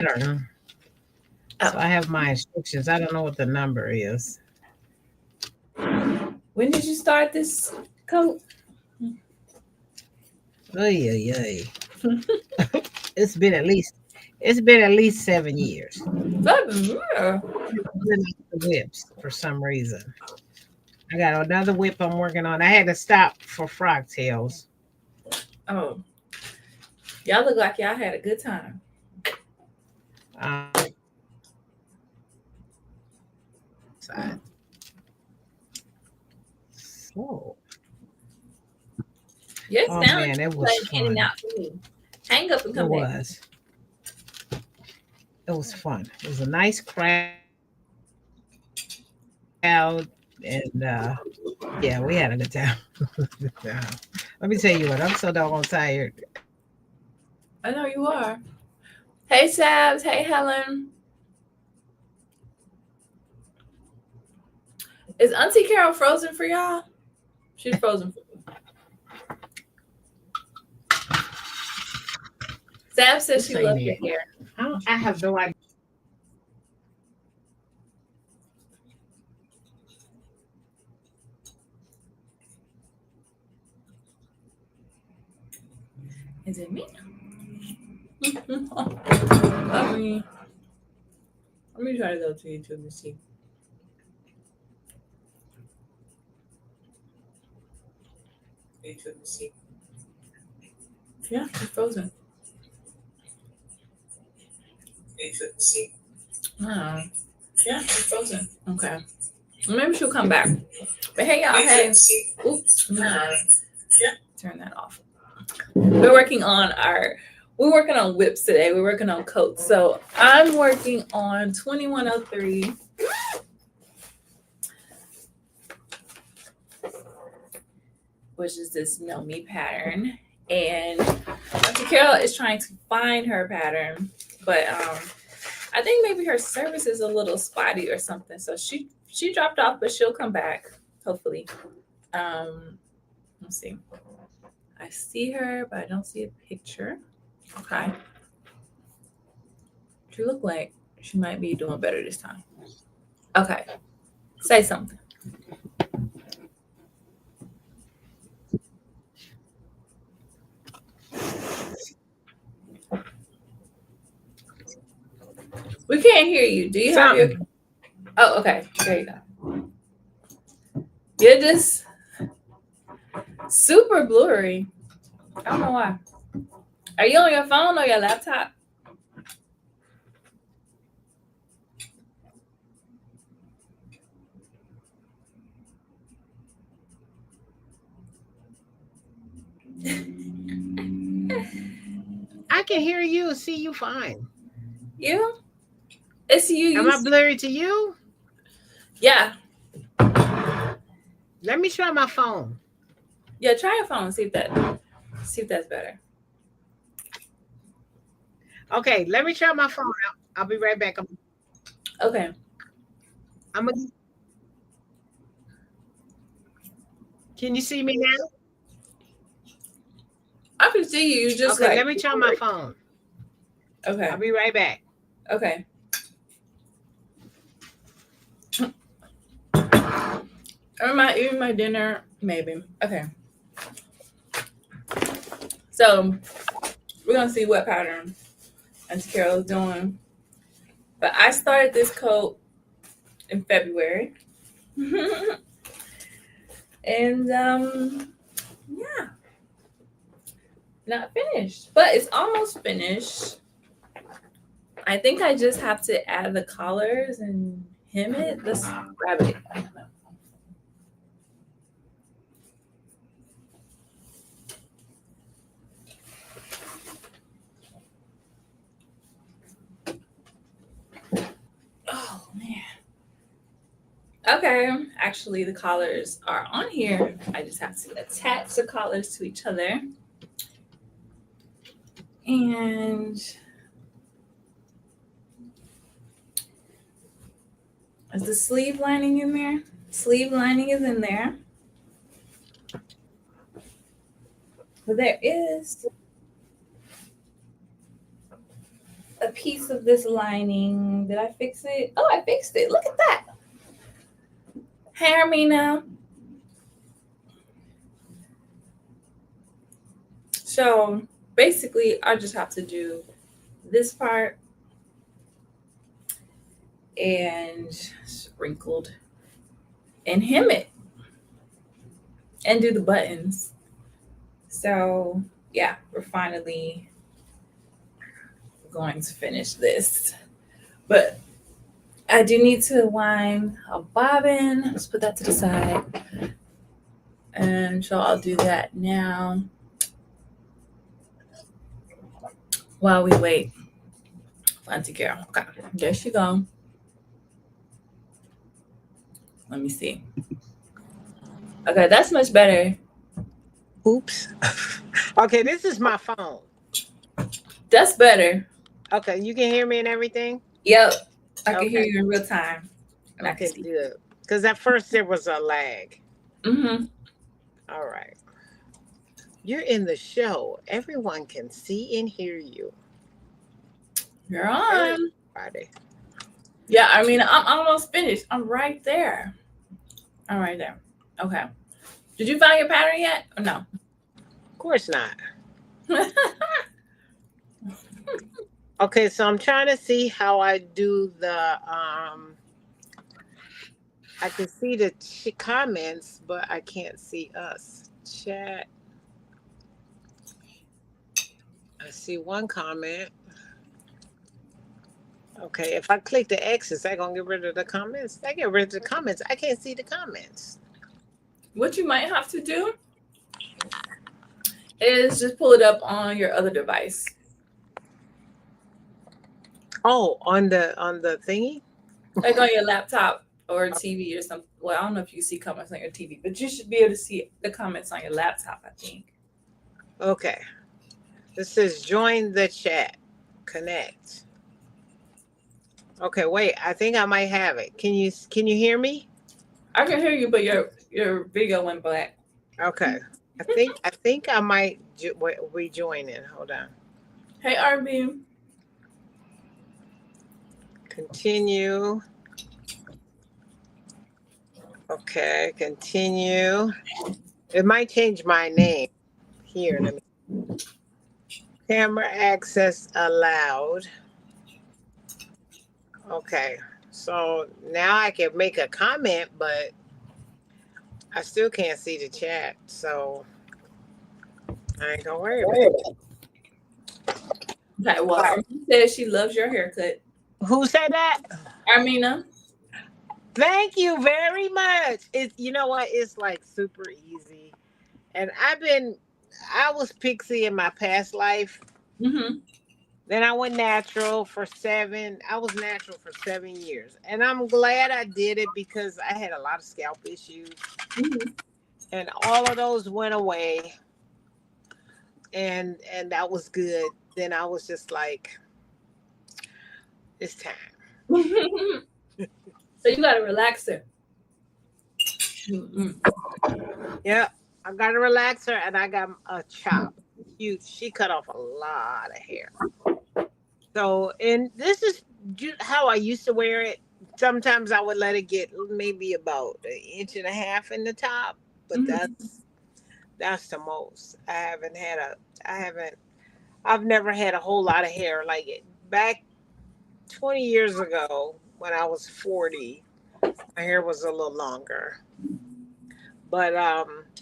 So Oh, I have my instructions. I don't know what the number is. when did you start this coat? Oy, oy, oy. It's been at least it's been at least 7 years. Yeah. Been off the whips for some reason. I got another whip I'm working on. I had to stop for frog tails. Oh, y'all look like y'all had a good time. Side. So, Your oh sound man, it keeps was cutting in and fun. out for me. Hang up and It come back. was. It was fun. It was a nice crowd, and yeah, we had a good time. Yeah. Let me tell you what, I'm so doggone tired. I know you are. Hey, Sabs. Hey, Helen. Is Auntie Carol frozen for y'all? She's frozen. Sab says This she ain't loves your it. hair. I have no idea. Is it me? let me let me try to go to YouTube and see. Yeah, she's frozen. Oh, yeah, she's frozen. Okay. Maybe she'll come back. But hey, y'all. Hey. Oops. Turn that off. We're working on whips today. We're working on coats. So I'm working on 2103, which is this Know Me pattern. And Dr. Carol is trying to find her pattern, but I think maybe her service is a little spotty or something. So she dropped off, but she'll come back hopefully. Let's see. I see her, but I don't see a picture. Okay. She look like she might be doing better this time. Okay. Say something. We can't hear you. Do you have your? Something. Oh, okay. There you go. You're just super blurry. I don't know why. Are you on your phone or your laptop? I can hear you and see you fine. You? It's you. Am You I see? blurry to you? Yeah. Let me try my phone. Yeah. Try your phone. See if that's better. Okay, let me try my phone. I'll be right back. Okay. I'm gonna, can you see me now? I can see you. You just Okay, like let me try my phone. okay. I'll be right back. Okay. Or my even my dinner maybe. Okay. So we're gonna see what pattern Auntie Carol is doing. But I started this coat in February. And yeah, not finished. But it's almost finished. I think I just have to add the collars and hem it. Let's grab it. Oh man. Okay. Actually the collars are on here. I just have to attach the collars to each other. And is the sleeve lining in there? Sleeve lining is in there. But there is a piece of this lining. Did I fix it? Oh, I fixed it. Look at that. Hear me now. So basically, I just have to do this part and wrinkled and hem it and do the buttons. So yeah, we're finally going to finish this. But I do need to wind a bobbin. Let's put that to the side. And so I'll do that now while we wait for Auntie Carol. Okay, there she go. Let me see. Okay, that's much better. Oops. Okay, this is my phone. That's better. Okay, you can hear me and everything? Yep. I can hear you in real time. And I Okay, can see. good. Because at first there was a lag. Mm-hmm. All right. You're in the show. Everyone can see and hear you. You're on. Friday. Yeah, I mean, I'm almost finished. I'm right there. I'm right there. Okay. Did you find your pattern yet? Or no? Of course not. Okay, so I'm trying to see how I do the I can see the comments, but I can't see us. Chat. I see one comment. Okay, if I click the X's, I gonna get rid of the comments. I get rid of the comments. I can't see the comments. What you might have to do is just pull it up on your other device. Oh, on the thingy? Like on your laptop or TV or something. Well, I don't know if you see comments on your TV, but you should be able to see the comments on your laptop, I think. Okay. This says join the chat. Connect. Okay, wait. I think I might have it. Can you hear me? I can hear you, but your video went black. Okay. I think I might rejoin it. Hold on. Hey, RB. Continue. Okay, continue. It might change my name. Here, let me. Camera access allowed. Okay, so now I can make a comment, but I still can't see the chat, so I ain't gonna worry about it. Okay, well, Armina says she loves your haircut. Who said that? Armina. Thank you very much. It's, you know what? It's like super easy. And I was pixie in my past life. Mm-hmm. Then I went natural for 7. I was natural for 7 years. And I'm glad I did it because I had a lot of scalp issues. Mm-hmm. And all of those went away. And that was good. Then I was just like, it's time. So you got a relaxer. Mm-hmm. Yeah, I got a relaxer and I got a chop. Huge. She cut off a lot of hair. So, and this is how I used to wear it. Sometimes I would let it get maybe about 1.5 inches in the top, but that's the most. I've never had a whole lot of hair like it. Back 20 years ago when I was 40, my hair was a little longer. But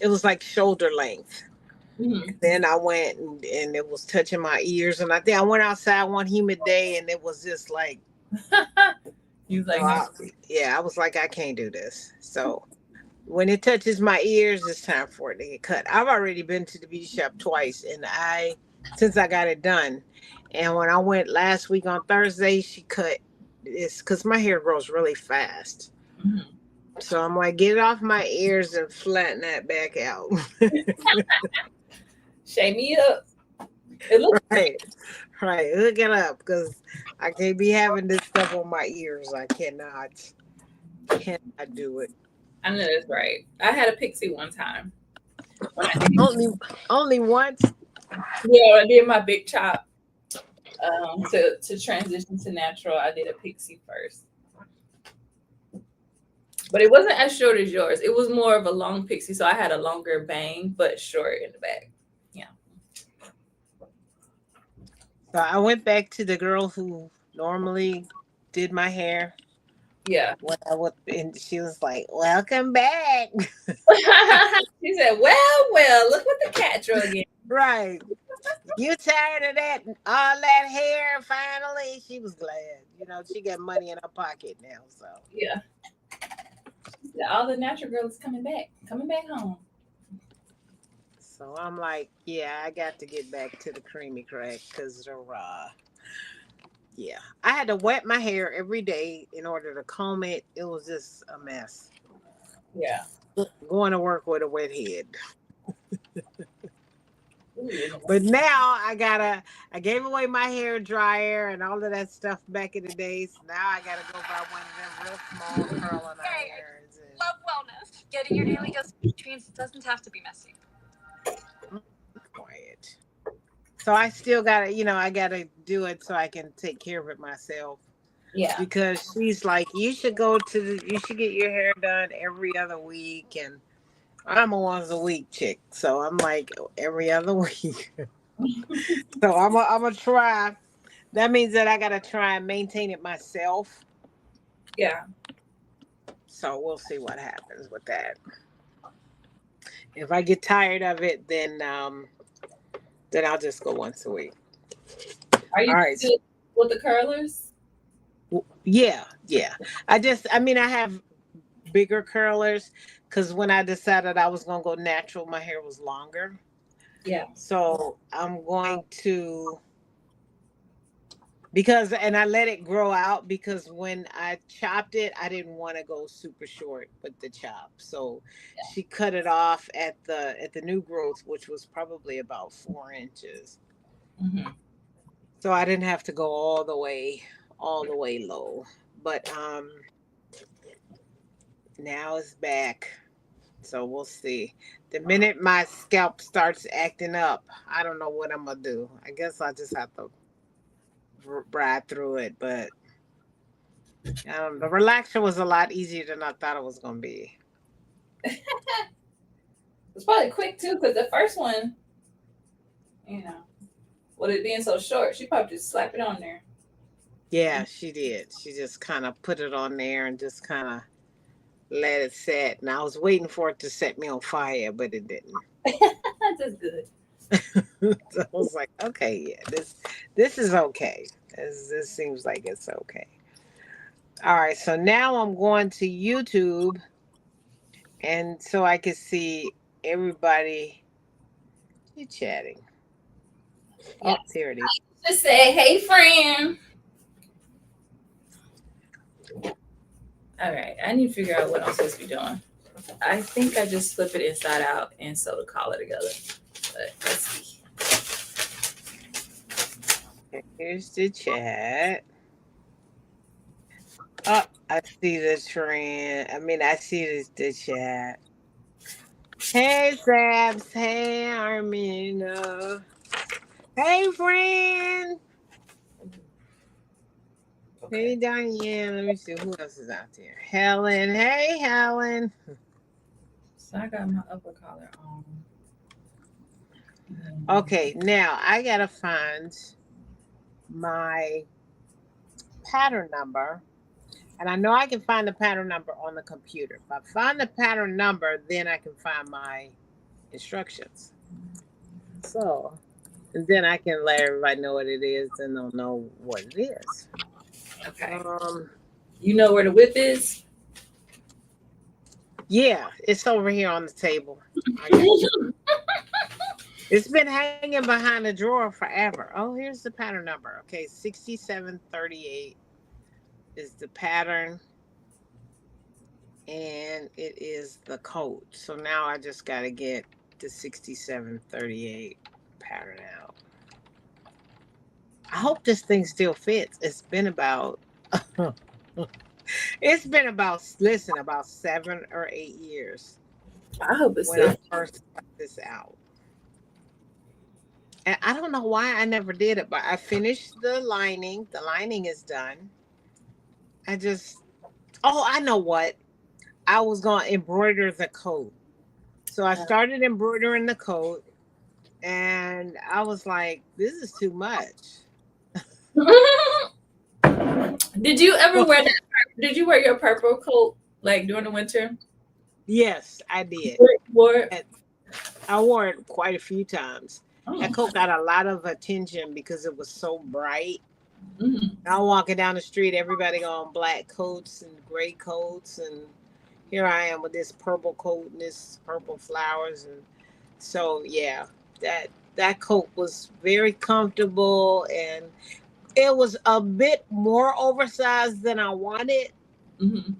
it was like shoulder length. Mm-hmm. Then I went and it was touching my ears, and I think I went outside one humid day, and it was just like, you like, I was like, I can't do this. So when it touches my ears, it's time for it to get cut. I've already been to the beauty shop twice, and since I got it done, and when I went last week on Thursday, she cut this because my hair grows really fast. Mm-hmm. So I'm like, get it off my ears and flatten that back out. Shave me up. It looks right. Hook it up because I can't be having this stuff on my ears. I cannot do it. I know that's right. I had a pixie one time. Only once. Yeah, I did my big chop. To transition to natural, I did a pixie first. But it wasn't as short as yours. It was more of a long pixie, so I had a longer bang, but short in the back. Yeah. So I went back to the girl who normally did my hair. Yeah. When I would, and she was like, "Welcome back." She said, well, look what the cat drew again. Right. You tired of that all that hair finally? She was glad. She got money in her pocket now, so. Yeah. All the natural girls coming back home. So I'm like, yeah, I got to get back to the creamy crack because yeah, I had to wet my hair every day in order to comb it. It was just a mess. Yeah. Going to work with a wet head. Ooh. But now I gave away my hair dryer and all of that stuff back in the days. Now I gotta go buy one of them real small curling irons. Love wellness. Getting your daily dose of nutrients doesn't have to be messy. Quiet. So I still I gotta do it so I can take care of it myself. Yeah. Because she's like, you should get your hair done every other week, and I'm a once a week chick, so I'm like every other week. So I'm gonna try. That means that I gotta try and maintain it myself. Yeah. So we'll see what happens with that. If I get tired of it, then I'll just go once a week. Are you all right? Still with the curlers? Yeah. I have bigger curlers because when I decided I was gonna go natural, my hair was longer. Yeah. So I'm going to and I let it grow out because when I chopped it, I didn't want to go super short with the chop. So she cut it off at the new growth, which was probably about 4 inches. Mm-hmm. So I didn't have to go all the way low. But now it's back. So we'll see. The minute my scalp starts acting up, I don't know what I'm gonna do. I guess I just have to ride through it. But the relaxer was a lot easier than I thought it was gonna be. It's probably quick too, because the first one, with it being so short, she probably just slap it on there. Yeah, she did. She just kind of put it on there and just kind of let it set. And I was waiting for it to set me on fire, but it didn't. That's good. So I was like, okay, yeah, this is okay. This seems like it's okay. All right, so now I'm going to YouTube, and so I can see everybody chatting. Oh, there it is. Just say, hey, friend. All right, I need to figure out what I'm supposed to be doing. I think I just flip it inside out and sew the collar together. But let's see. Here's the chat. Oh, I see the trend. I see the chat. Hey, Sabs. Hey, Armina. Hey, friend. Okay. Hey, Diane. Let me see who else is out there. Helen. Hey, Helen. So I got my upper collar on. Okay, now I gotta find my pattern number. And I know I can find the pattern number on the computer. If I find the pattern number, then I can find my instructions. So, and then I can let everybody know what it is and they'll know what it is. Okay. You know where the whip is? Yeah, it's over here on the table. It's been hanging behind the drawer forever. Oh, here's the pattern number. Okay, 6738 is the pattern. And it is the code. So now I just got to get the 6738 pattern out. I hope this thing still fits. It's been about about 7 or 8 years. I hope it's when I first got this out. And I don't know why I never did it, but I finished the lining. The lining is done. I just, oh, I know what. I was going to embroider the coat. So I started embroidering the coat and I was like, this is too much. Did you ever wear that? Did you wear your purple coat like during the winter? Yes, I did. Wore. And I wore it quite a few times. That Oh. coat got a lot of attention because it was so bright. Mhm. I'm walking down the street, everybody on black coats and gray coats, and here I am with this purple coat and this purple flowers, and so yeah, that coat was very comfortable, and it was a bit more oversized than I wanted, Mhm.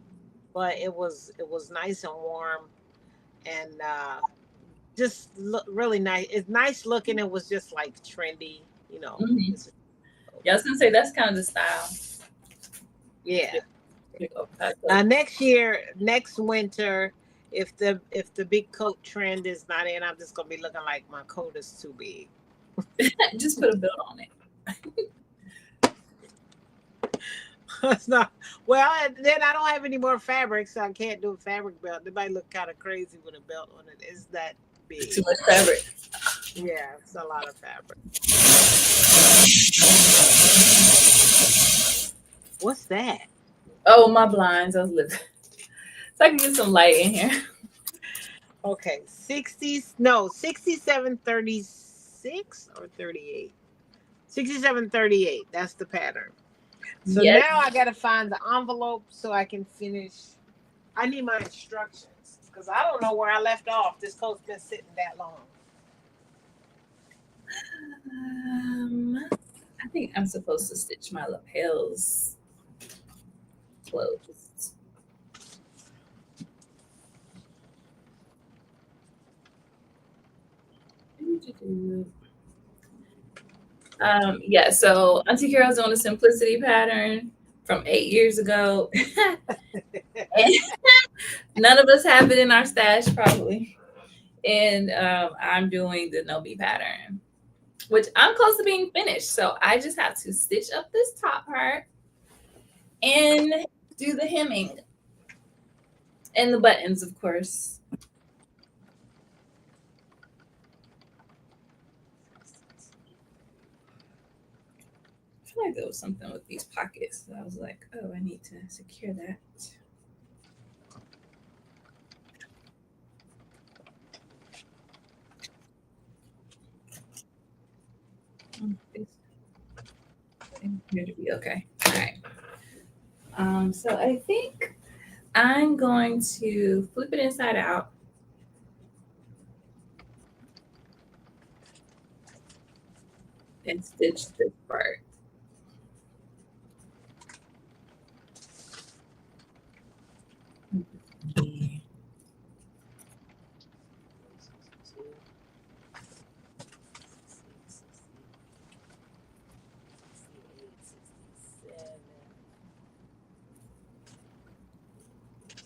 but it was nice and warm, and just really nice. It's nice looking. It was just like trendy, you know. Mhm. It's- Yeah, I was gonna say that's kind of the style. yeah. Big oversized coat. Next winter, if the big coat trend is not in, I'm just gonna be looking like my coat is too big. Just put a belt on it. It's not well. And then I don't have any more fabric, so I can't do a fabric belt. It might look kind of crazy with a belt on it. It's that Too big. much fabric. Yeah, it's a lot of fabric. What's that? Oh, my blinds. I was lifting. So I can get some light in here. Okay, 60s. No, 6736 or 38. 6738. That's the pattern. So Yes. now I gotta find the envelope so I can finish. I need my instructions because I don't know where I left off. This coat's been sitting that long. I think I'm supposed to stitch my lapels closed. Yeah, so Auntie Carol's doing a simplicity pattern from 8 years ago. And none of us have it in our stash, probably. And I'm doing the no-be pattern, which I'm close to being finished. So I just have to stitch up this top part and do the hemming and the buttons, of course. I feel like there was something with these pockets. So I was like, oh, I need to secure that. Here to be okay. All right. So I think I'm going to flip it inside out. And stitch this part.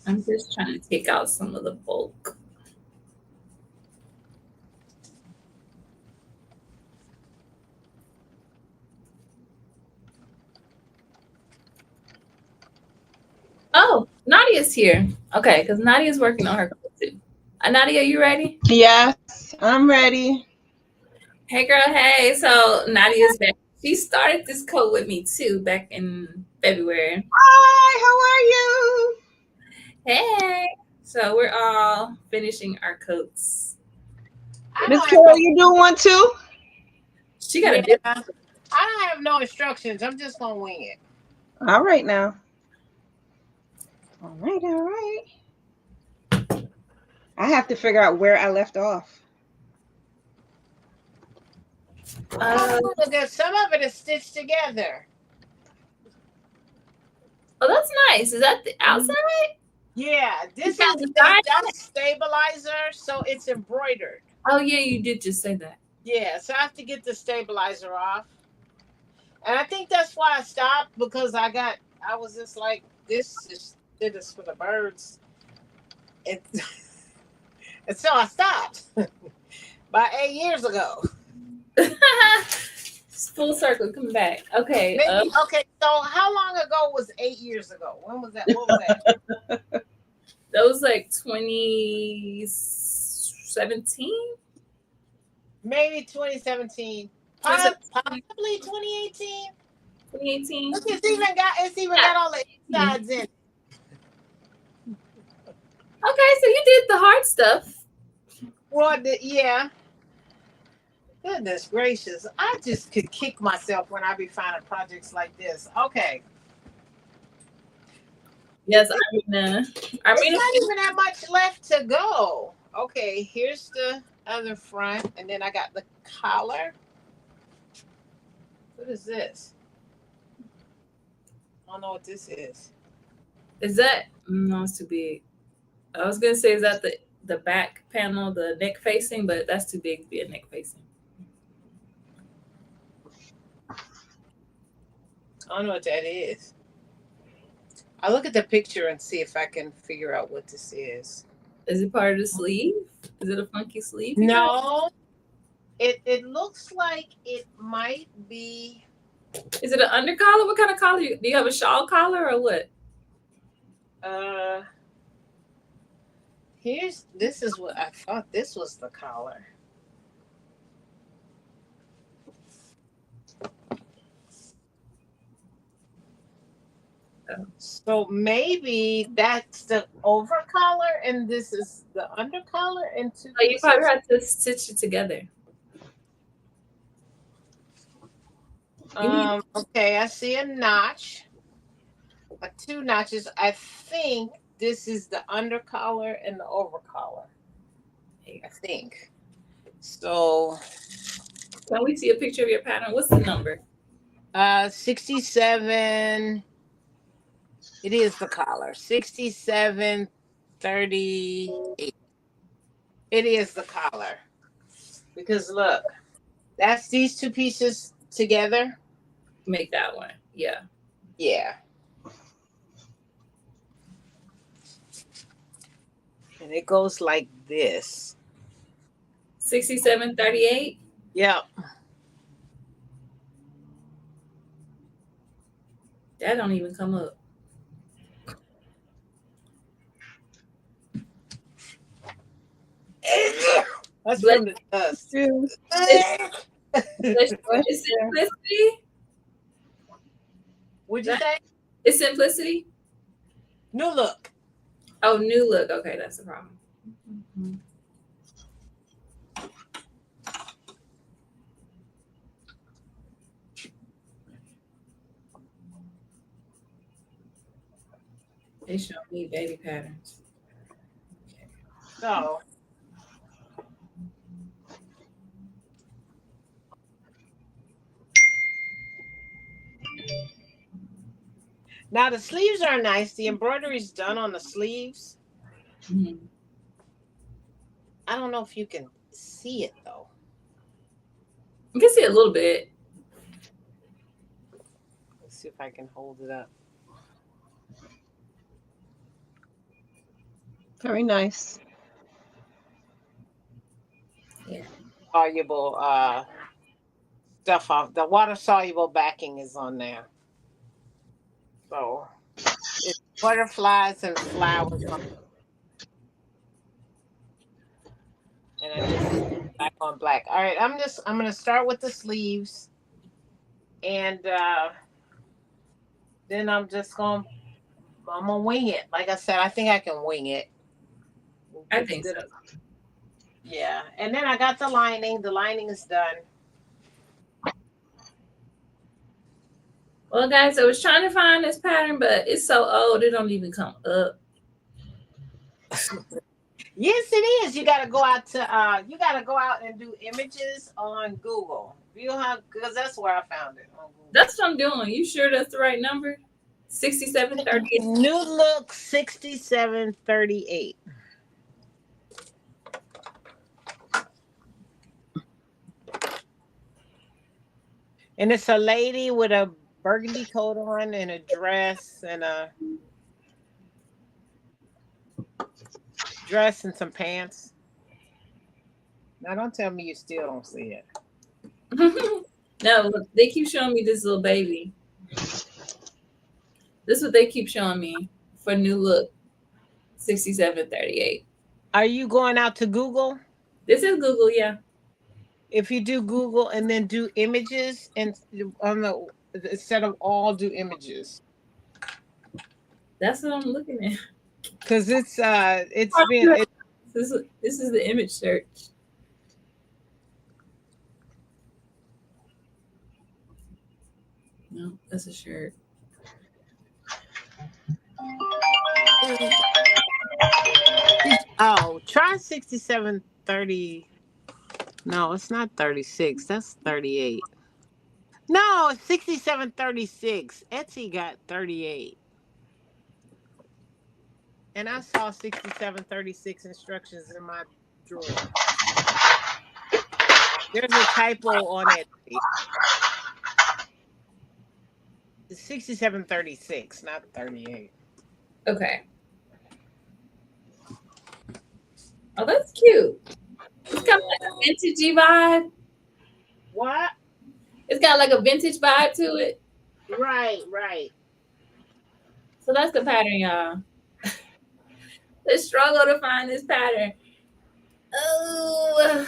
I'm just trying to take out some of the bulk. Oh, Nadia's here. Okay, because Nadia's working on her coat too. Nadia, you ready? Yes, I'm ready. Hey, girl. Hey. So Nadia's back. She started this coat with me too back in February. Hi, Hey. So we're all finishing our coats. I Miss don't have Carol, no, you doing one too? She got a yeah, bit. I don't have no instructions. I'm just gonna wing it. All right now. All right. I have to figure out where I left off. Some of it is stitched together. Oh, that's nice. Is that the outside? Yeah, this got is the side? that's stabilizer, so it's embroidered. Oh, yeah, you did just say that. Yeah, so I have to get the stabilizer off. And I think that's why I stopped because I was just like, this is for the birds. And, and so I stopped about 8 years ago. It's full circle, coming back. Okay. Maybe okay. So how long ago was 8 years ago? When was that? What was that? That was like 2017. Maybe 2017. Possibly 2018. 2018. Look, it's even got all the insides in it. Okay, so you did the hard stuff. Well, yeah. Goodness gracious. I just could kick myself when I be finding projects like this. Okay. Yes, It's not even that much left to go. Okay, here's the other front, and then I got the collar. What is this? I don't know what this is. Is that no? It's too big. I was gonna say, is that the back panel, the neck facing, but that's too big to be a neck facing. I don't know what that is. I'll look at the picture and see if I can figure out what this is. Is it part of the sleeve? Is it a funky sleeve? No. It looks like it might be. Is it an undercollar? What kind of collar? Do you have a shawl collar or what? This is what I thought this was the collar. So maybe that's the over collar and this is the under collar and two. Oh, you probably have to stitch it together. Okay, I see a notch. Two notches. I think this is the under collar and the over collar. I think. So can we see a picture of your pattern? What's the number? 67. It is the collar. 6738. It is the collar. Because look, that's these two pieces together. Make that one. Yeah. Yeah. And it goes like this. 6738. Yep. That don't even come up. That's from the dust. It's simplicity. What'd you say? It's simplicity. New look. Oh, new look. Okay, that's the problem. Mm-hmm. They show me baby patterns. So now the sleeves are nice. The embroidery is done on the sleeves. Mm-hmm. I don't know if you can see it though. You can see a little bit. Let's see if I can hold it up. Very nice. Yeah. Soluble stuff off. The water soluble backing is on there. So it's butterflies and flowers on. And I just black on black. All right, I'm gonna start with the sleeves, and then I'm gonna wing it. Like I said, I think I can wing it. I think so. Yeah, and then I got the lining. The lining is done. Well, guys, I was trying to find this pattern, but it's so old it don't even come up. Yes, it is. You gotta go out and do images on Google. Because that's where I found it on Google. That's what I'm doing. You sure that's the right number? 6738. New look 6738. And it's a lady with a burgundy coat on and a dress and some pants. Now don't tell me you still don't see it. No, look, they keep showing me this little baby. This is what they keep showing me for new look 6738. Are you going out to Google? This is Google, yeah. If you do Google and then do images and on the instead of all do images. That's what I'm looking at. Because it's been This is the image search. No, that's a shirt. try 6730. No, it's not 36. That's 38. No, it's 6736. Etsy got 38. And I saw 6736 instructions in my drawer. There's a typo on Etsy. It's 6736, not 38. Okay. Oh, that's cute. It's got like a vintagey vibe. What? It's got like a vintage vibe to it. Right. So that's the pattern, y'all. The struggle to find this pattern. Oh,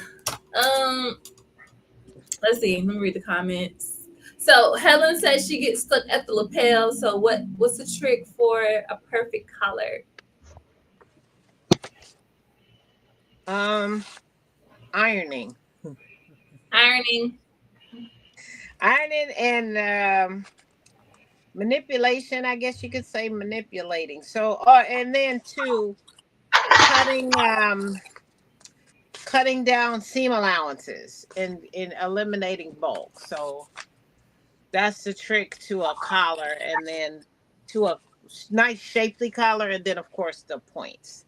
let's see. Let me read the comments. So Helen says she gets stuck at the lapel. So what's the trick for a perfect collar? Ironing and manipulation, I guess you could say manipulating. So and then too, cutting down seam allowances and eliminating bulk. So that's the trick to a collar, and then to a nice shapely collar, and then of course the points.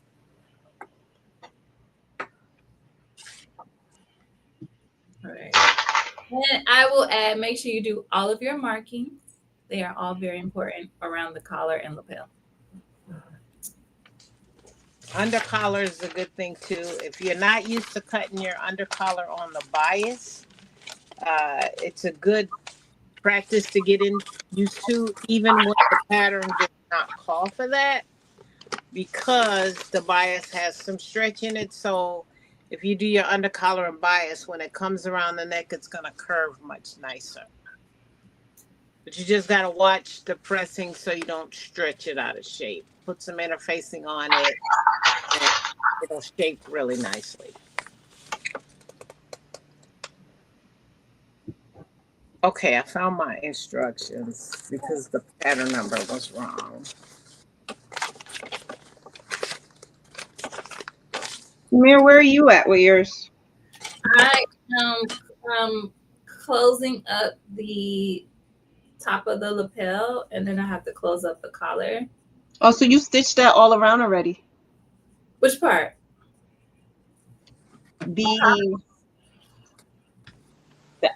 All right. And I will add, make sure you do all of your markings. They are all very important around the collar and lapel. Undercollar is a good thing too. If you're not used to cutting your undercollar on the bias, it's a good practice to get used to, even when the pattern does not call for that, because the bias has some stretch in it. So if you do your undercollar and bias, when it comes around the neck, it's going to curve much nicer. But you just got to watch the pressing so you don't stretch it out of shape. Put some interfacing on it, and it'll shape really nicely. Okay, I found my instructions because the pattern number was wrong. Mir, where are you at with yours? I am closing up the top of the lapel, and then I have to close up the collar. Oh, so you stitched that all around already? Which part? The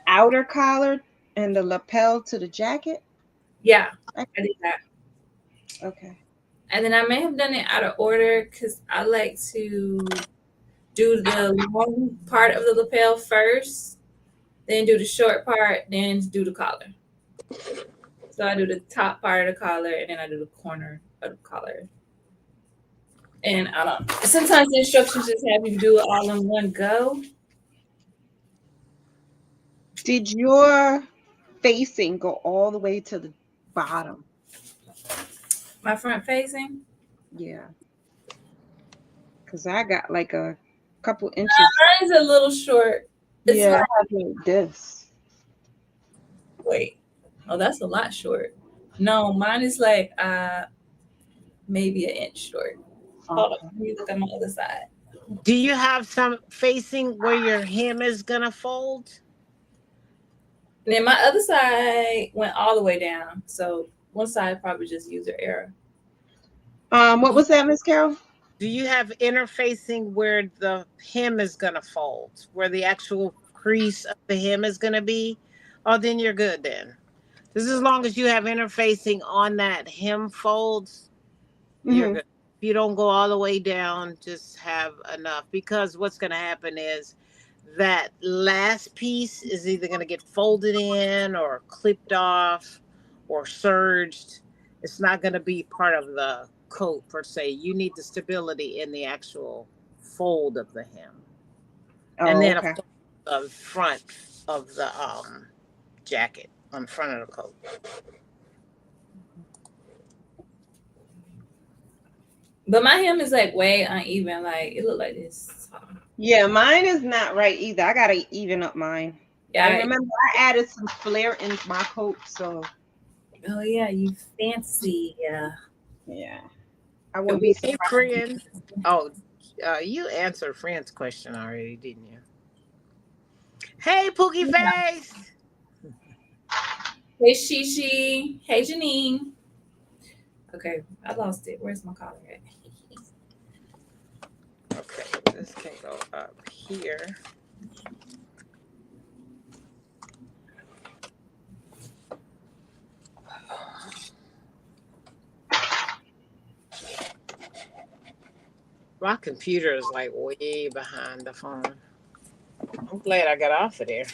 outer collar and the lapel to the jacket? Yeah, I did that. Okay. And then I may have done it out of order because I like to do the long part of the lapel first, then do the short part, then do the collar. So I do the top part of the collar, and then I do the corner of the collar. And I don't. Sometimes the instructions just have you do it all in one go. Did your facing go all the way to the bottom? My front facing. Yeah. Because I got like a couple inches. Mine's a little short. It's Yeah, like, I have like this. wait. Oh, that's a lot short. No, mine is like maybe an inch short. Hold on, let me look at my other side. Do you have some facing where your hem is gonna fold? And then my other side went all the way down. So one side probably just user error. What was that, Miss Carol? Do you have interfacing where the hem is gonna fold, where the actual crease of the hem is gonna be? Oh, then you're good then. Just as long as you have interfacing on that hem folds, you're good. If you don't go all the way down, just have enough, because what's going to happen is that last piece is either going to get folded in or clipped off or serged. It's not going to be part of the coat per se. You need the stability in the actual fold of the hem. And Oh, then, of okay. course, the front of the jacket on the front of the coat. But my hem is like way uneven. Like it look like this. Yeah, mine is not right either. I gotta even up mine. Yeah. I remember I added some flare in my coat, so Oh yeah, you fancy. Yeah. yeah, I wouldn't be Hey, surprised. friend. Oh, you answered friend's question already, didn't you? Hey, Pookie Face. Hey Shishi. Hey Janine. Okay, I lost it. Where's my collar at? Okay, this can go up here. My computer is like way behind the phone. I'm glad I got off of there.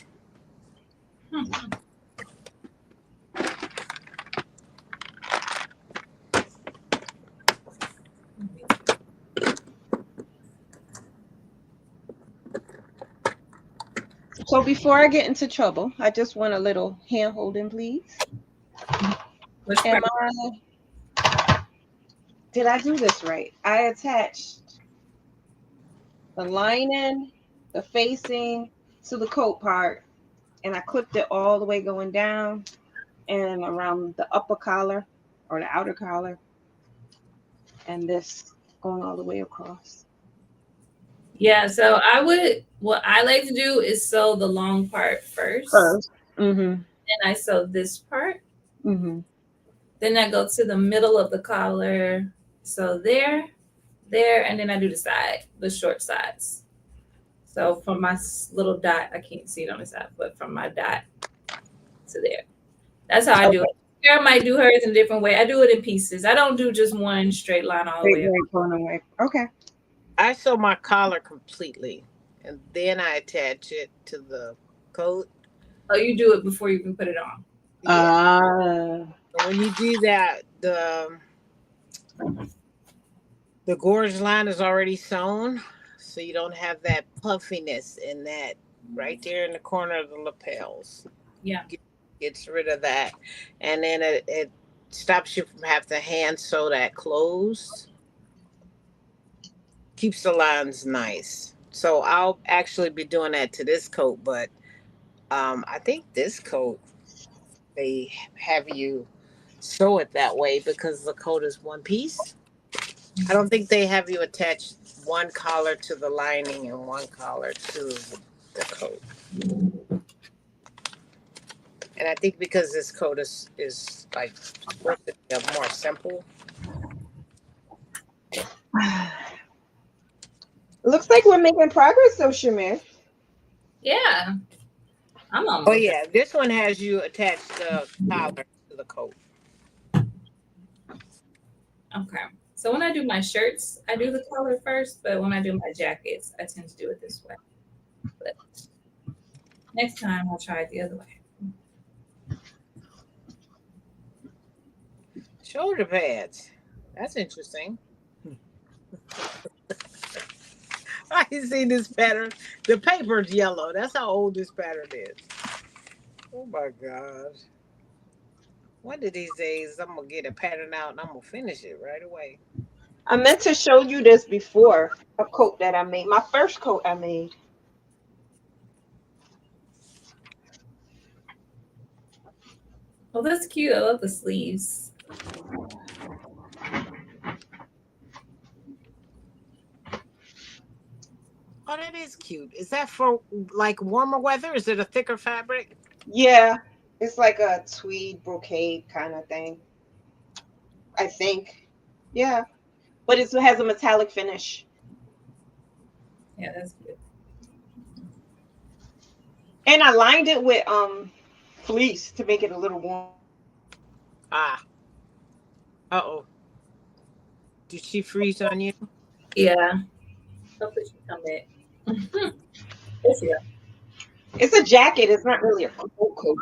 So before I get into trouble, I just want a little hand holding, please. Which Am part? did I do this right? I attached the lining, the facing to the coat part, and I clipped it all the way going down and around the upper collar or the outer collar, and this going all the way across. Yeah, so what I like to do is sew the long part first. First. Mm-hmm. Then I sew this part. Mm-hmm. Then I go to the middle of the collar. So there, and then I do the short sides. So from my little dot, I can't see it on the side, but from my dot to there. That's how I do it. Sarah might do hers in a different way. I do it in pieces. I don't do just one straight line all the way up. Going away. Okay. I sew my collar completely, and then I attach it to the coat. Oh, you do it before you can put it on. Yeah. When you do that, the gorge line is already sewn, so you don't have that puffiness in that right there in the corner of the lapels. Yeah. Gets rid of that, and then it stops you from having to hand sew that closed. Keeps the lines nice. So I'll actually be doing that to this coat, but I think this coat they have you sew it that way because the coat is one piece. I don't think they have you attach one collar to the lining and one collar to the coat. And I think because this coat is like supposed to be more simple. Looks like we're making progress, though, Shamir. Yeah. I'm almost. Oh yeah, this one has you attach the collar to the coat. Okay. So when I do my shirts, I do the collar first, but when I do my jackets, I tend to do it this way. But next time I'll try it the other way. Shoulder pads. That's interesting. I see this pattern. The paper's yellow. That's how old this pattern is. Oh my God. One of these days, I'm going to get a pattern out and I'm going to finish it right away. I meant to show you this before, a coat that I made. My first coat I made. Oh, that's cute. I love the sleeves. Oh, that is cute. Is that for like warmer weather? Is it a thicker fabric? Yeah, it's like a tweed brocade kind of thing. I think. Yeah, but it has a metallic finish. Yeah, that's good. And I lined it with fleece to make it a little warm. Ah. Uh-oh. Did she freeze on you? Yeah. Hopefully she come back. This year. It's a jacket. It's not really a coat.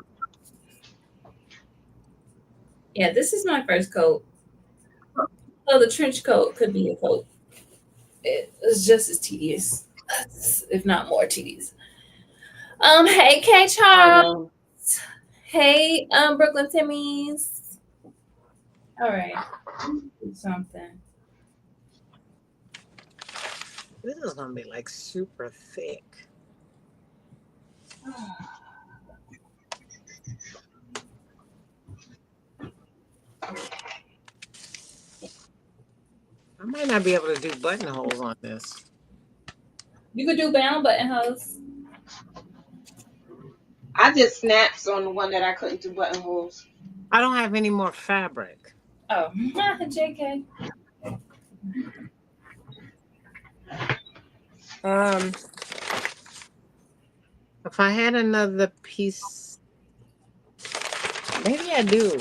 Yeah, this is my first coat. So the trench coat could be a coat. It's just as tedious, if not more tedious. Hey K I Charles. know. Hey, Brooklyn Timmies. All right, do something. This is gonna be like super thick. I might not be able to do buttonholes on this. You could do bound buttonholes. I did snaps on the one that I couldn't do buttonholes. I don't have any more fabric. Oh, JK. If I had another piece, maybe I do.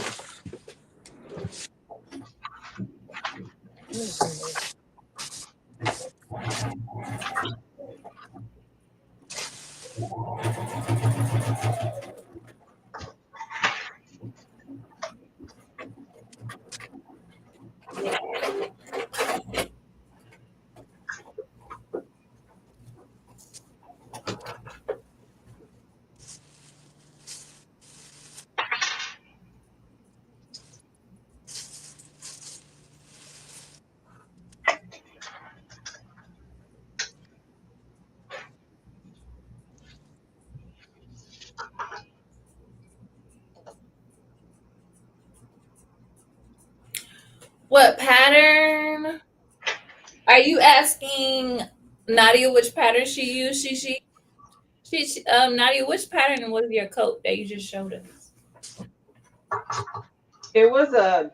What pattern? Are you asking Nadia which pattern she used? Nadia, which pattern was your coat that you just showed us? It was a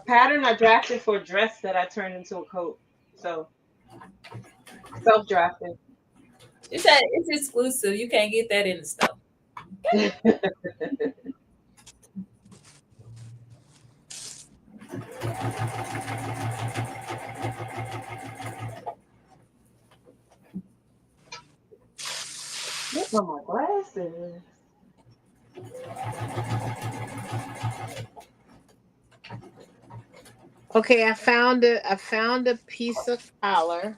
pattern I drafted for a dress that I turned into a coat. So self-drafted. You said it's exclusive. You can't get that in the store. Look at my glasses. Okay, I found a piece of collar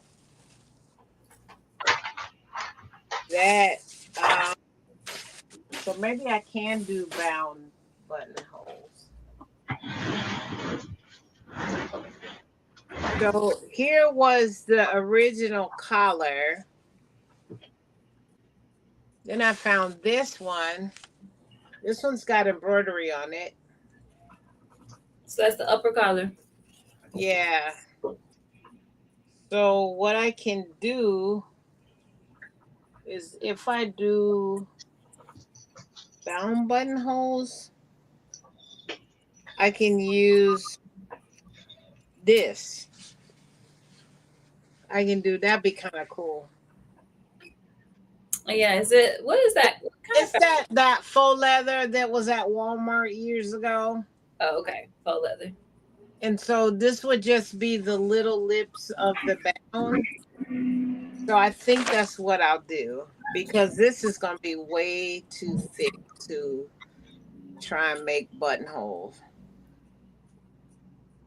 that so maybe I can do bound buttonholes. So here was the original collar. Then I found this one. This one's got embroidery on it. So that's the upper collar. Yeah. So what I can do is if I do bound buttonholes, I can use this. I can do that'd be kind of cool. Yeah, is it? What is that? What kind It's that faux leather that was at Walmart years ago. Oh, okay, faux leather. And so this would just be the little lips of the bound. So I think that's what I'll do because this is going to be way too thick to try and make buttonholes.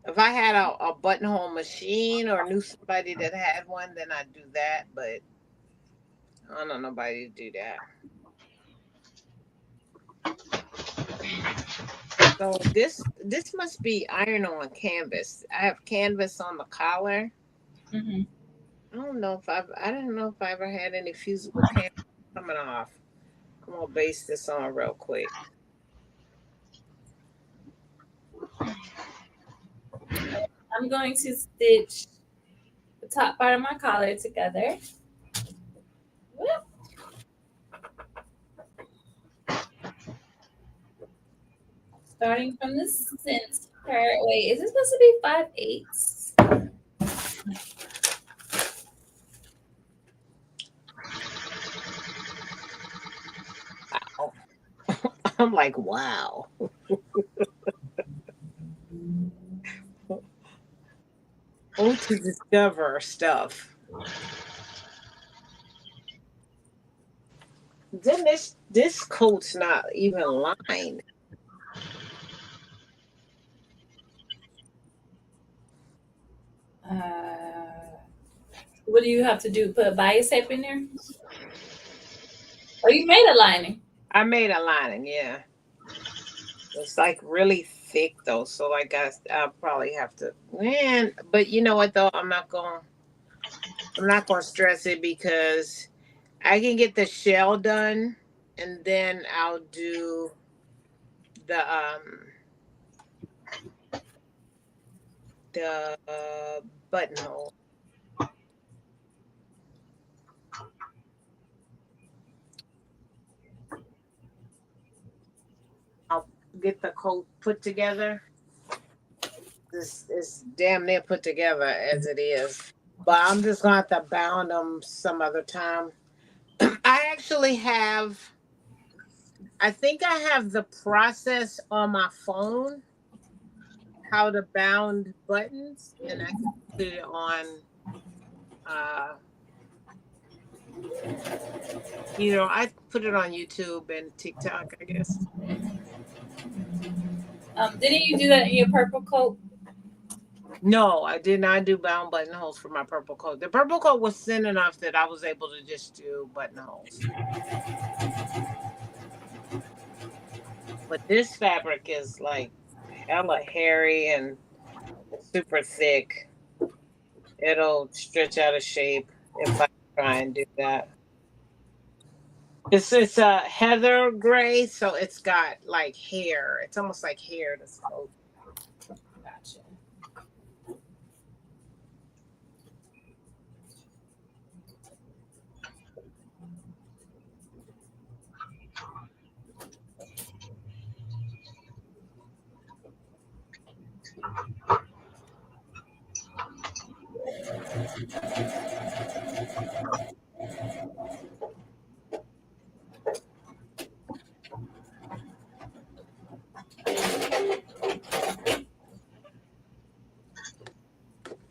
If I had a buttonhole machine or knew somebody that had one, then I'd do that. But I don't know nobody to do that. So this must be iron on canvas. I have canvas on the collar. Mm-hmm. I don't know if I don't know if I ever had any fusible canvas coming off. I'm gonna base this on real quick. I'm going to stitch the top part of my collar together. Whoop. Starting from the center. Wait, is this supposed to be 5/8? Wow. I'm like, wow. Oh, to discover stuff. then this coat's not even lined. What do you have to do? Put bias tape in there? Oh, you made a lining. I made a lining, yeah. It's like really thick though, so like I'll probably have to. Man, but you know what though? I'm not gonna stress it because I can get the shell done, and then I'll do the buttonhole. I'll get the coat put together. This is damn near put together as it is, but I'm just gonna have to bound them some other time. I actually have. I think I have the process on my phone how to bound buttons, and I can put it on. Uh, I put it on YouTube and TikTok, I guess. Didn't you do that in your purple coat? No, I did not do bound buttonholes for my purple coat. The purple coat was thin enough that I was able to just do buttonholes. But this fabric is like hella hairy and super thick. It'll stretch out of shape if I try and do that. It's a heather gray, so it's got like hair. It's almost like hair. This coat. Gotcha.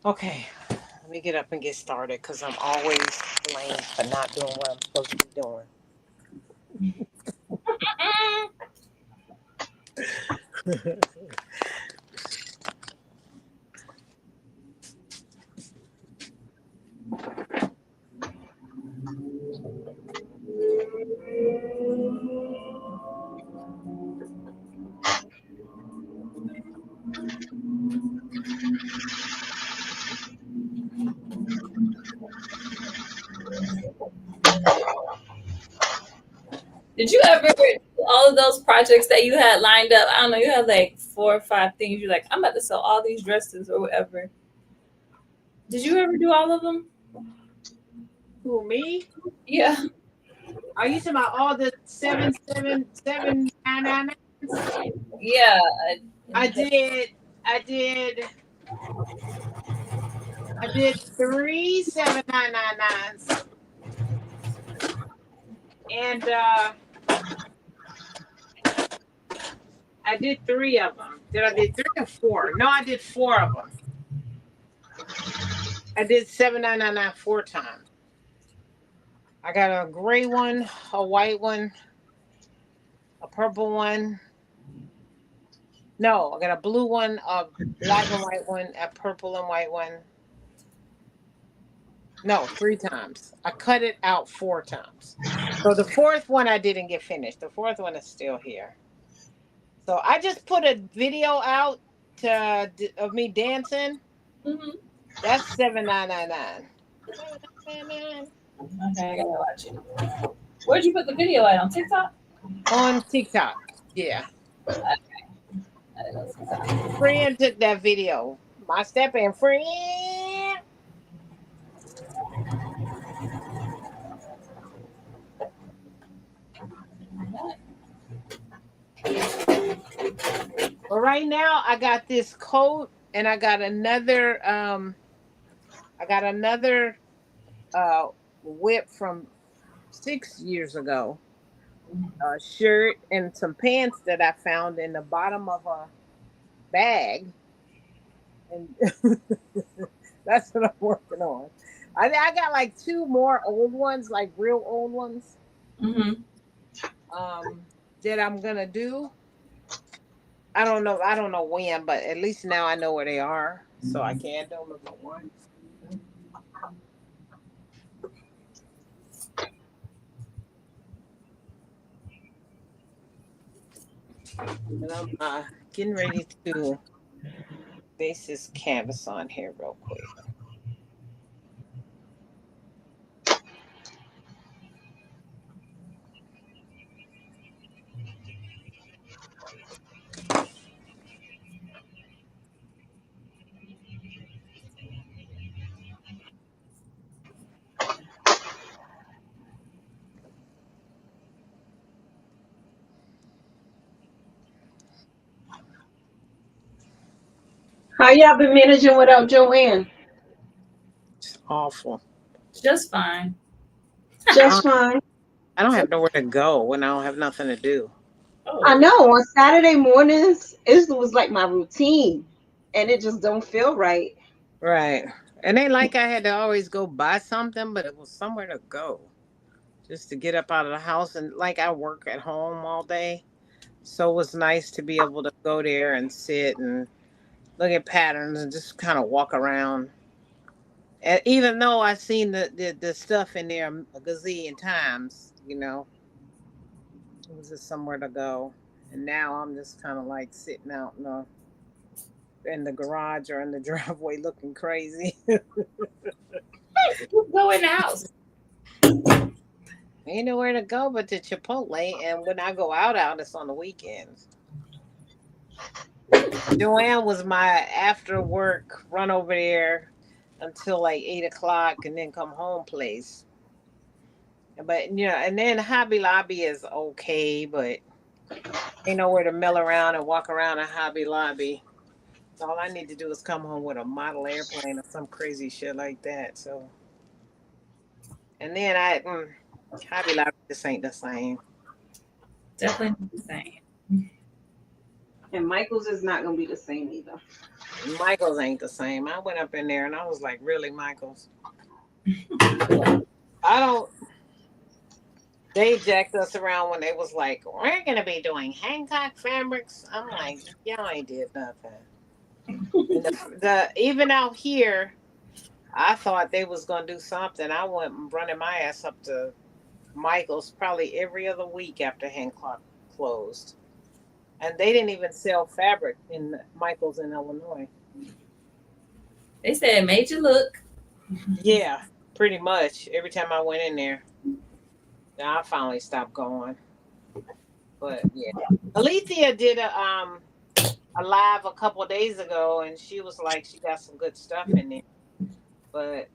Okay, let me get up and get started because I'm always blamed for not doing what I'm supposed to be doing. Did you ever all of those projects that you had lined up? I don't know. You had like 4 or 5 things. You're like, I'm about to sell all these dresses or whatever. Did you ever do all of them? Who, me? Yeah. Are you talking about all the 7779999s? Yeah. I did. I did 3 7999s, and I did 3 of them. Did I did 3 or 4? No, I did 4 of them. I did 7999 4 times. I got a gray one, a white one, a purple one. No, I got a blue one, a black and white one, a purple and white one. No, 3 times. I cut it out 4 times. So the 4th one I didn't get finished. The 4th one is still here. So I just put a video out of me dancing. Mm-hmm. That's 7999. Okay, I gotta watch it. Where'd you put the video at? On TikTok? On TikTok. Yeah. Okay. Friend took that video. My step and friend. Well, right now I got this coat and I got another whip from 6 years ago. A shirt and some pants that I found in the bottom of a bag. And that's what I'm working on. I got like 2 more old ones, like real old ones. Mm-hmm. um, that I'm gonna do. I don't know. I don't know when, but at least now I know where they are, so I can do them if I want. And I'm getting ready to base this canvas on here real quick. How y'all been managing without Joanne? It's awful. Just fine. Just fine. I don't have nowhere to go when I don't have nothing to do. I Oh, know on Saturday mornings, it was like my routine, and it just don't feel right. Right. And ain't like I had to always go buy something, but it was somewhere to go just to get up out of the house. And like I work at home all day. So it was nice to be able to go there and sit and look at patterns and just kind of walk around. And even though I've seen the stuff in there a gazillion times, it was just somewhere to go. And now I'm just kind of like sitting out in the garage or in the driveway looking crazy. you go in the house. Ain't nowhere to go but to Chipotle. And when I go out, it's on the weekends. Joanne was my after work run over there until like 8 o'clock and then come home place. But and then Hobby Lobby is okay, but ain't nowhere to mill around and walk around a Hobby Lobby. All I need to do is come home with a model airplane or some crazy shit like that. So, and then Hobby Lobby just ain't the same. Definitely not the same. And Michael's is not gonna be the same either. Michael's ain't the same. I went up in there and I was like, really, Michael's? I don't. They jacked us around when they was like, we're gonna be doing Hancock fabrics. I'm like, y'all ain't did nothing. And the even out here, I thought they was gonna do something. I went running my ass up to Michael's probably every other week after Hancock closed, and they didn't even sell fabric in Michael's in Illinois. They said it made you look. Yeah, pretty much. Every time I went in there, now I finally stopped going. But yeah, Alethea did a live a couple of days ago, and she was like, she got some good stuff in there, but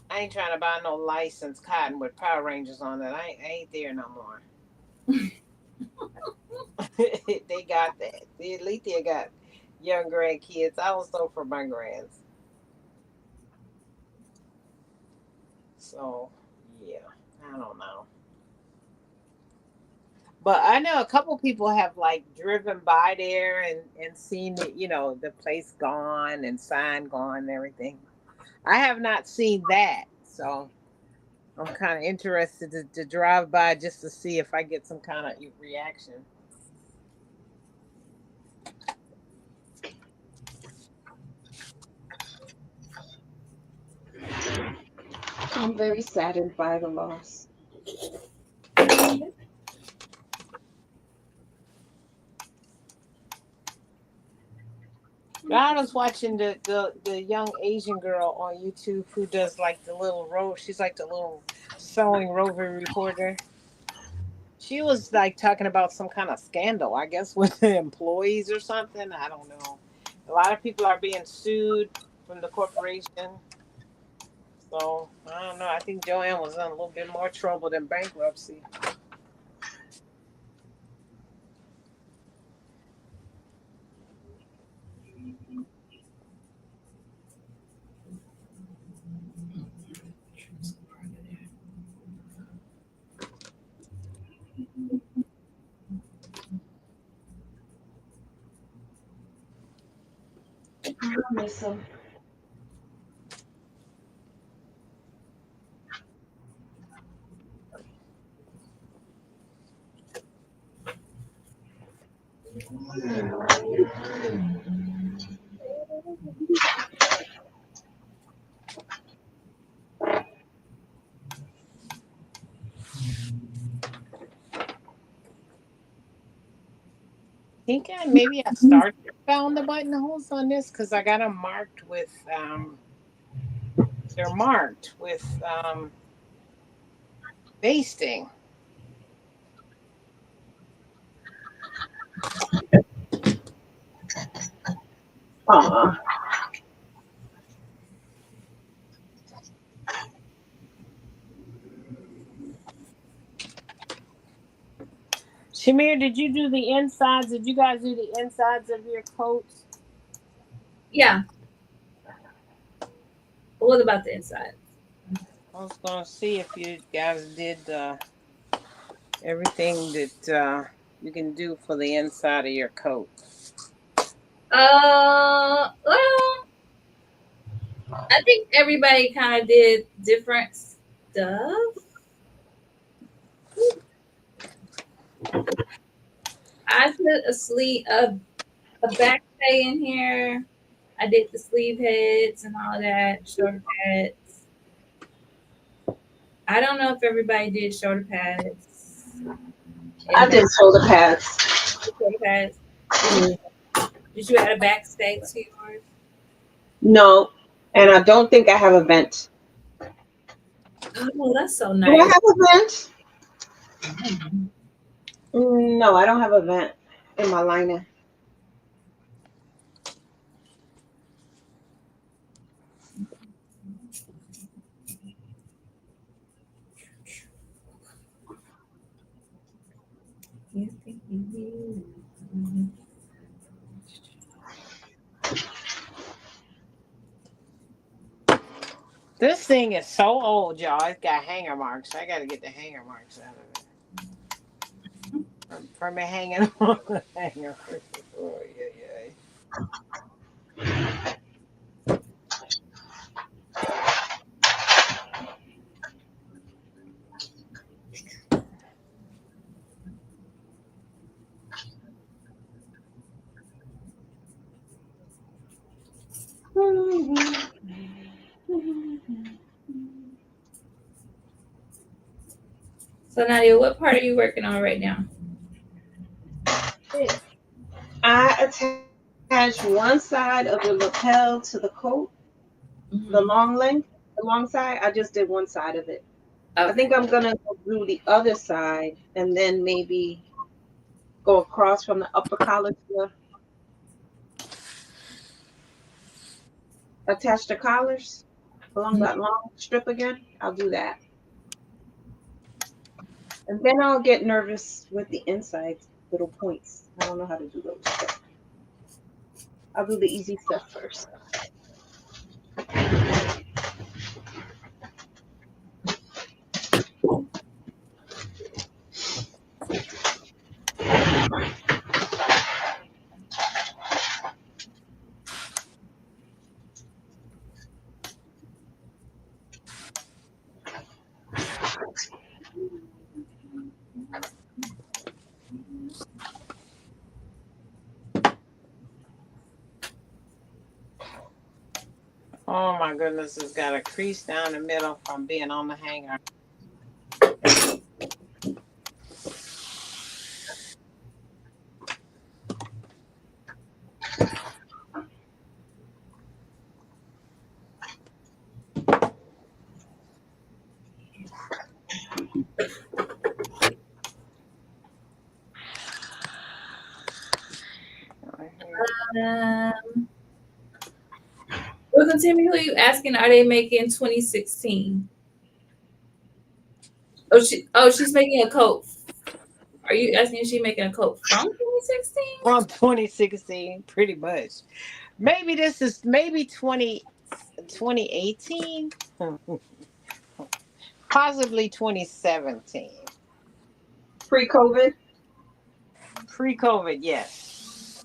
I ain't trying to buy no licensed cotton with Power Rangers on it. I ain't there no more. They got that. The Alethea got young grandkids. I was so for my grands. So yeah, I don't know. But I know a couple people have like driven by there and seen it, the place gone and sign gone and everything. I have not seen that, so I'm kind of interested to drive by just to see if I get some kind of reaction. I'm very saddened by the loss. I was watching the young Asian girl on YouTube who does like the little she's like the little sewing roving reporter. She was like talking about some kind of scandal, I guess, with the employees or something. I don't know. A lot of people are being sued from the corporation. So I don't know. I think Joanne was in a little bit more trouble than bankruptcy. I miss him. think maybe I started found the buttonholes on this because I got them marked with they're marked with basting. Shamir, did you do the insides? Did you guys do the insides of your coats? Yeah. What about the inside? I was gonna see if you guys did everything that you can do for the inside of your coat. Well, I think everybody kind of did different stuff. I put a back stay in here. I did the sleeve heads and all of that, shoulder pads. I don't know if everybody did shoulder pads. I did shoulder pads. Shoulder pads. Did you add a back stay to yours? No, and I don't think I have a vent. Oh, that's so Do I nice. have a vent? No, I don't have a vent in my liner. This thing is so old, y'all. It's got hanger marks. I got to get the hanger marks out of it. From it hanging on the hanger. Oh, yeah. So Nadia, what part are you working on right now? I attached one side of the lapel to the coat, the long length, the long side. I just did one side of it. Okay. I think I'm gonna go do the other side and then maybe go across from the upper collar to the attach the collars along that long strip again. I'll do that. And then I'll get nervous with the inside little points. I don't know how to do those. But I'll do the easy stuff first. Oh my goodness, it's got a crease down the middle from being on the hanger. Wasn't Timmy who you asking? Are they making 2016? She's making a coat. Are you asking if she's making a coat from 2016? From 2016, pretty much. Maybe this is 2018, possibly 2017. Pre-COVID? Pre-COVID, yes.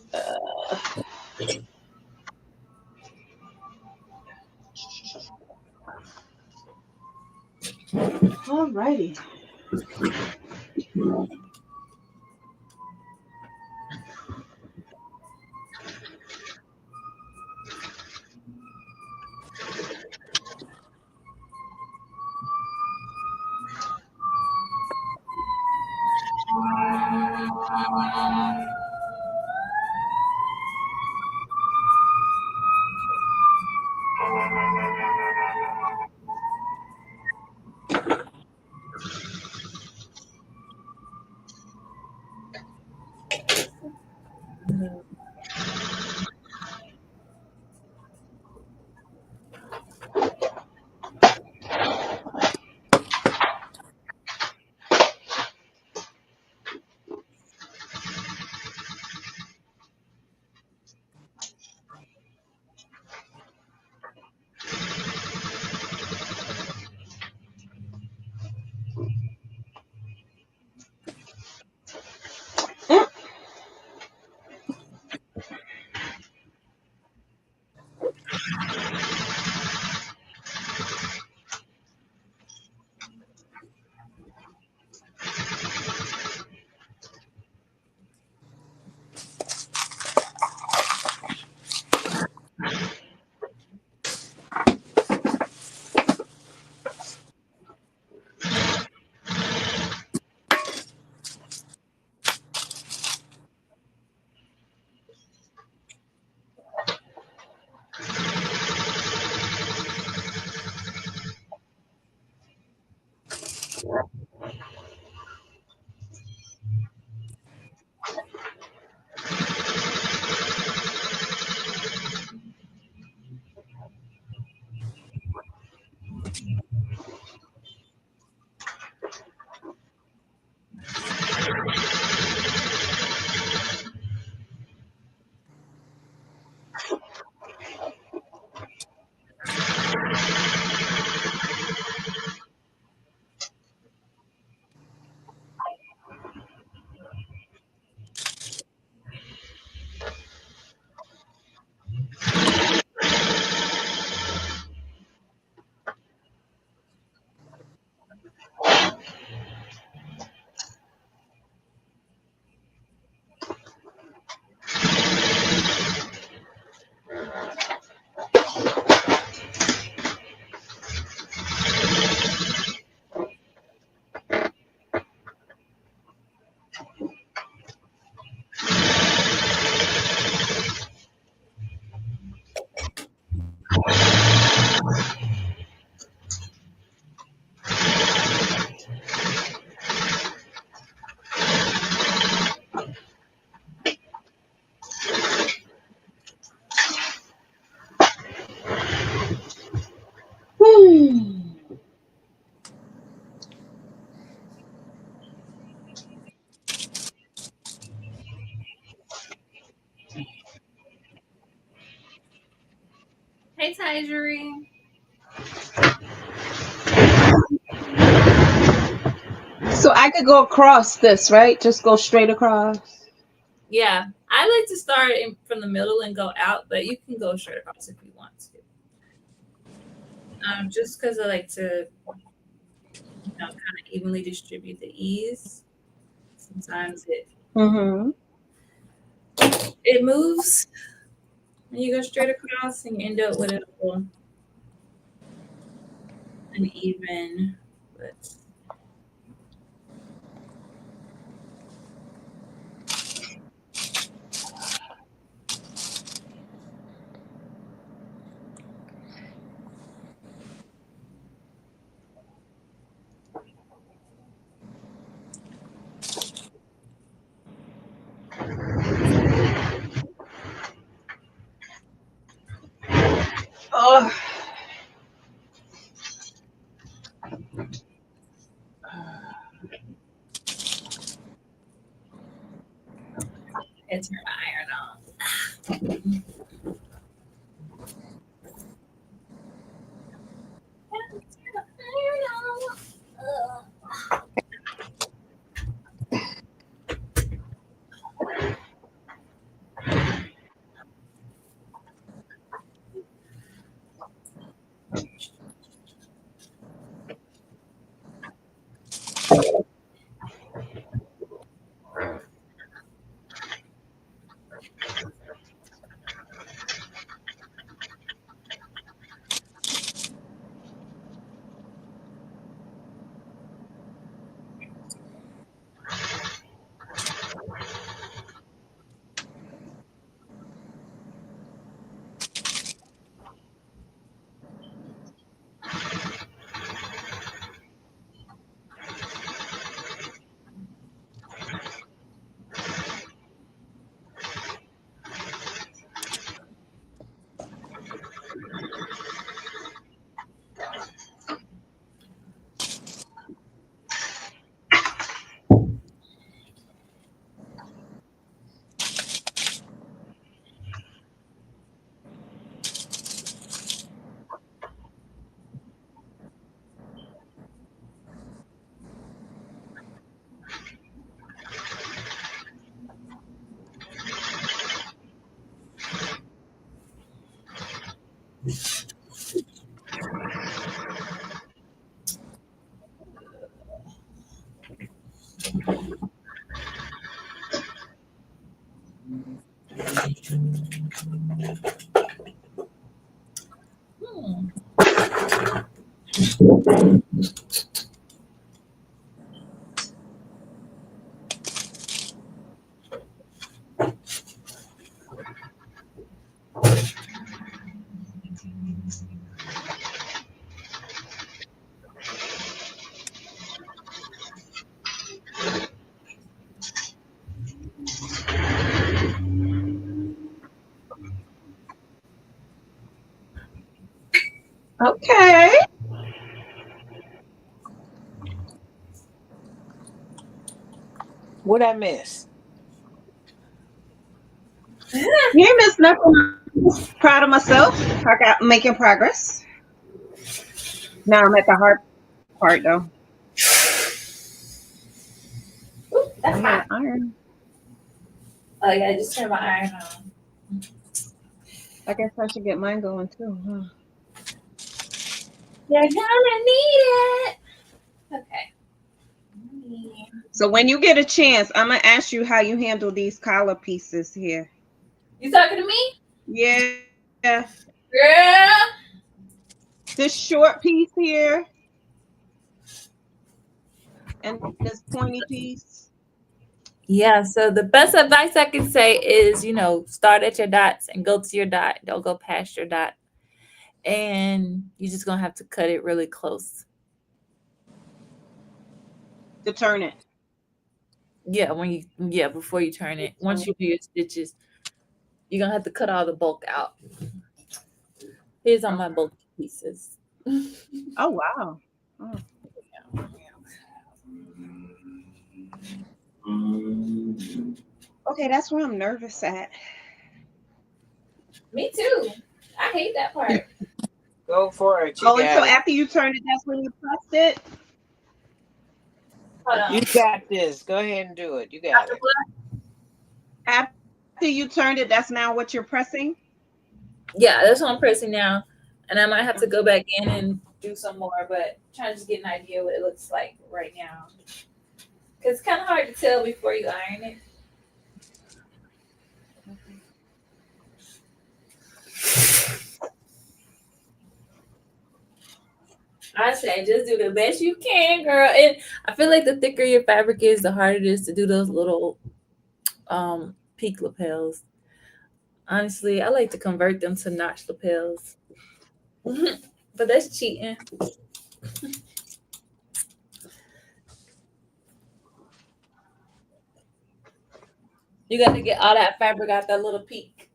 Alrighty. Hey, Tyjeri. So I could go across this, right? Just go straight across. Yeah, I like to start from the middle and go out, but you can go straight across if you want to. Just because I like to, kind of evenly distribute the ease. Sometimes Mm-hmm. it moves when you go straight across, and you end up with a little uneven, but. Oh. It's her iron on. Hmm. Okay. What I miss? You ain't missed nothing. I'm just proud of myself. I got making progress. Now I'm at the hard part though. Ooh, I that's had hot. iron. Oh yeah, I just turned my iron on. I guess I should get mine going too. Huh? You're gonna need it. Okay. So when you get a chance, I'm gonna ask you how you handle these collar pieces here. You talking to me? Yeah, Girl. this short piece here and this pointy piece. Yeah, so the best advice I can say is, start at your dots and go to your dot. Don't go past your dot. And you're just gonna have to cut it really close. To turn it. Yeah, before you turn it. Once you do your stitches, you're gonna have to cut all the bulk out. Here's all my bulk pieces. Oh wow. Oh. Okay, that's where I'm nervous at. Me too. I hate that part. Go for it. You Oh, and so got it. after you turned it, that's when you pressed it. Hold on. You got this. Go ahead and do it. You got it. After you turned it, that's now what you're pressing. Yeah, that's what I'm pressing now. And I might have to go back in and do some more, but trying to just get an idea what it looks like right now. Because it's kind of hard to tell before you iron it. I say just do the best you can, girl. And I feel like the thicker your fabric is, the harder it is to do those little peak lapels. Honestly, I like to convert them to notch lapels. But that's cheating. You got to get all that fabric out that little peak.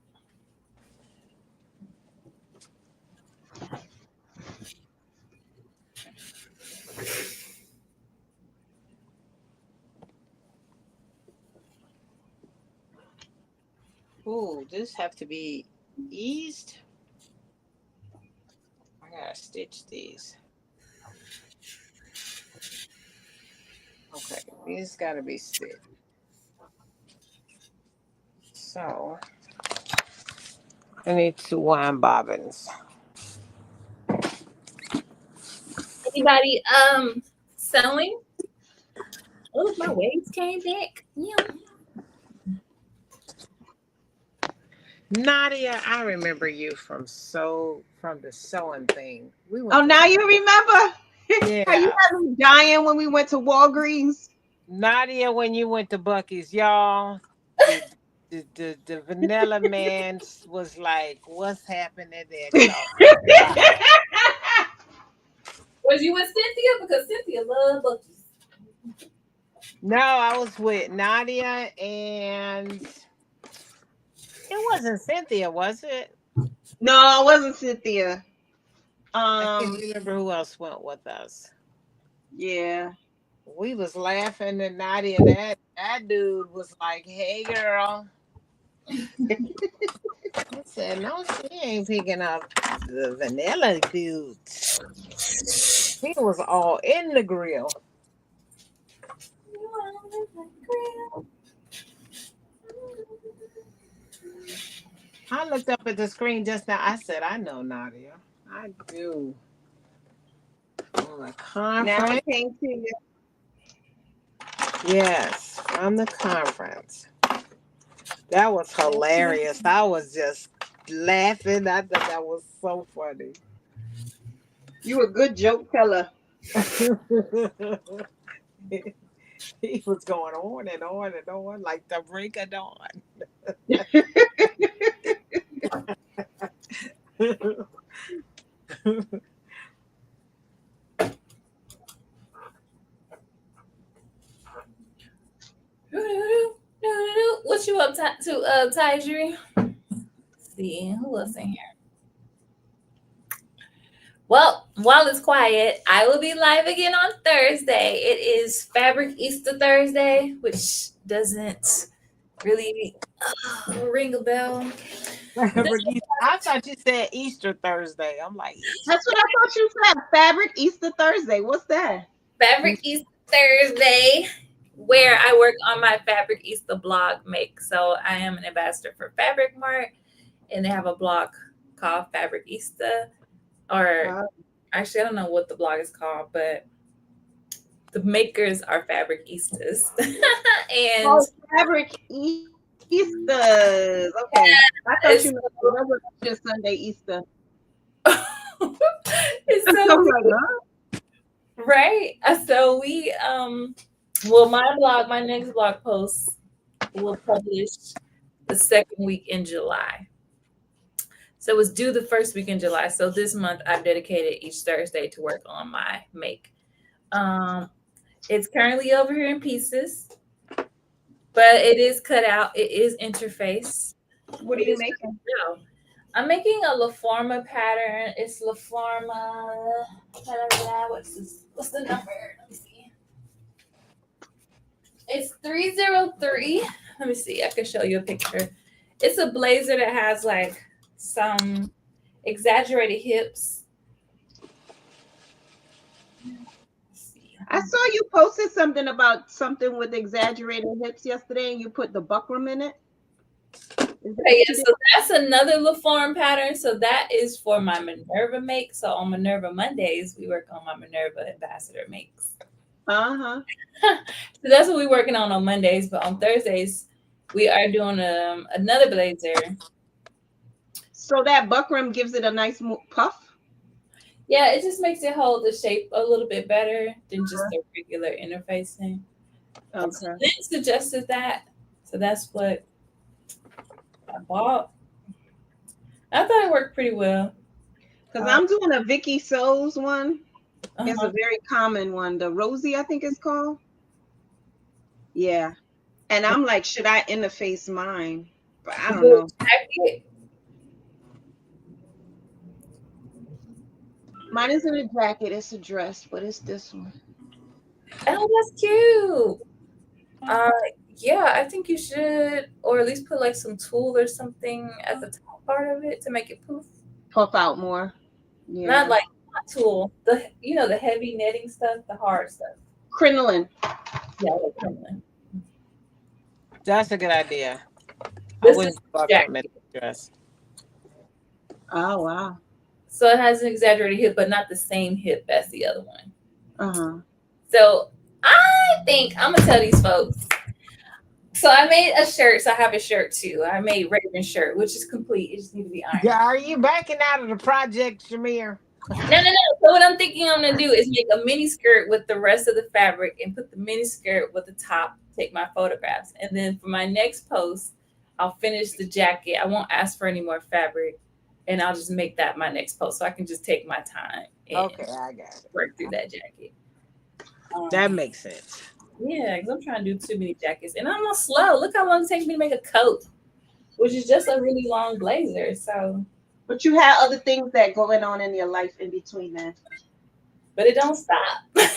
Ooh, this have to be eased. I gotta stitch these. Okay, these gotta be stitched. So I need 2 wine bobbins. Anybody sewing? Oh, my waves came back. Yeah. Nadia, I remember you from the sewing thing. We went Oh, to, now you remember how you yeah. had me dying when we went to Walgreens. Nadia, when you went to Bucky's, y'all, the vanilla man was like, "What's happening there?" Cause Was you with Cynthia? Because Cynthia loves Bucky's. no, I was with Nadia, and it wasn't Cynthia, was it? No, it wasn't Cynthia. I can't remember who else went with us. Yeah. We was laughing at Nadia. That dude was like, "Hey, girl." I said, "No, she ain't picking up the vanilla dudes." He was all in the grill. I looked up at the screen just now. I said, I know Nadia. I do. On the Now conference. it came to you. Yes, from the conference. That was hilarious. I was just laughing. I thought that was so funny. You a good joke teller. He was going on and on and on like the break of dawn. What you up to, Tajiri? See who else in here. Well, while it's quiet, I will be live again on Thursday. It is Fabric Easter Thursday, which doesn't really ring a bell. I thought you said Easter Thursday. I'm like, That's what I thought you said. Fabric Easter Thursday. What's that? Fabric Easter Thursday, where I work on my Fabric Easter blog make. So I am an ambassador for Fabric Mart, and they have a blog called Fabric Easter. Or actually, I don't know what the blog is called, but the makers are Fabric Eastas. And Fabric Easters. Okay. I thought you meant Resurrection Sunday Easter. it's so like, right. So we well, my next blog post will publish the second week in July. So it was due the first week in July. So this month I've dedicated each Thursday to work on my make. It's currently over here in pieces, but it is cut out. It is interface. What are you making? No, I'm making a La Forma pattern. It's La Forma. What's this? What's the number? Let me see. It's 303. Let me see. I can show you a picture. It's a blazer that has like some exaggerated hips. I saw you posted something about something with exaggerated hips yesterday, and you put the buckram in it. Okay, yeah, so that's another LaForm pattern. So that is for my Minerva make. So on Minerva Mondays, we work on my Minerva Ambassador makes. So that's what we're working on Mondays. But on Thursdays, we are doing another blazer. So that buckram gives it a nice puff? Yeah, it just makes it hold the shape a little bit better than just the regular interfacing. Okay. So Lynn suggested that. So that's what I bought. I thought it worked pretty well. Because I'm doing a Vicky So's one. It's a very common one. The Rosie, I think it's called. Yeah. And I'm like, should I interface mine? But I don't know. Mine isn't a jacket, it's a dress, but it's this one. Oh, that's cute. Yeah, I think you should, or at least put like some tulle or something at the top part of it to make it puff out more. Yeah. Not tulle, the heavy netting stuff, the hard stuff. Crinoline. Yeah, like crinoline. That's a good idea. This is dress. Oh wow. So it has an exaggerated hip, but not the same hip as the other one. So I think I'm gonna tell these folks. So I made a shirt. So I have a shirt too. I made Raven shirt, which is complete. It just needs to be ironed. Yeah, are you backing out of the project, Shamir? No. So what I'm thinking I'm gonna do is make a mini skirt with the rest of the fabric and put the mini skirt with the top. Take my photographs, and then for my next post, I'll finish the jacket. I won't ask for any more fabric. And I'll just make that my next post, so I can just take my time. And okay, I got it. Work through that jacket. That makes sense. Yeah, because I'm trying to do too many jackets, and I'm not slow. Look how long it takes me to make a coat, which is just a really long blazer. So, but you have other things that going on in your life in between that. But it don't stop. It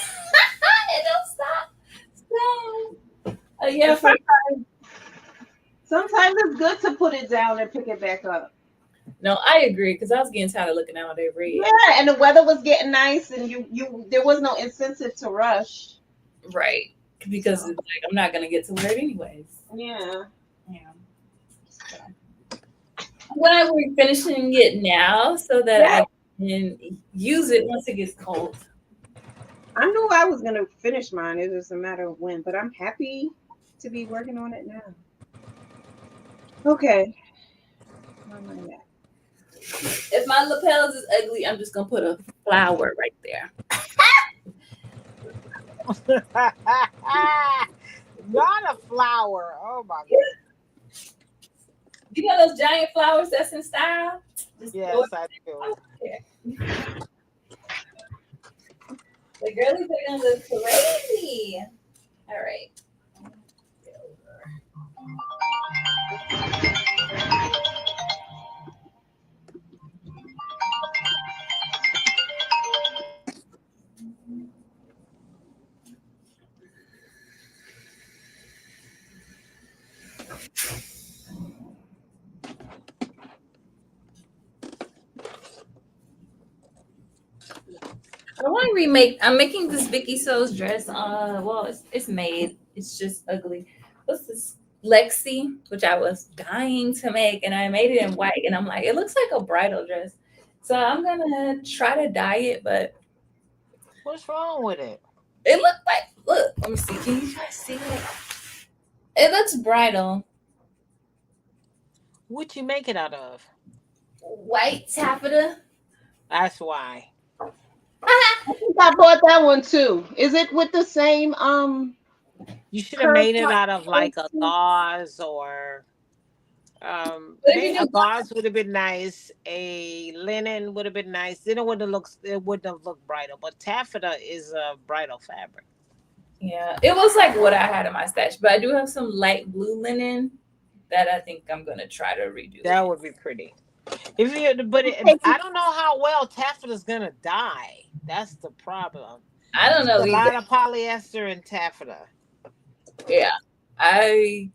don't stop. So, yeah. Sometimes it's good to put it down and pick it back up. No, I agree, because I was getting tired of looking at what they read. Yeah, and the weather was getting nice, and you there was no incentive to rush. Right, because it's like I'm not gonna get to wear it anyways. Yeah. Yeah. So. when I we're finishing it now so that Yeah. I can use it once it gets cold. I knew I was gonna finish mine. It was a matter of when, but I'm happy to be working on it now. Okay. Where am I at? If my lapels is ugly, I'm just gonna put a flower right there. Not a flower. Oh my god. You know those giant flowers that's in style? Just throw Yes, I do. it there. The girlies are gonna look crazy. All right. I want to remake. I'm making this Vicky So's dress. Well, it's made. It's just ugly. What's this? Lexi, which I was dying to make, and I made it in white, and I'm like, it looks like a bridal dress. So I'm gonna try to dye it, but What's wrong with it? it looked like. Look, let me see. Can you guys see it? It looks bridal. What you make it out of? White taffeta. That's why. I think I bought that one too. Is it with the same You should have curve made it top? out of like a gauze or But if you do, a gauze would have been nice. A linen would have been nice. Then it wouldn't have looked bridal. But taffeta is a bridal fabric. yeah, it was like what I had in my stash, but I do have some light blue linen that I think I'm gonna try to redo. That would be pretty. If you, but I don't know how well taffeta's gonna dye. That's the problem. I don't know A either. lot of polyester and taffeta. Yeah, I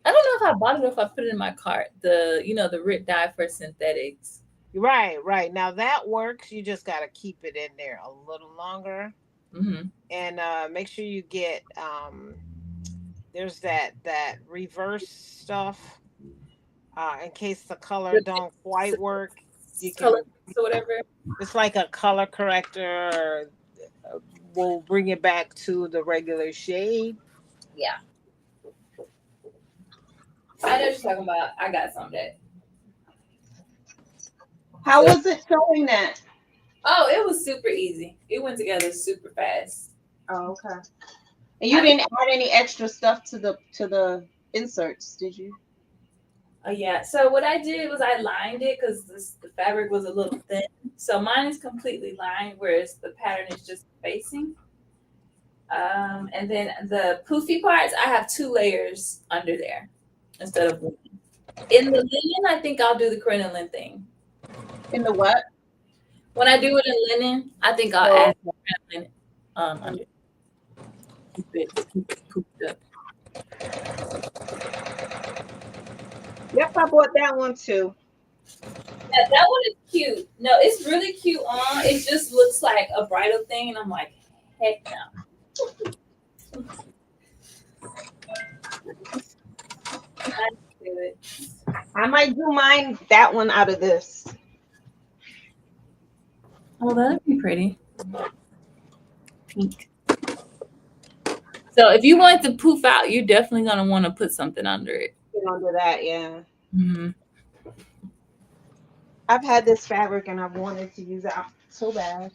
don't know if I bought it or if I put it in my cart. The RIT dye for synthetics. Right. Now that works. You just got to keep it in there a little longer, Hmm. and make sure you get there's that reverse stuff in case the color don't quite work. You Color can. or whatever. It's like a color corrector. Will bring it back to the regular shade. Yeah, I know what you're talking about. I got some that. How was it showing that? Oh, it was super easy. It went together super fast. Oh, okay. And you didn't add any extra stuff to the inserts, did you? Yeah. So what I did was I lined it because the fabric was a little thin. So mine is completely lined, whereas the pattern is just facing. And then the poofy parts, I have 2 layers under there instead of one. In the linen, I think I'll do the crinoline thing. In the what? When I do it in linen, I think I'll Oh, add the crinoline under. Keep it poofed up. yep, I bought that one too. Yeah, that one is cute. No, it's really cute on. It just looks like a bridal thing, and I'm like, heck no. I do it. I might do mine that one out of this. Oh, that'd be pretty. Pink. So if you want it to poof out, you're definitely gonna want to put something under it. Get under that, yeah. Mm-hmm. I've had this fabric and I've wanted to use it so bad.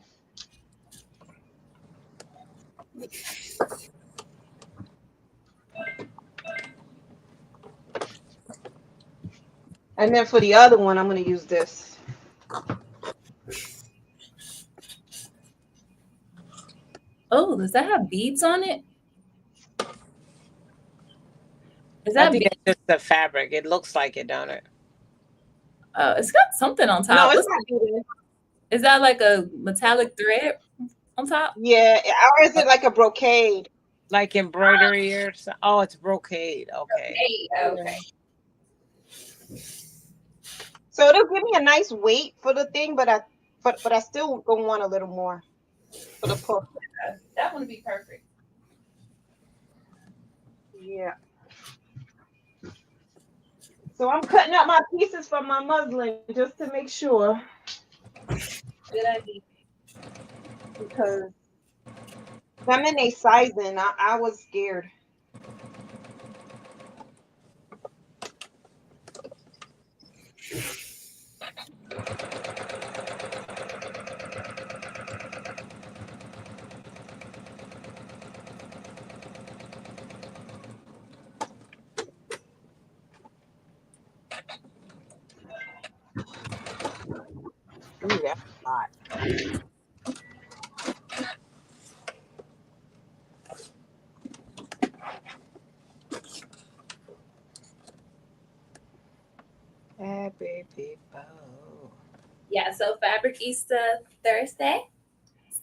And then for the other one, I'm going to use this. Oh, does that have beads on it? Is I that think beads? it's just the fabric. It looks like it, don't it? It's got something on top. No, it's not beaded. Is that like a metallic thread on top? Yeah, or is it like a brocade? Like embroidery or something. Oh, it's brocade. Okay. Hey, okay. So it'll give me a nice weight for the thing, but I still gonna want a little more for the puff. That would be perfect. Yeah. So I'm cutting up my pieces from my muslin just to make sure. Good idea. Because I'm in a sizing. I was scared. Ooh, that's hot. Happy people. Yeah, so Fabric Easter Thursday,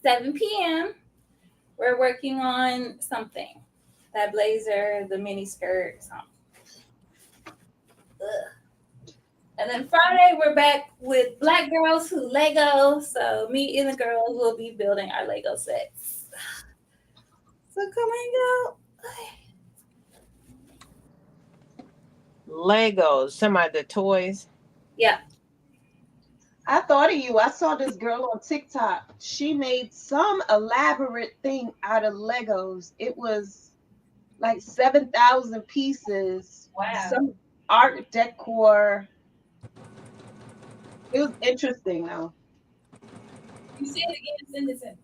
7 p.m. We're working on something. That blazer, the mini skirt, something. Ugh. And then Friday, we're back with Black Girls Who Lego. So me and the girls will be building our Lego sets. So come and go. Legos, some of the toys. Yeah. I thought of you. I saw this girl on TikTok. She made some elaborate thing out of Legos. It was like 7,000 pieces. Wow. Some art decor. It was interesting though. You say it again, send this in.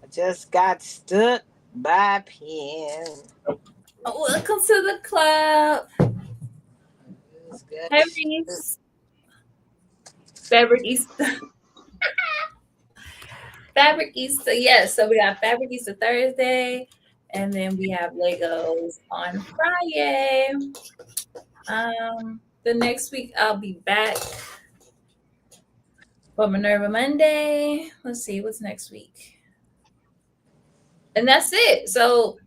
I just got stuck by a pen. Welcome to the club. Just got Hey, stuck. Reese. Fabric Easter. Fabric Easter, yes. So we got Fabric Easter Thursday, and then we have Legos on Friday. The next week I'll be back for Minerva Monday. Let's see what's next week, and that's it. So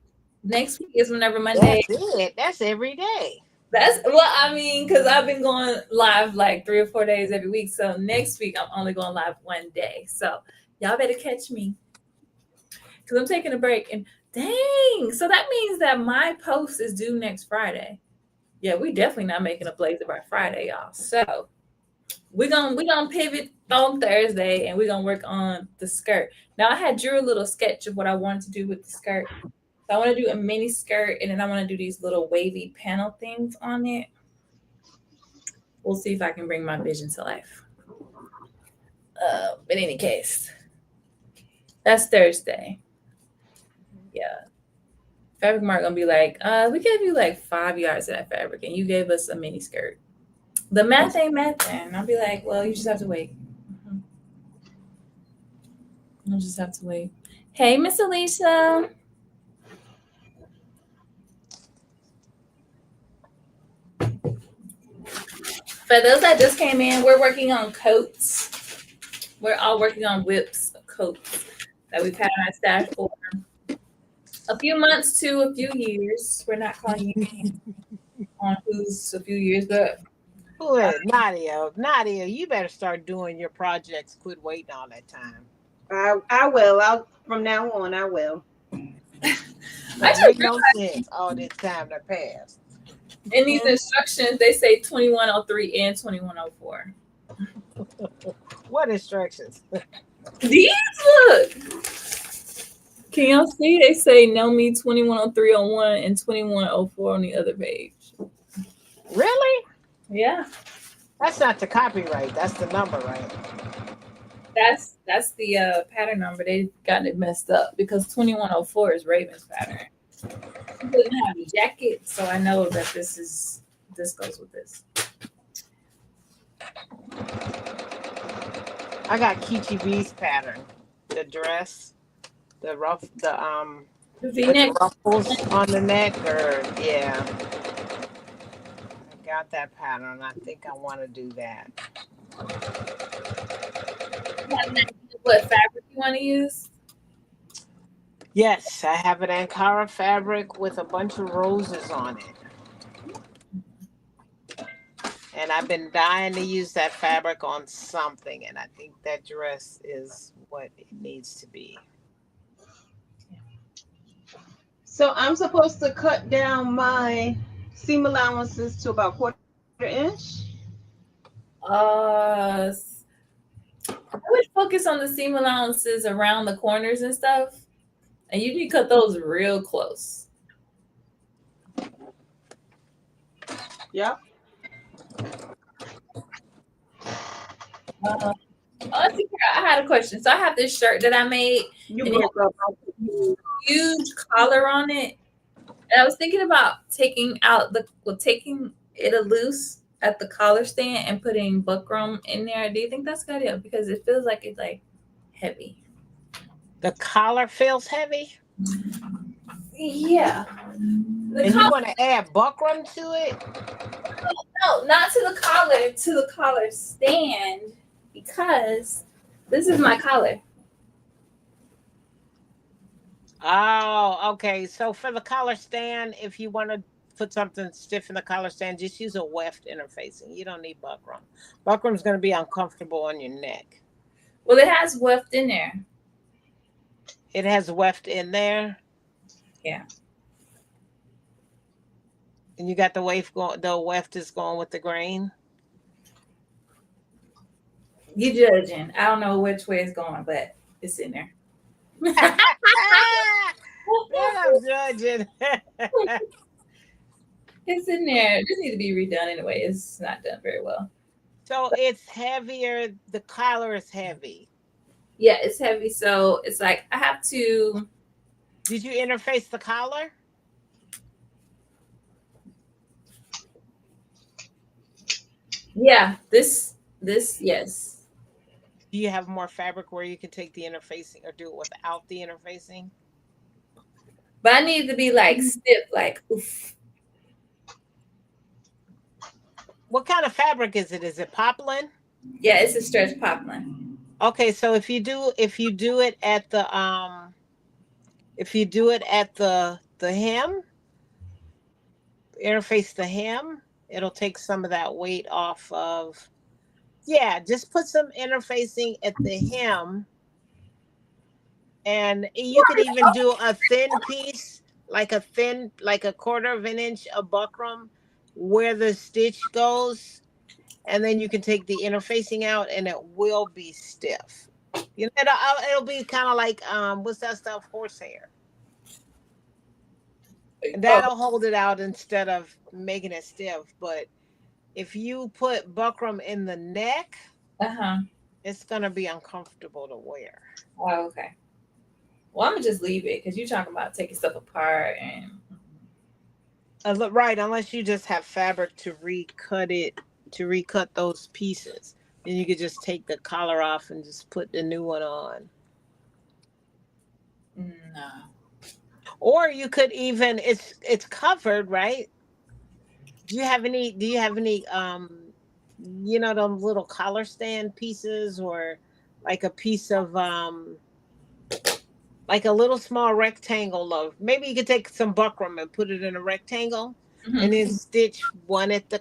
next week is Minerva Monday. That's it. That's every day. That's well, I mean, because I've been going live like 3 or 4 days every week. So next week I'm only going live one day. So y'all better catch me because I'm taking a break. And dang, so that means that my post is due next Friday. Yeah, we definitely not making a blazer by Friday, y'all. So we're gonna pivot on Thursday and we're gonna work on the skirt. Now I had drew a little sketch of what I wanted to do with the skirt. So I want to do a mini skirt and then I want to do these little wavy panel things on it. We'll see if I can bring my vision to life. In any case, that's Thursday. Yeah. Fabric Mart gonna be like, we gave you like 5 yards of that fabric and you gave us a mini skirt. The math ain't math then. I'll be like, well, you just have to wait. You'll just have to wait. Hey, Miss Alicia. For those that just came in, we're working on coats. We're all working on whips of coats that we've had in our stash for a few months to a few years. We're not calling you on who's a few years, but Who is Nadia? Nadia, you better start doing your projects. Quit waiting all that time. I will. From now on, I will. I That make no sense. All this time that passed. in these instructions, they say 2103 and 2104. What instructions? These look. Can y'all see? They say no me 2103 on one and 2104 on the other page. Really? Yeah. That's not the copyright. That's the number, right? that's the pattern number. They got it messed up because 2104 is Raven's pattern. It doesn't have a jacket, so I know that this goes with this. I got Kichi B's pattern. The dress, the The with V-neck. the ruffles on the neck, or yeah. I got that pattern. I think I want to do that. What fabric you want to use? Yes, I have an Ankara fabric with a bunch of roses on it. And I've been dying to use that fabric on something, and I think that dress is what it needs to be. So I'm supposed to cut down my seam allowances to about 1/4 inch. I would focus on the seam allowances around the corners and stuff, and you need to cut those real close. Yep. Honestly, I had a question. So I have this shirt that I made, You and it broke up. has a huge collar on it. And I was thinking about taking it loose at the collar stand and putting buckram in there. Do you think that's a good idea? Because it feels like it's like heavy. The collar feels heavy. Yeah. The And you collar, want to add buckram to it? no, not to the collar, to the collar stand, because this is my collar. Oh, okay. So for the collar stand, if you want to put something stiff in the collar stand, just use a weft interfacing. You don't need buckram. Buckram's going to be uncomfortable on your neck. Well, it has weft in there. It has weft in there. Yeah. And you got the weft going. The weft is going with the grain. You judging. I don't know which way it's going, but it's in there. I'm judging. It's in there. It just needs to be redone anyway. It's not done very well. So it's heavier. The collar is heavy. Yeah, it's heavy. So it's like I have to. Did you interface the collar? Yeah, this, yes. Do you have more fabric where you can take the interfacing or do it without the interfacing? But I need to be like stiff, like oof. What kind of fabric is it? Is it poplin? Yeah, it's a stretch poplin. Okay, so if you do it at the hem, interface the hem, it'll take some of that weight off of. Yeah, just put some interfacing at the hem, and you could even do a thin piece, like a 1/4 of an inch of buckram where the stitch goes, and then you can take the interfacing out and it will be stiff. You know, it'll be kind of like what's that stuff, horsehair. That'll hold it out instead of making it stiff. But if you put buckram in the neck, it's gonna be uncomfortable to wear. Oh, okay. Well, I'm gonna just leave it because you're talking about taking stuff apart and. Right, unless you just have fabric to recut those pieces, then you could just take the collar off and just put the new one on. No. Or you could even it's covered, right? Do you have any those little collar stand pieces, or like a piece of like a little small rectangle of, maybe you could take some buckram and put it in a rectangle, and then stitch one at the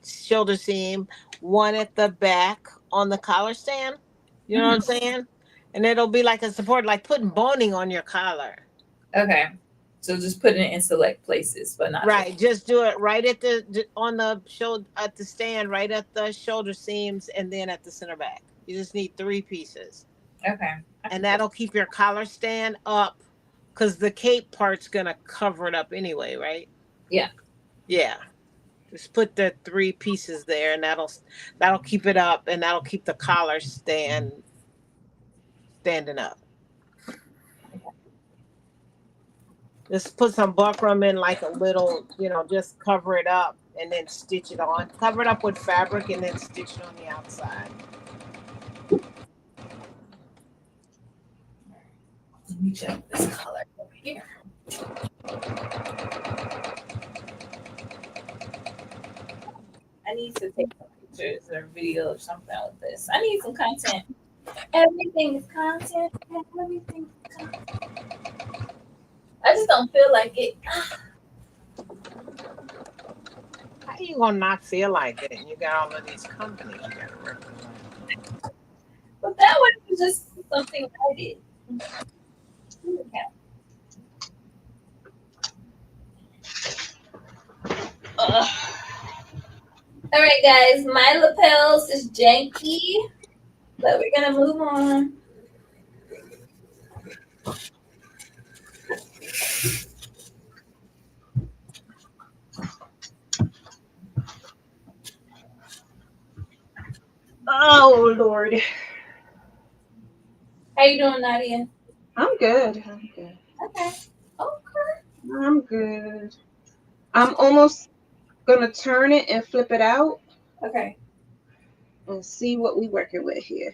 shoulder seam, one at the back on the collar stand. You know what I'm saying? And it'll be like a support, like putting boning on your collar. Okay. So just put it in select places, but not right. Just do it right at on the shoulder, at the stand, right at the shoulder seams, and then at the center back. You just need 3 pieces. Okay. And that'll keep your collar stand up, because the cape part's gonna cover it up anyway, right? Yeah. Yeah. Just put the 3 pieces there, and that'll keep it up, and that'll keep the collar standing up. Just put some buckram in like a little, just cover it up and then stitch it on. Cover it up with fabric and then stitch it on the outside. Let me check this color over here. I need to take some pictures or video or something with this. I need some content. Everything is content. Everything is content. I just don't feel like it. How you gonna not feel like it? And you got all of these companies you gotta represent. But that one was just something I did. Okay. All right, guys. My lapels is janky, but we're gonna move on. Oh Lord. How you doing, Nadia? I'm good. Okay. I'm good. I'm almost gonna turn it and flip it out Okay. and see what we working with here.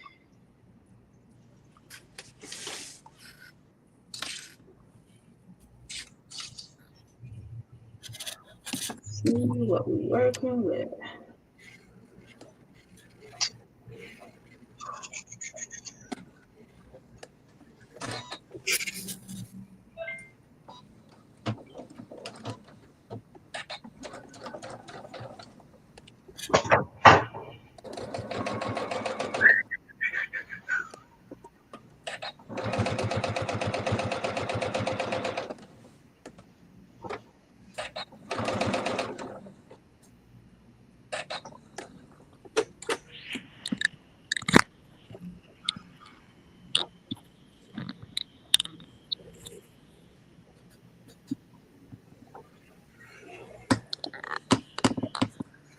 See what we working with.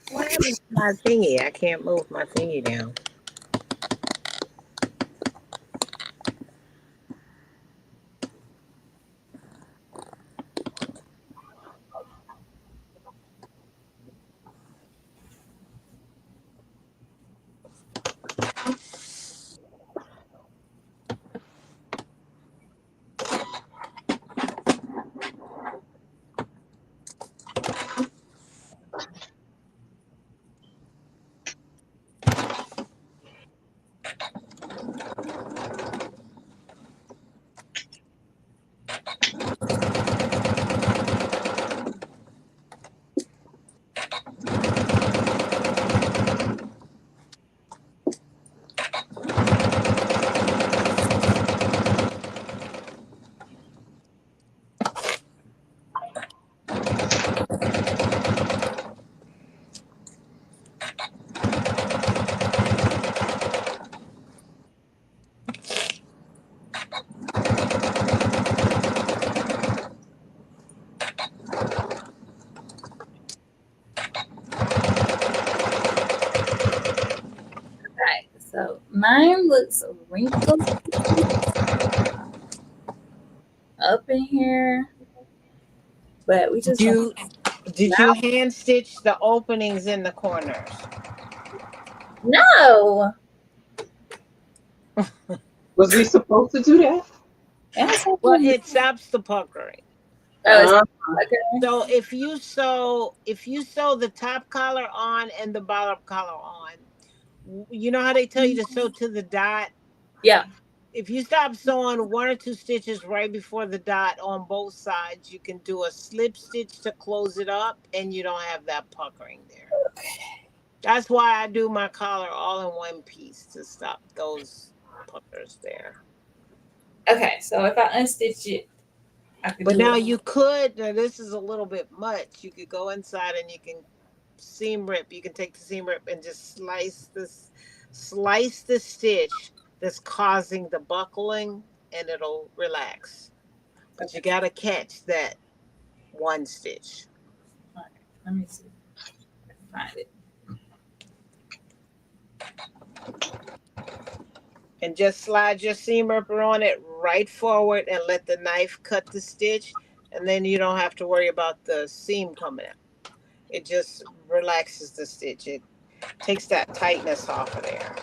What happened to my thingy? I can't move my thingy down. So mine looks wrinkled up in here, but we just Did you hand stitch the openings in the corners? no. Was we supposed to do that? Well, it stops the puckering. Oh, okay. So if you sew the top collar on and the bottom collar on, you know how they tell you to sew to the dot? Yeah. If you stop sewing 1 or 2 stitches right before the dot on both sides, you can do a slip stitch to close it up, and you don't have that puckering there. That's why I do my collar all in one piece to stop those puckers there. Okay, so if I unstitch it, I could But do now it. you could. Now this is a little bit much. You could go inside and you can seam rip. You can take the seam rip and just slice the stitch that's causing the buckling, and it'll relax. But you gotta catch that one stitch. Okay, let me see. Find it. And just slide your seam ripper on it right forward and let the knife cut the stitch. And then you don't have to worry about the seam coming out. It just relaxes the stitch. It takes that tightness off of there.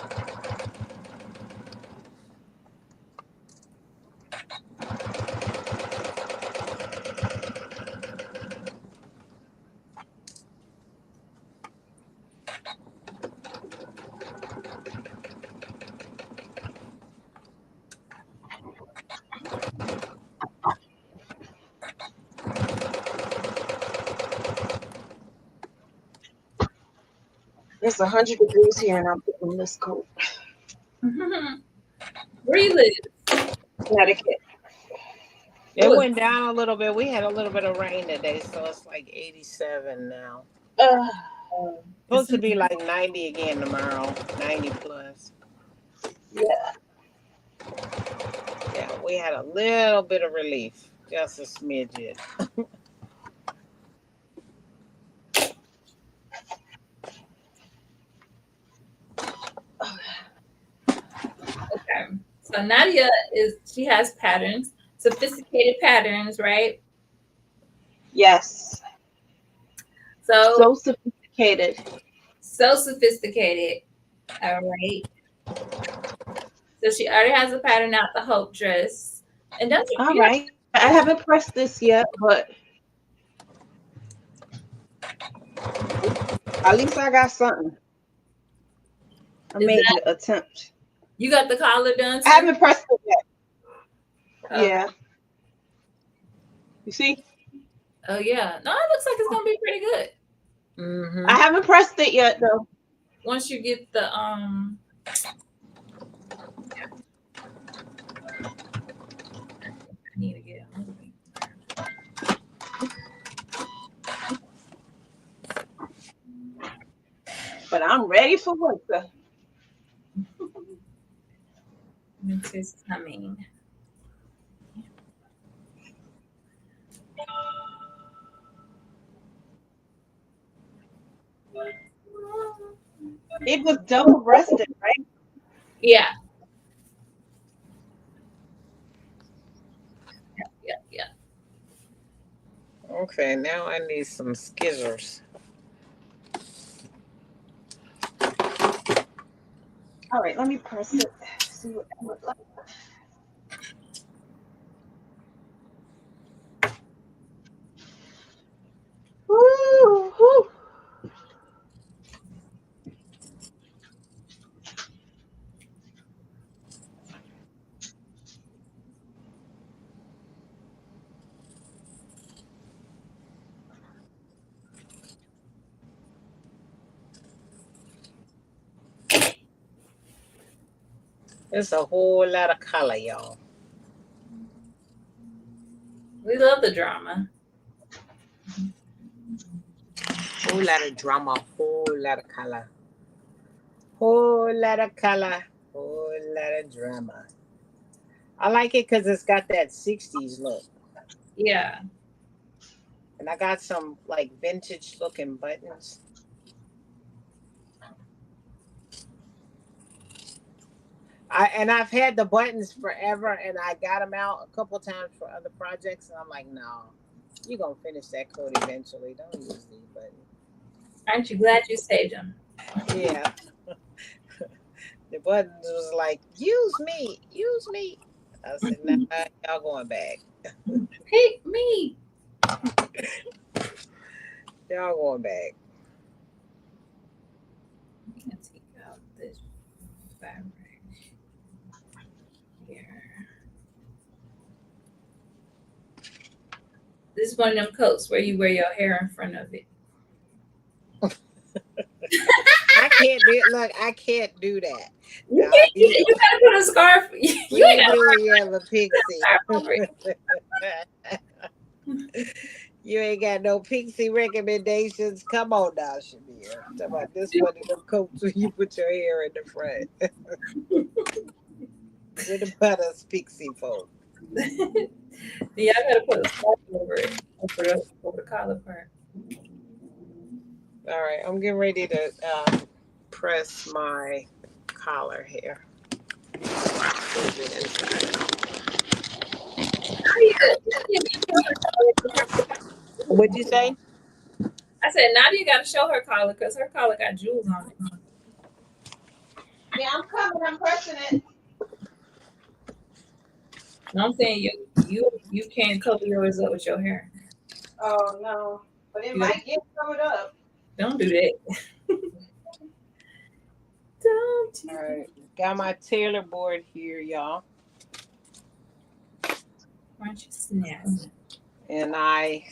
It's 100 degrees here, and I'm putting on this coat. Where you live? Connecticut. It went down a little bit. We had a little bit of rain today, so it's like 87 now. Supposed to be like 90 again tomorrow, 90 plus. Yeah. Yeah, we had a little bit of relief, just a smidget. Okay. So Nadia she has patterns, sophisticated patterns, right? Yes. So So sophisticated. So sophisticated. All right. So she already has a pattern out the Hope dress. And don't you All right. I haven't pressed this yet, but at least I got something. I made an attempt. You got the collar done too? I haven't pressed it yet. Okay. Yeah. You see? Oh yeah. No, it looks like it's gonna be pretty good. Mm-hmm. I haven't pressed it yet though. Once you get the I need to get a movie. But I'm ready for winter. Winter's coming. It was double breasted, right? Yeah. Yeah. Okay, now I need some scissors. All right, let me press it. See what that looks like. Woo, woo. There's a whole lot of color, y'all. We love the drama. Whole lot of drama, whole lot of color. Whole lot of color, whole lot of drama. I like it because it's got that 60s look. Yeah. And I got some like vintage looking buttons. I've had the buttons forever, and I got them out a couple times for other projects, and I'm like, no, you're gonna finish that coat eventually. Don't use these buttons. Aren't you glad you saved them? Yeah. The buttons was like, use me. I said, nah, y'all going back. Pick me. Y'all going back. I'm gonna take out this fabric here. This is one of them coats where you wear your hair in front of it. I can't do look, I can't do that. You gotta put a scarf. You ain't You have a pixie. You ain't got no pixie recommendations. Come on now, Shamir. Talk about this one of them coats where you put your hair in the front. What about us pixie folk? Yeah, I gotta put a scarf over it, over the collar part. All right, I'm getting ready to press my collar here. Put it inside. What'd you say? I said, Nadia got to show her collar because her collar got jewels on it. Yeah, I'm coming. I'm pressing it. No, I'm saying you can't cover yours up with your hair. Oh no, but it You gotta, might get covered up. don't do that. Don't All you? right, got my tailor board here, y'all, Why don't you snap? and I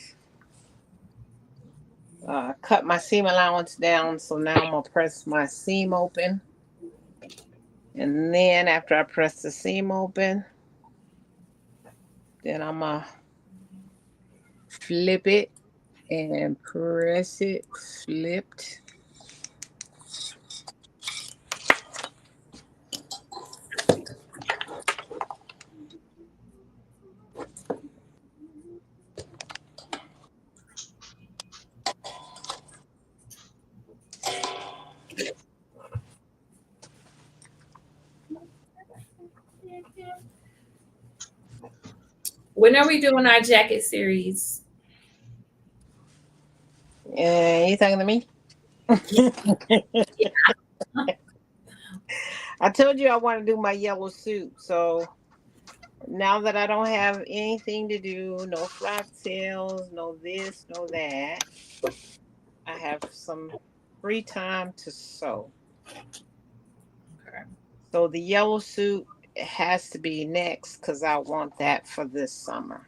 cut my seam allowance down. So now I'm gonna press my seam open, and then after I press the seam open, then I'm gonna flip it and press it flipped. When are we doing our jacket series? You talking to me? I told you I want to do my yellow suit. So now that I don't have anything to do, no flat tails, no this, no that, I have some free time to sew. Okay. So the yellow suit has to be next because I want that for this summer.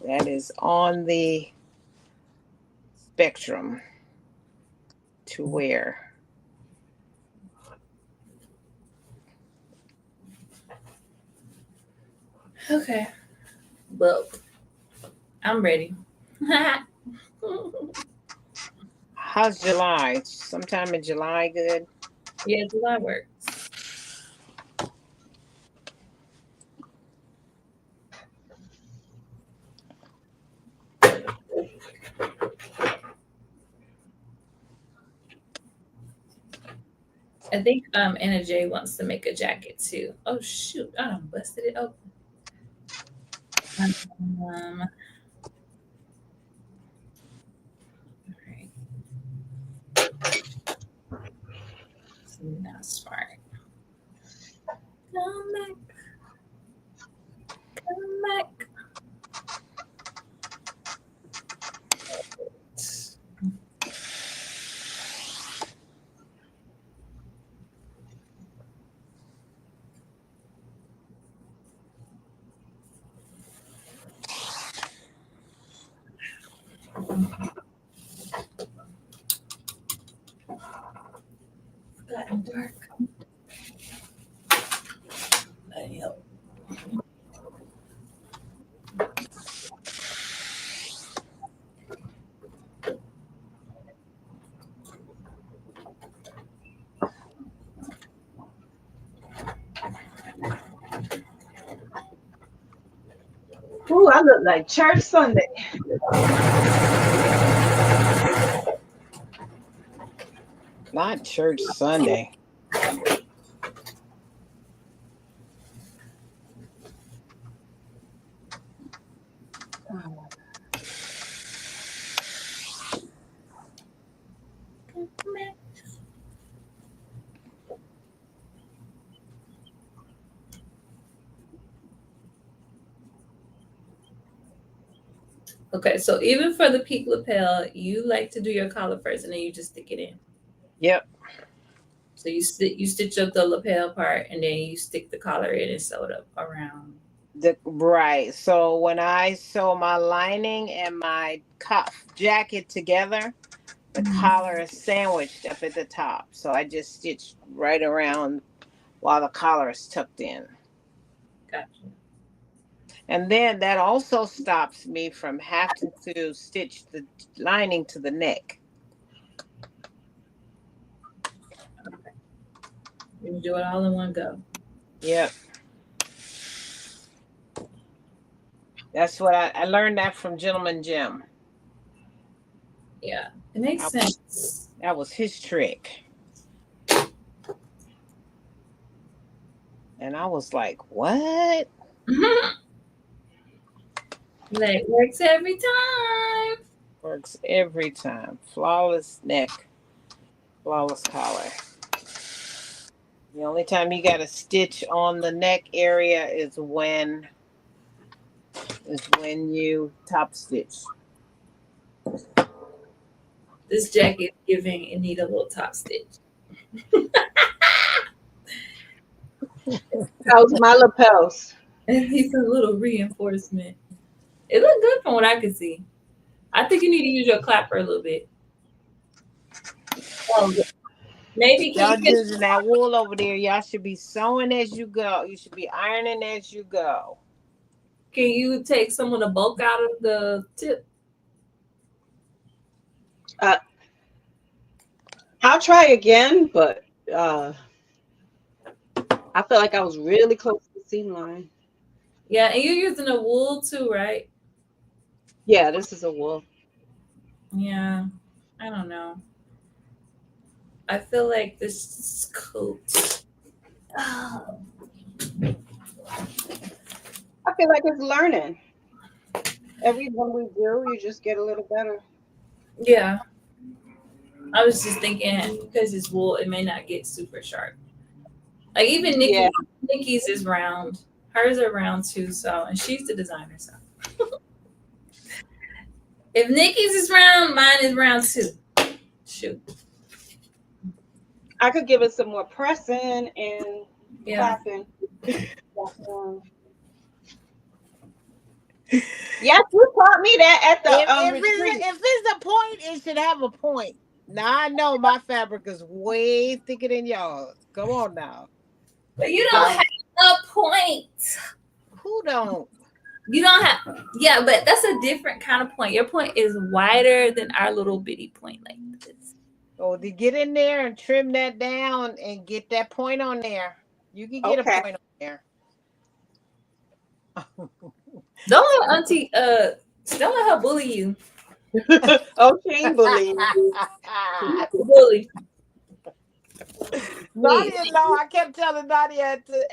That is on the spectrum to wear. Okay. Well, I'm ready. How's July? Sometime in July, good? Yeah, July works. I think Anna J wants to make a jacket too. Oh shoot, I done busted it open. All right. So now smart. Come back. Come back. Gotten dark. That help. Ooh, I look like church Sunday. Not church Sunday. Come back. Okay, so even for the peak lapel, you like to do your collar first and then you just stick it in. Yep. So you stitch up the lapel part and then you stick the collar in and sew it up around. Right. So when I sew my lining and my jacket together, the collar is sandwiched up at the top. So I just stitch right around while the collar is tucked in. Gotcha. And then that also stops me from having to stitch the lining to the neck. Okay. You do it all in one go. Yep. That's what I learned that from Gentleman Jim. Yeah. It makes sense. That was his trick. And I was like, what? Like works every time. Works every time. Flawless neck, flawless collar. The only time you got to stitch on the neck area is when you top stitch. This jacket giving it need a little top stitch. How's my lapels? It needs a little reinforcement. It looked good from what I could see. I think you need to use your clapper a little bit. Maybe can Y'all you using that wool over there. Y'all should be sewing as you go. You should be ironing as you go. can you take some of the bulk out of the tip? I'll try again, but I feel like I was really close to the seam line. Yeah, and you're using a wool too, right? Yeah, this is a wool. Yeah, I don't know. I feel like this coat. Oh, I feel like it's learning. Every one we do, you just get a little better. yeah, I was just thinking because it's wool, it may not get super sharp. Like even Yeah. Nikki's is round. Hers are round too, so and she's the designer, so if Nikki's is round, mine is round too. Shoot. I could give it some more pressing and Yeah. clapping. Yes, you taught me that at the retreat. If it's a point, it should have a point. Now I know my fabric is way thicker than y'all. Come on now. But you don't have a point. Who don't? You don't have, yeah, but that's a different kind of point. Your point is wider than our little bitty point like this. Oh, to get in there and trim that down and get that point on there. You can get a point on there. Don't let Auntie don't let her bully you. Oh, she ain't bullying you. Bully. Nadia, no, I kept telling Nadia at the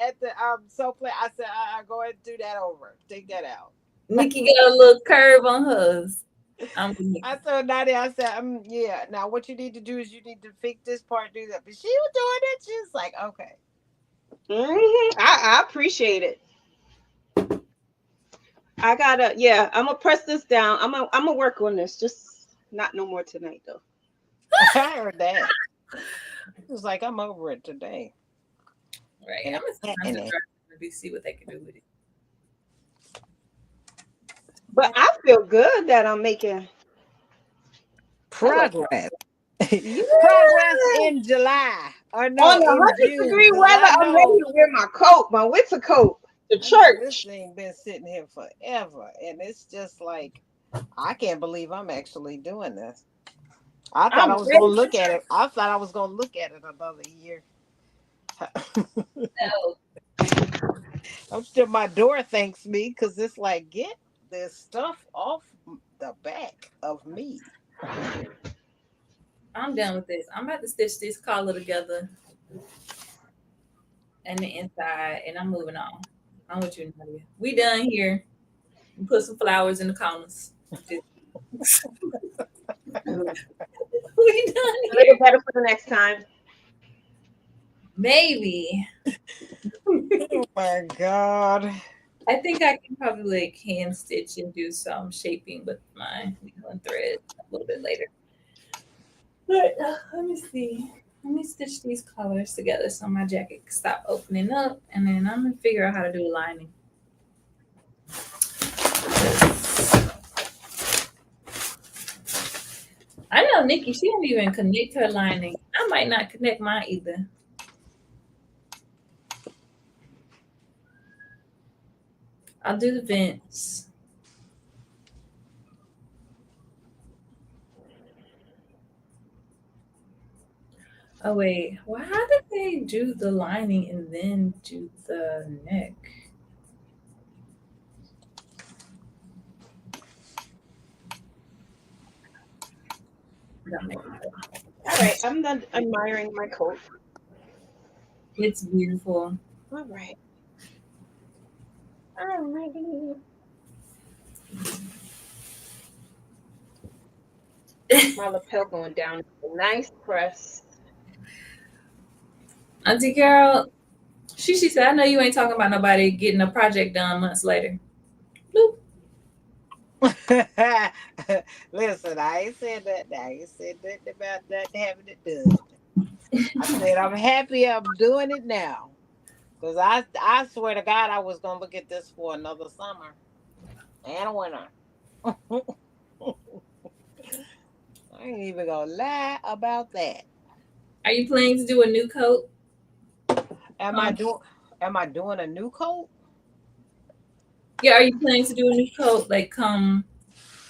so play. I said, go ahead and do that over. Take that out. Nikki got a little curve on hers. I told Nadia, I said, yeah. Now what you need to do is you need to fix this part, do that. But she was doing it. She was like, okay. I appreciate it. I'm gonna press this down. I'm gonna work on this. Just not no more tonight though. I heard that. It was like, I'm over it today. Right. I'm gonna see what they can do with it. But I feel good that I'm making progress. Progress in July. Or no, on in 100-degree June. weather, I'm ready to wear my coat, my winter coat, to church. This thing been sitting here forever, and it's just like I can't believe I'm actually doing this. I thought I was going to look at it. I thought I was going to look at it another year. No. I'm still, my door thanks me because it's like, get this stuff off the back of me. I'm done with this. I'm about to stitch this collar together and the inside, and I'm moving on. I'm with you, Nadia. We done here. We put some flowers in the corners. We done Make it better for the next time. Maybe. Oh my God. I think I can probably hand stitch and do some shaping with my needle and thread a little bit later. But let me see. Let me stitch these colors together so my jacket can stop opening up, and then I'm gonna figure out how to do lining. I know Nikki, she don't even connect her lining. I might not connect mine either. I'll do the vents. Oh wait, well, how did they do the lining and then do the neck? All right, I'm done admiring my coat. It's beautiful. All right. Alrighty. My lapel going down. Nice press. Auntie Carol, she said, I know you ain't talking about nobody getting a project done months later. Bloop. Listen, I ain't said that. I ain't said nothing about that having it done. I said I'm happy I'm doing it now. Because I swear to God, I was going to look at this for another summer and a winter. I ain't even going to lie about that. Are you planning to do a new coat? Am I doing a new coat? Yeah, are you planning to do a new coat like come,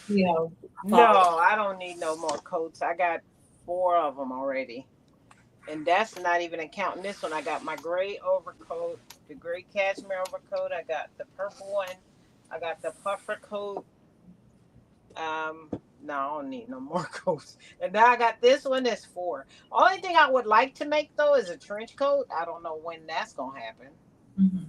No, fall? I don't need no more coats. I got 4 of them already. And that's not even counting this one. I got my gray overcoat, the gray cashmere overcoat. I got the purple one. I got the puffer coat. No, I don't need no more coats. And now I got this one that's 4. Only thing I would like to make though is a trench coat. I don't know when that's gonna happen. Mm-hmm.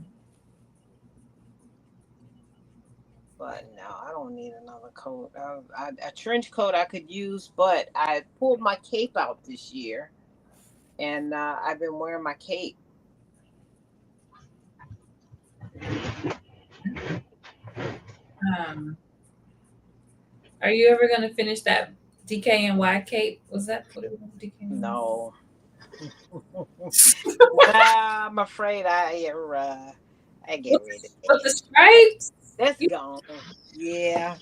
But no, I don't need another coat. A trench coat I could use, but I pulled my cape out this year, and I've been wearing my cape. Are you ever gonna finish that DKNY cape? Was that what it was? DKNY? No. Nah, I'm afraid I get rid of With the it. stripes? That's gone. Yeah.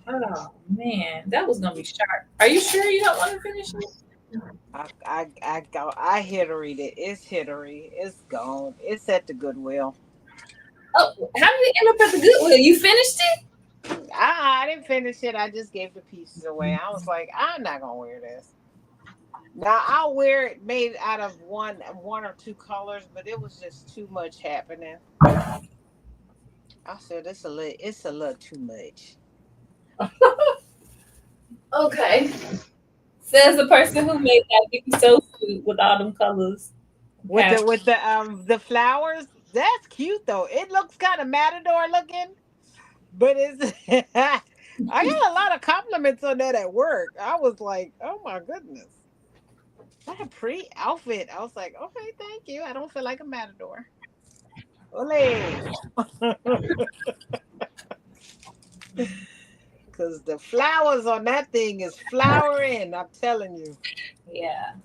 Oh man, that was gonna be sharp. Are you sure you don't want to finish it? I hitteried it. It's hittery. It's gone. It's at the Goodwill. Oh, how did it end up at the Goodwill? You finished it? I didn't finish it. I just gave the pieces away. I was like, I'm not gonna wear this. Now I'll wear it made out of one or two colors, but it was just too much happening. I said it's a little too much. Okay. Says the person who made that big so suit with all them colors. With the flowers, that's cute though. It looks kind of matador looking, but it's I got a lot of compliments on that at work. I was like, oh my goodness. What a pretty outfit. I was like, okay, thank you. I don't feel like a matador. Ole. Because the flowers on that thing is flowering. I'm telling you. Yeah.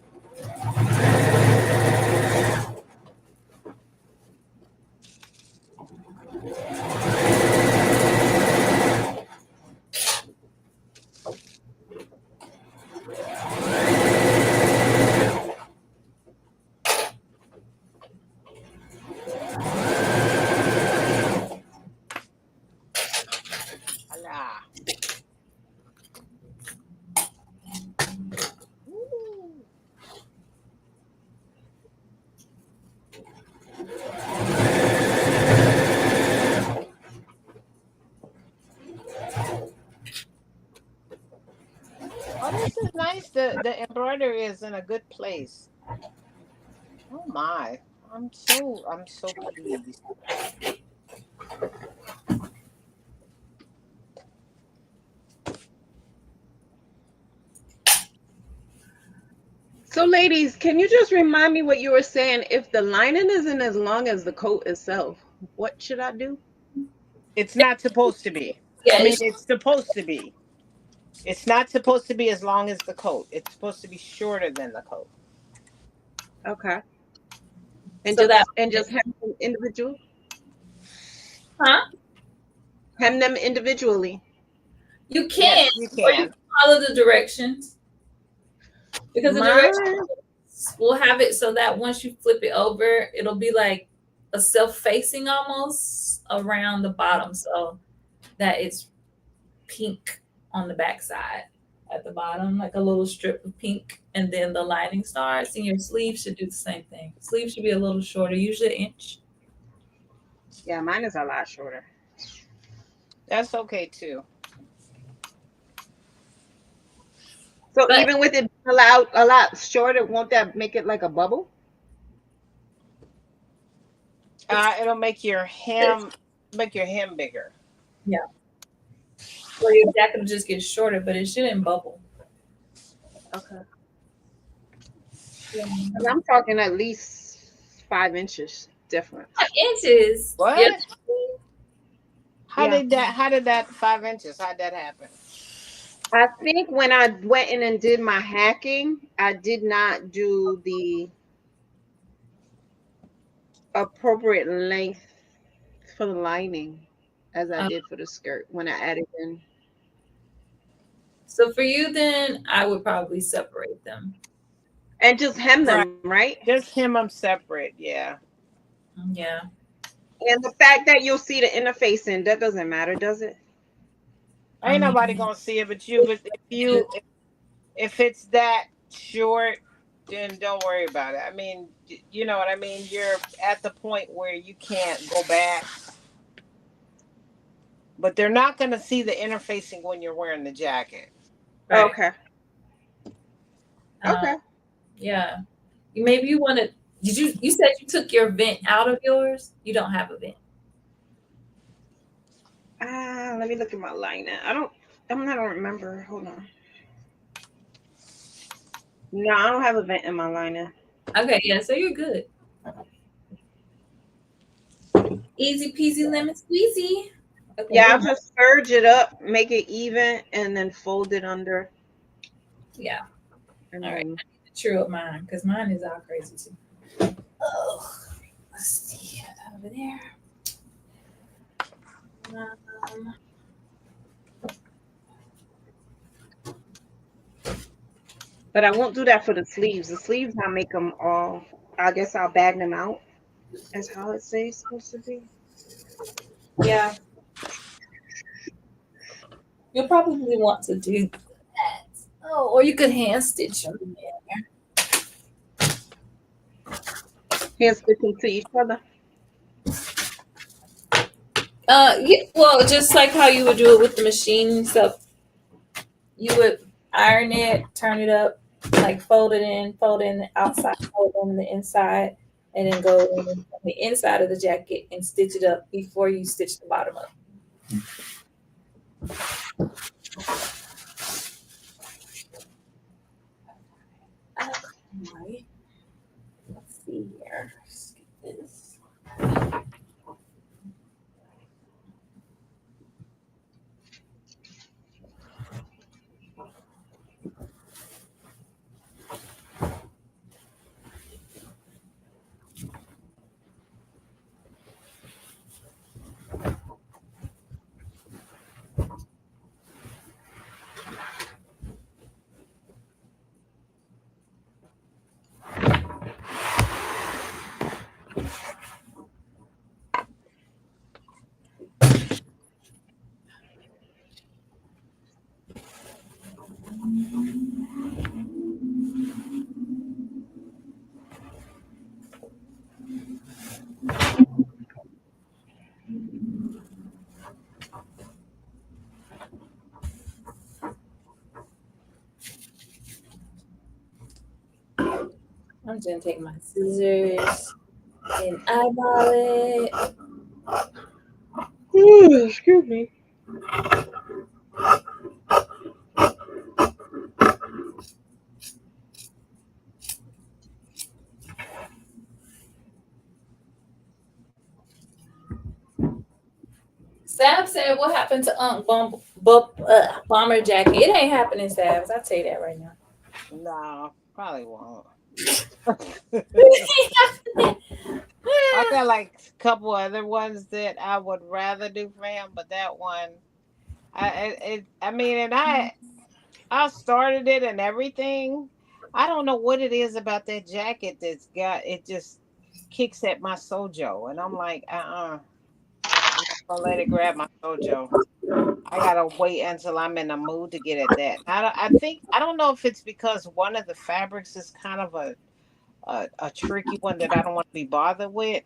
Allah. Ooh. Oh, this is nice. The embroidery is in a good place. Oh my. I'm so pleased. So, ladies, can you just remind me what you were saying? If the lining isn't as long as the coat itself, what should I do? It's not supposed to be. Yeah, I mean, it's supposed to be. It's not supposed to be as long as the coat. It's supposed to be shorter than the coat. Okay. And so that just hem them individual. huh? Hem them individually. You Yes, can, you or you can. can follow the directions because the directions Mine. will have it so that once you flip it over, it'll be like a self-facing almost around the bottom, so that it's pink on the back side at the bottom, like a little strip of pink, and then the lining starts. And your sleeve should do the same thing. Sleeve should be a little shorter, usually an inch. Yeah, mine is a lot shorter. That's okay too. So But even with it being allowed a lot shorter, won't that make it like a bubble? It'll make your hem bigger. yeah, or your jacket will just get shorter, but it shouldn't bubble. Okay. Yeah. 'Cause I'm talking at least 5 inches difference. 5 inches. Yep. What? Yeah. How did that 5 inches? How'd that happen? I think when I went in and did my hacking, I did not do the appropriate length for the lining as I Uh, did for the skirt when I added in. so for you, then I would probably separate them. And just hem Right. them, right? Just hem them separate. Yeah. Yeah. And the fact that you'll see the interfacing, that doesn't matter, does it? I Ain't nobody mean, gonna see it but you. But if it's that short, then don't worry about it. I mean, you know what I mean. You're at the point where you can't go back, but they're not gonna see the interfacing when you're wearing the jacket. right. Okay. Um, Okay. yeah. Maybe you want to. You said you took your vent out of yours? You don't have a vent. Let me look at my liner. I don't remember. Hold on. No, I don't have a vent in my liner. Okay. Yeah. So you're good. Easy peasy lemon squeezy. Okay. Yeah, Yeah. I'll just serge it up, make it even, and then fold it under. Yeah. And All right. then I need to true up mine because mine is all crazy too. Oh, let's see over there. Um, but I won't do that for the sleeves. The sleeves I make them all. I guess I'll bag them out. Is how it says supposed to be. yeah. You'll probably want to do that. Oh, or you could hand stitch them. Hand sticking to each other. Yeah, well, just like how you would do it with the machine stuff, you would iron it, turn it up, like fold in the outside, fold in the inside, and then go in on the inside of the jacket and stitch it up before you stitch the bottom up. Okay. Let's see here. Let's get this. I'm just gonna take my scissors and eyeball it. Ooh, excuse me. Sab said, "What happened to Bomber Jacket? It ain't happening, Sabs. I'll tell you that right now." No, probably won't. I got like a couple other ones that I would rather do for him, but that one, I mean, and I started it and everything. I don't know what it is about that jacket that's got it just kicks at my sojo, and I'm like, I'm not gonna let it grab my sojo. I gotta wait until I'm in the mood to get at that. I don't know if it's because one of the fabrics is kind of a tricky one that I don't want to be bothered with.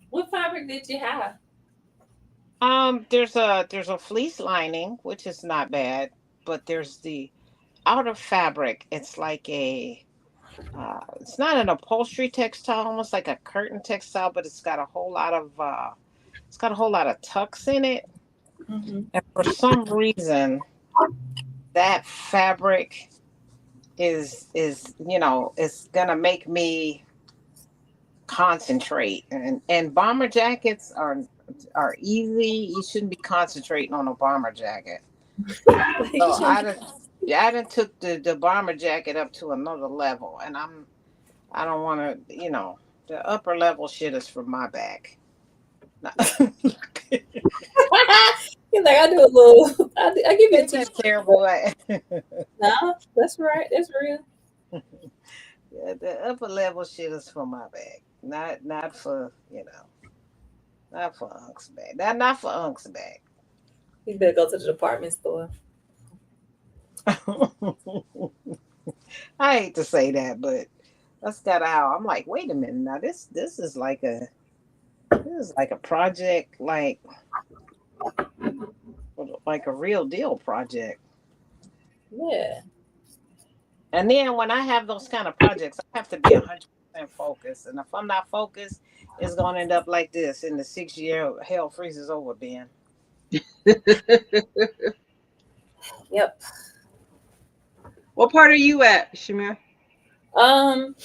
What fabric did you have? There's a fleece lining, which is not bad, but there's the outer fabric. It's like it's not an upholstery textile, almost like a curtain textile, but it's got a whole lot of tucks in it. Mm-hmm. And for some reason, that fabric is it's gonna make me concentrate. And bomber jackets are easy. You shouldn't be concentrating on a bomber jacket. So I done took the bomber jacket up to another level, and I don't want to, the upper level shit is for my back. He's like, I do a little. I give you a Isn't that t-shirt. terrible? No, that's right. That's real. Yeah, the upper level shit is for my back, not for not for Unc's back. Not for Unc's back. You better go to the department store. I hate to say that, but that's kind of how I'm like. Wait a minute, now this is like a project, like a real deal project. Yeah. And then when I have those kind of projects, I have to be 100% focused. And if I'm not focused, it's gonna end up like this in the 6 year hell freezes over bin. Yep. What part are you at, Shamir? I'm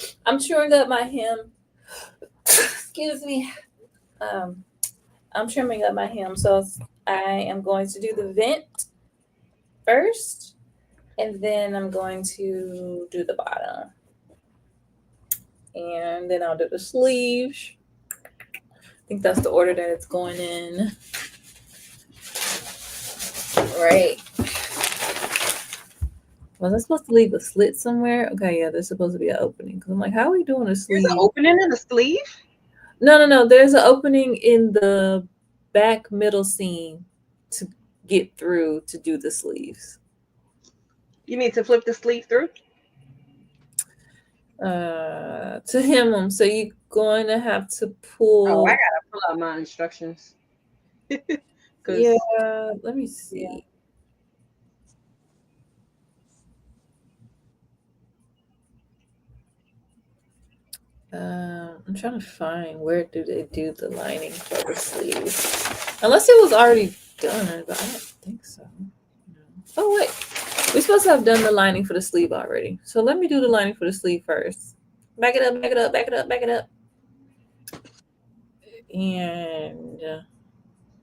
trimming up my hem. Excuse me. I'm trimming up my hem, so I am going to do the vent first, and then I'm going to do the bottom, and then I'll do the sleeves. I think that's the order that it's going in. Right. Was I supposed to leave a slit somewhere? Okay, yeah, there's supposed to be an opening. Because I'm like, how are we doing a sleeve? There's an opening in the sleeve? No. There's an opening in the back middle seam to get through to do the sleeves. You need to flip the sleeve through? To hem them. So you're going to have to pull. Oh, I gotta pull out my instructions. Yeah, let me see. I'm trying to find where do they do the lining for the sleeves. Unless it was already done, but I don't think so. No. Oh wait, we're supposed to have done the lining for the sleeve already. So let me do the lining for the sleeve first. Back it up, back it up, back it up, back it up. And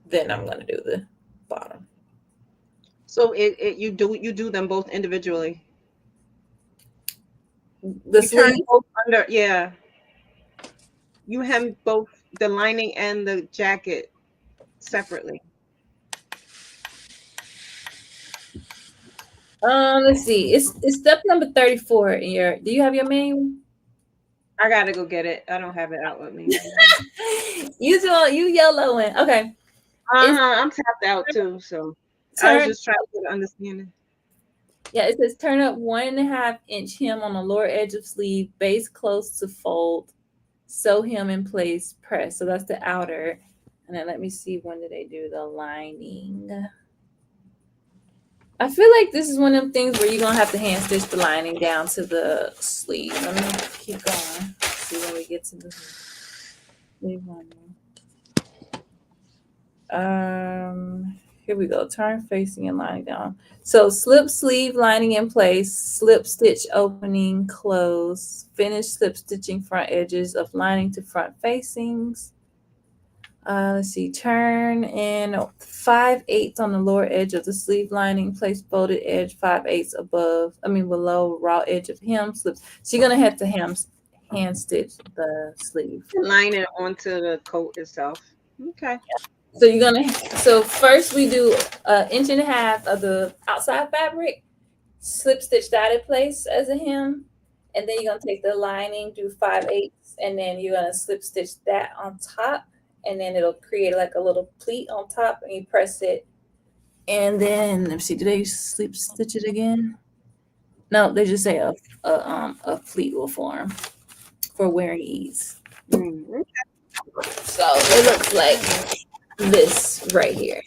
then I'm gonna do the bottom. So you do them both individually. The You turn sleeve? both under, yeah. You hem both the lining and the jacket separately. Let's see. It's step number 34 in your. Do you have your manual? I gotta go get it. I don't have it out with me. You yellowing. Okay. I'm tapped out too, so I was just trying to get an understanding. Yeah, it says turn up 1.5 inch hem on the lower edge of sleeve, base close to fold, sew hem in place, press. So that's the outer. And then let me see, when do they do the lining? I feel like this is one of them things where you're gonna have to hand stitch the lining down to the sleeve. Let me keep going. See when we get to the sleeve lining. Here we go. Turn facing and lining down. So slip sleeve lining in place, slip stitch opening, close, finish slip stitching front edges of lining to front facings. Let's see, turn in 5/8 on the lower edge of the sleeve lining, place folded edge 5/8 below raw edge of hem slips. So you're gonna have to hand stitch the sleeve. Line it onto the coat itself. Okay. So first we do 1.5 inches of the outside fabric, slip stitch dotted place as a hem, and then you're gonna take the lining, do 5/8, and then you're gonna slip stitch that on top, and then it'll create like a little pleat on top, and you press it, and then let me see, do they slip stitch it again? No, they just say a pleat will form for wearing ease. Mm-hmm. So it looks like this right here.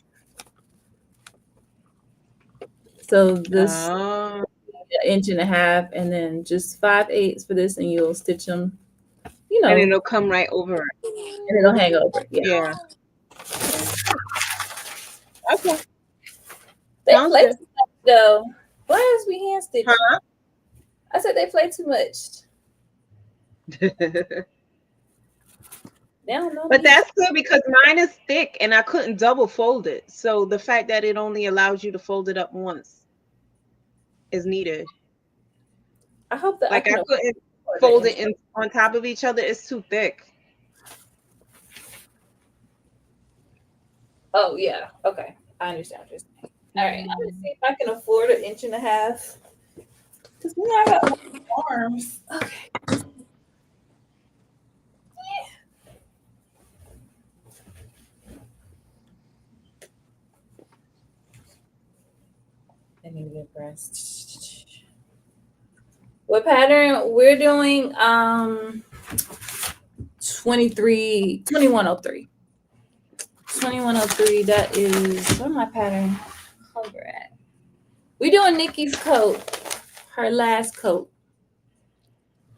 So this Oh, 1.5 inches, and then just 5/8 for this, and you'll stitch them, and and it'll come right over it. it'll hang over. Yeah. Yeah. Okay. They Sounds play good. too much though. Why is we hand stitching? Huh? I said they play too much. They don't know But me. that's good because mine is thick and I couldn't double fold it. So the fact that it only allows you to fold it up once is needed. I hope that Like I I can couldn't afford fold it. it in on top of each other. It's too thick. Oh yeah. Okay. I understand what you're saying. All right. I'm gonna see if I can afford 1.5 inches. Because I got long arms. Okay. I need to get breast. What pattern we're doing? 2103. 2103. That is where my pattern cover at. We're doing Nikki's coat, her last coat.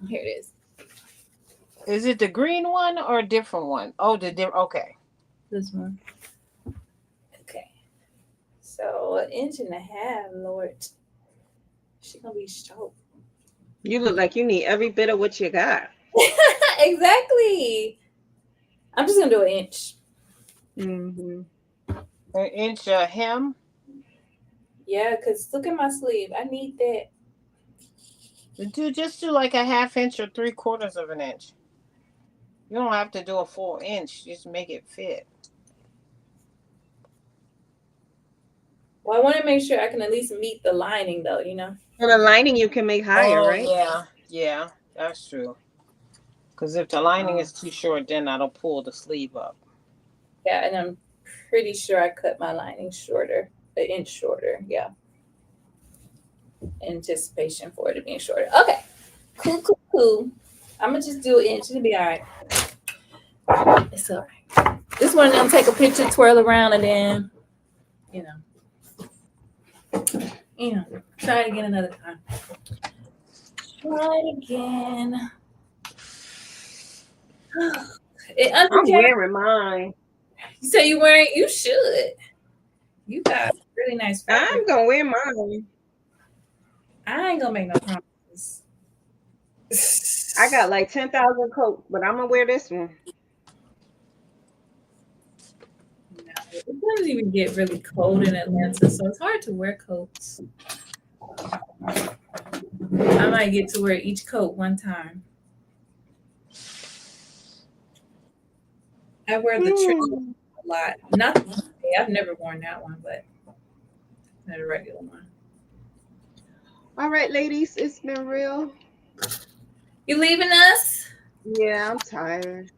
Here it is. Is it the green one or a different one? Oh, okay. This one. Okay. So 1.5 inches, Lord. She's gonna be short. You look like you need every bit of what you got. Exactly. I'm just gonna do 1 inch. Mm-hmm. An inch hem. Yeah, because look at my sleeve. I need that. Just do like a 1/2 inch or 3/4 of an inch. You don't have to do a full inch. Just make it fit. Well, I want to make sure I can at least meet the lining, though. You know. And the lining you can make higher, Oh right? yeah, that's true. Because if the lining is too short, then that'll pull the sleeve up. Yeah, and I'm pretty sure I cut my lining shorter, 1 inch shorter. Yeah. Anticipation for it being shorter. Okay. Cool. I'm gonna just do 1 inch. It'll be all right. It's all right. This one, I'm take a picture, twirl around, and then, try it again another time. Try it again. I'm wearing mine. You say you wearing? You should. You got really nice fabric. I'm gonna wear mine. I ain't gonna make no promises. I got like 10,000 coats, but I'm gonna wear this one. No, it doesn't even get really cold in Atlanta, so it's hard to wear coats. I might get to wear each coat one time. I wear the trick a lot. Not I've never worn that one, but not a regular one. All right, ladies, it's been real. You leaving us? Yeah, I'm tired.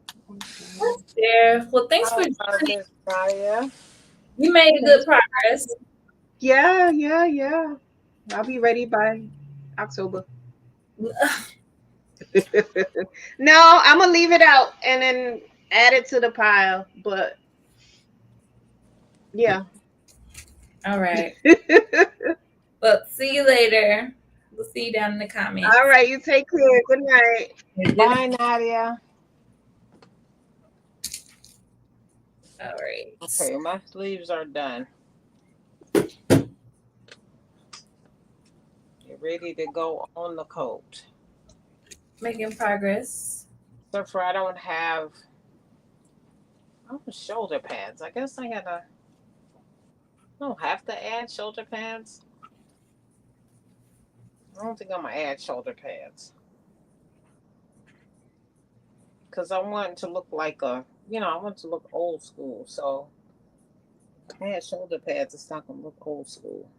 There. Well, thanks for joining. Yeah. You made good progress. Yeah. I'll be ready by October. No, I'm gonna leave it out and then add it to the pile. But yeah. All right. Well, see you later. We'll see you down in the comments. All right, you take care. Good night. Bye, Nadia. All right. Okay, my sleeves are done. You're ready to go on the coat. Making progress. So for I don't have shoulder pads. I guess I don't have to add shoulder pads. I don't think I'm gonna add shoulder pads. Because I want to look like I want to look old school. So add shoulder pads, it's not gonna look old school.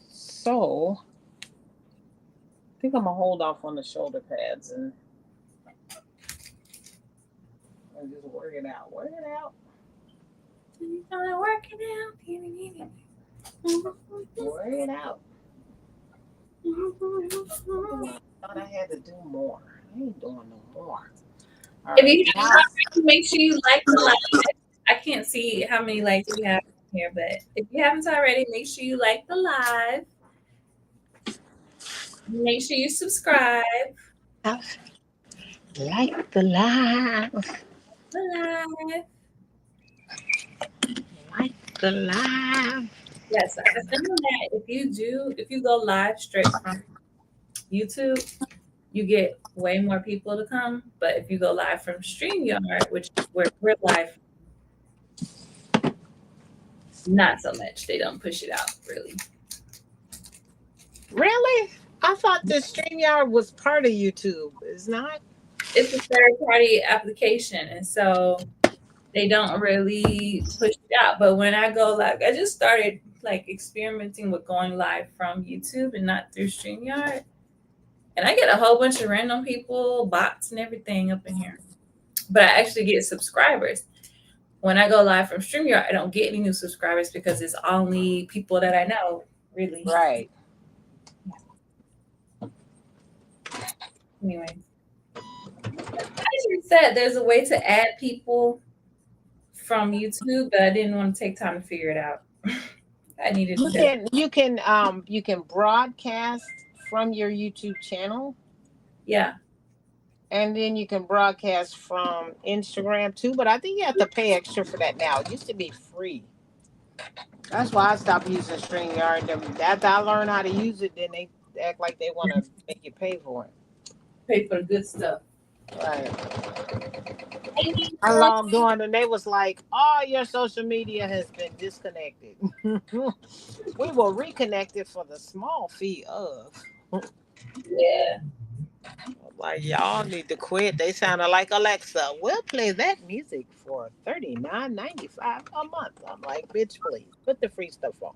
So I think I'm gonna hold off on the shoulder pads and just work it out. Work it out. You're gonna work it out. I thought I had to do more. I ain't doing no more. All If right. you haven't already, make sure you like the live. I can't see how many likes we have here, but if you haven't already, make sure you like the live. Make sure you subscribe. Now, like the live. The live. Like the live. Yes, I was thinking that if you go live straight from YouTube, you get way more people to come. But if you go live from StreamYard, which is where we're live, not so much. They don't push it out really. Really? I thought the StreamYard was part of YouTube. It's not? It's a third party application, and so they don't really push it out. But when I go live, I just started like experimenting with going live from YouTube and not through StreamYard. And I get a whole bunch of random people, bots and everything up in here. But I actually get subscribers. When I go live from StreamYard, I don't get any new subscribers because it's only people that I know, really. Right. Anyway. As you said, there's a way to add people from YouTube, but I didn't want to take time to figure it out. I needed to. You can broadcast from your YouTube channel, Yeah. and then you can broadcast from Instagram too. But I think you have to pay extra for that now. It used to be free. That's why I stopped using StreamYard. After I learned how to use it, then they act like they want to make you pay for it. Pay for the good stuff. Right. I logged on and they was like, all your social media has been disconnected. We will reconnect it for the small fee of. Yeah. Like, y'all need to quit. They sounded like Alexa. We'll play that music for $39.95 a month. I'm like, bitch, please put the free stuff on.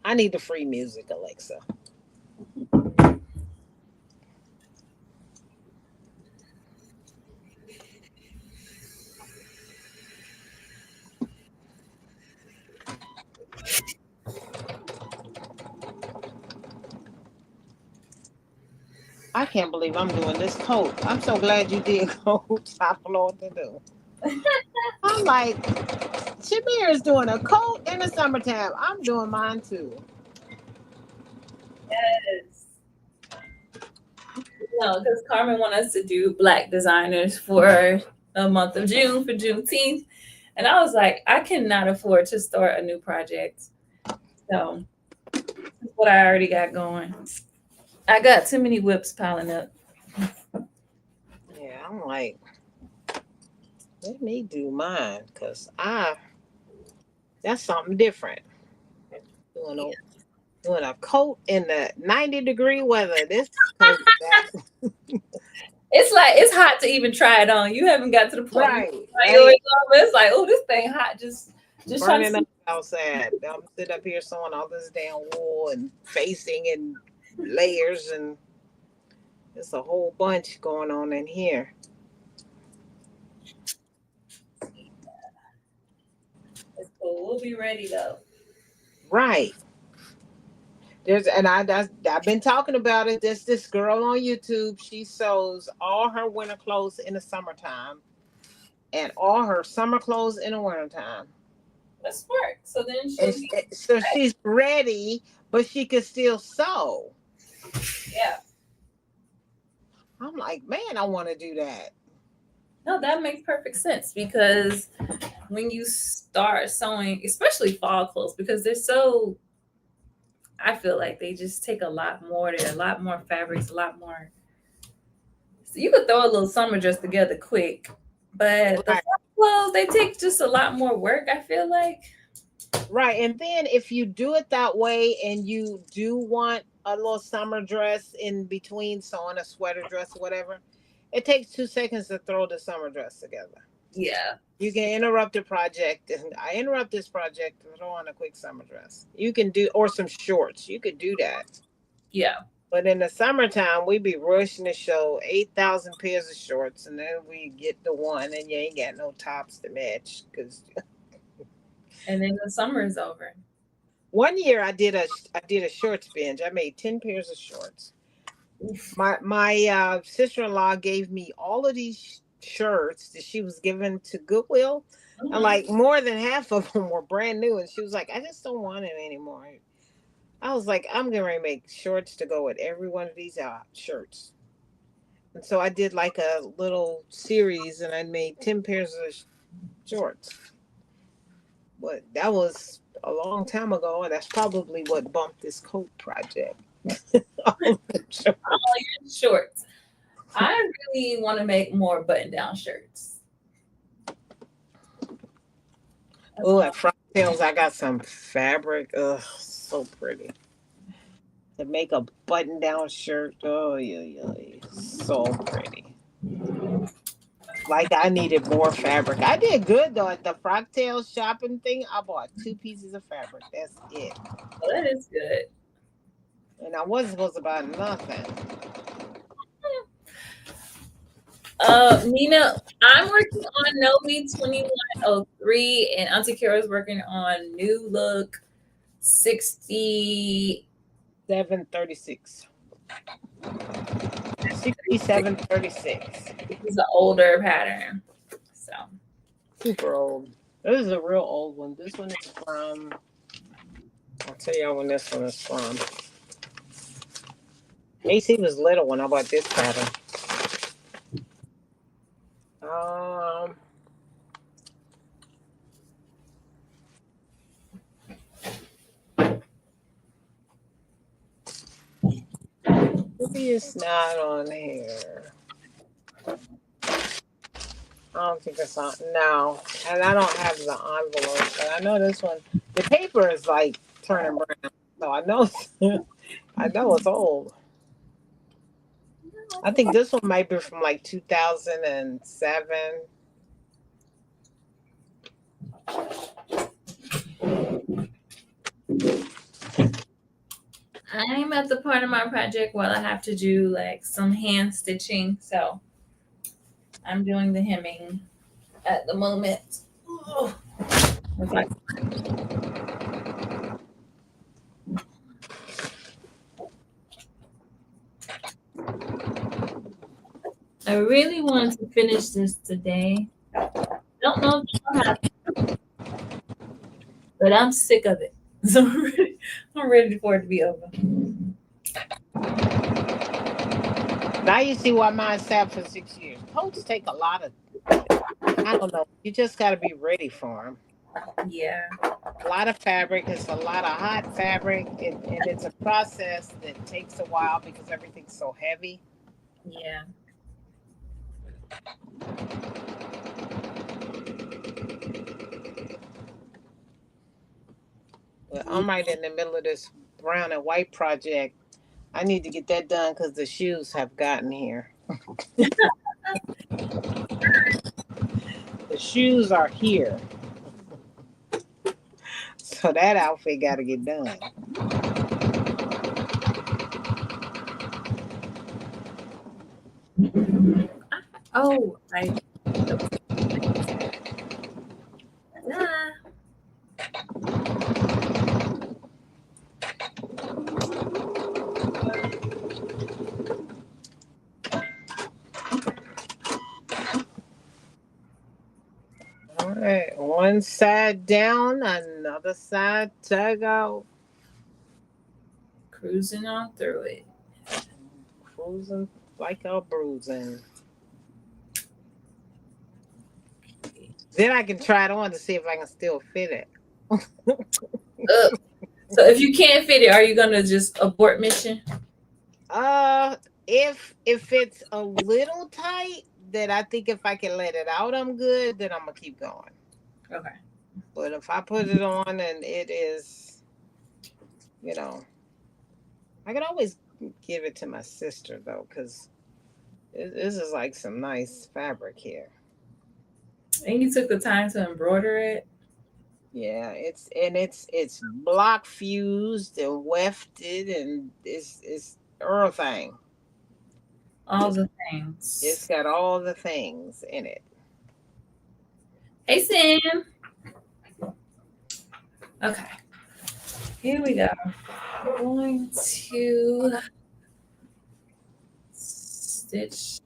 I need the free music, Alexa. I can't believe I'm doing this coat. I'm so glad you did coats. I don't know what to do. I'm like, Shamir is doing a coat in the summertime. I'm doing mine too. Yes. No, because Carmen wanted us to do Black designers for the month of June, for Juneteenth. And I was like, I cannot afford to start a new project. So that's what I already got going. I got too many whips piling up. Yeah, I'm like, let me do mine because that's something different. Doing a coat in the 90-degree weather. This coat, It's like it's hot to even try it on. You haven't got to the point right. it's like, oh, this thing hot. Just trying Burning to up outside. I'm sitting up here sewing all this damn wool and facing and layers, and there's a whole bunch going on in here. It's cool. We'll be ready though. Right. I've been talking about it. There's this girl on YouTube. She sews all her winter clothes in the summertime and all her summer clothes in the wintertime. That's smart. So then so she's ready, but she can still sew. Yeah. I'm like, man, I want to do that. No, that makes perfect sense because when you start sewing, especially fall clothes, because they're so, I feel like they just take a lot more. They're a lot more fabrics, a lot more. So you could throw a little summer dress together quick, but the fall clothes, they take just a lot more work, I feel like. Right. And then if you do it that way and you do want a little summer dress in between sewing a sweater dress or whatever, it takes 2 seconds to throw the summer dress together. Yeah. You can interrupt the project. And I interrupt this project to throw on a quick summer dress. You can do, or some shorts. You could do that. Yeah. But in the summertime, we be rushing to show 8,000 pairs of shorts. And then we get the one and you ain't got no tops to match. And then the summer is over. One year I did a shorts binge. I made 10 pairs of shorts. My sister-in-law gave me all of these shirts that she was given to Goodwill, and Mhm. like more than half of them were brand new. And she was like, "I just don't want it anymore." I was like, "I'm gonna make shorts to go with every one of these shirts." And so I did like a little series, and I made 10 pairs of shorts. But that was a long time ago, and that's probably what bumped this coat project. All the shorts. Shorts. I really want to make more button-down shirts. That's Oh, one. at Front Tails, I got some fabric. Ugh, so pretty. To make a button down shirt. Oh, yeah, yeah. So pretty. Like I needed more fabric. I did good though at the Frocktail shopping thing. I bought 2 pieces of fabric. That's it. That is good. And I wasn't supposed to buy nothing. Nina, I'm working on Novi 2103, and Auntie Kara's working on New Look 60. 736. 6736. This is an older pattern. So Super old. This is a real old one. This one is from, I'll tell y'all when this one is from. AC was little when I bought this pattern. Um, maybe it's not on here. I don't think it's on. No, and I don't have the envelope, but I know this one. The paper is like turning brown, so I know. I know it's old. I think this one might be from like 2007. I'm at the part of my project where I have to do like some hand stitching. So I'm doing the hemming at the moment. Oh, okay. I really wanted to finish this today. Don't know if I'll have, but I'm sick of it. So I'm ready for it to be over. Now you see why mine sat for 6 years. Coats take a lot of. I don't know. You just got to be ready for them. Yeah. A lot of fabric. It's a lot of hot fabric, and it's a process that takes a while because everything's so heavy. Yeah. But I'm right in the middle of this brown and white project. I need to get that done because the shoes have gotten here. The shoes are here. So that outfit got to get done. Oh, nah. All right. One side down, another side tug out. Cruising on through it. Cruising like a bruising. Then I can try it on to see if I can still fit it. So if you can't fit it, are you gonna just abort mission? Uh, if it's a little tight, then I think if I can let it out, I'm good. Then I'm gonna keep going. Okay. But if I put it on and it is, you know, I can always give it to my sister though, because this is like some nice fabric here. And you took the time to embroider it. Yeah, it's block fused and wefted and it's everything. All the It's things. got all the things in it. Hey Sam. Okay. Here we go. We're going to stitch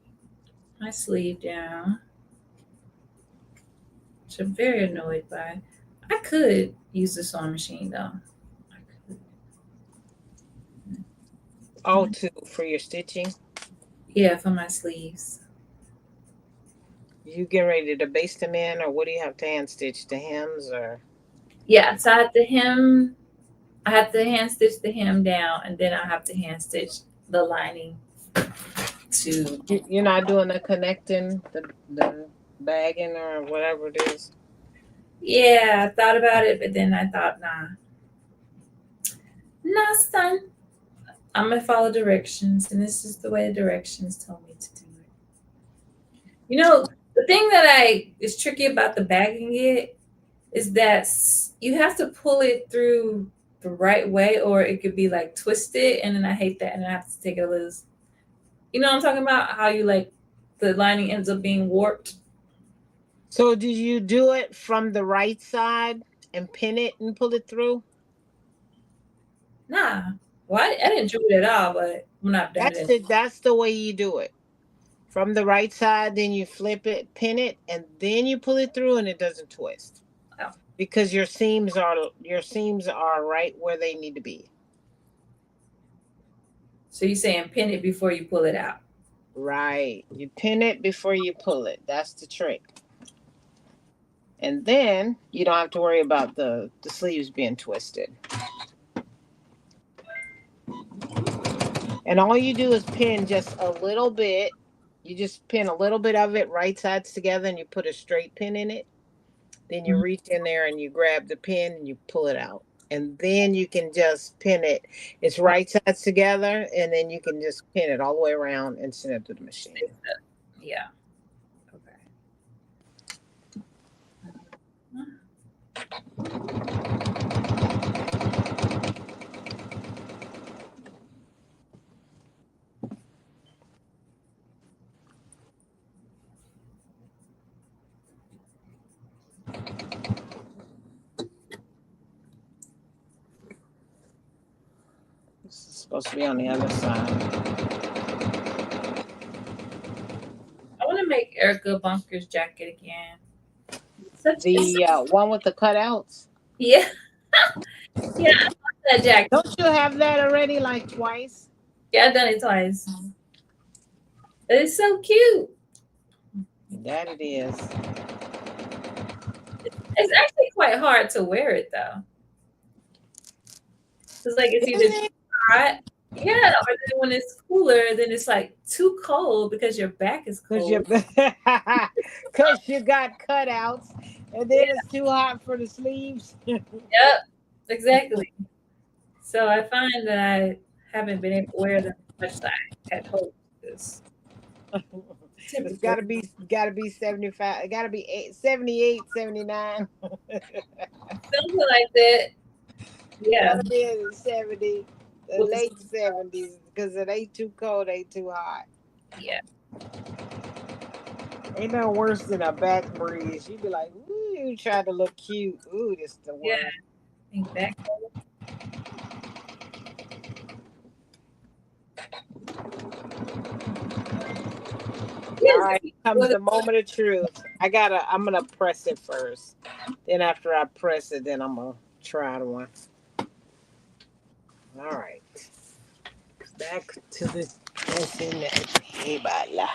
my sleeve down, which I'm very annoyed by. I could use the sewing machine though. I could. Oh, too, for your stitching. Yeah, for my sleeves. You get ready to baste them in, or what do you have to hand stitch the hems, or? Yeah, so I have to hand stitch the hem down, and then I have to hand stitch the lining to. You're not doing the connecting, the bagging or whatever it is. Yeah, I thought about it, but then I thought, nah, son. I'm gonna follow directions, and this is the way the directions told me to do it. You know, the thing that I is tricky about the bagging it is that you have to pull it through the right way, or it could be like twisted, and then I hate that, and I have to take it loose. You know what I'm talking about? How you like the lining ends up being warped. So did you do it from the right side and pin it and pull it through? Nah, well, I didn't do it at all, but when I've done it, That's the way you do it. From the right side, then you flip it, pin it, and then you pull it through, and it doesn't twist oh, because your seams are right where they need to be. so you're saying pin it before you pull it out. Right. You pin it before you pull it. That's the trick. And then you don't have to worry about the sleeves being twisted. And all you do is pin just a little bit. You just pin a little bit of it right sides together, and you put a straight pin in it. Then you Mhm. reach in there and you grab the pin and you pull it out. And then you can just pin it. It's right sides together, and then you can just pin it all the way around and send it to the machine. Yeah. Okay. This is supposed to be on the other side. I want to make Erica Bunker's jacket again. The one with the cutouts. Yeah, yeah, I love that jacket. Don't you have that already like twice? Yeah, I've done it twice. It's so cute. That it is. It's actually quite hard to wear it though. It's like it's either Isn't it? hot, yeah, or then when it's cooler, then it's like too cold because your back is Cause cold. cause you got cutouts, and then it's too hot for the sleeves. Yep, exactly. So I find that I haven't been able to wear them as much as I had hoped. This It's typical, gotta be 75. It gotta be 78, 79. something like that. Yeah, Gotta be in the 70, the with the late 70s, because it ain't too cold, ain't too hot. yeah, Ain't no worse than a back breeze. You be like, ooh, you try to look cute. Ooh, this the yeah. worst. I think that. All Yes, right, comes the moment of truth. I'm gonna press it first. Then after I press it, then I'm gonna try the one. All right. Back to the lesson at Hebala.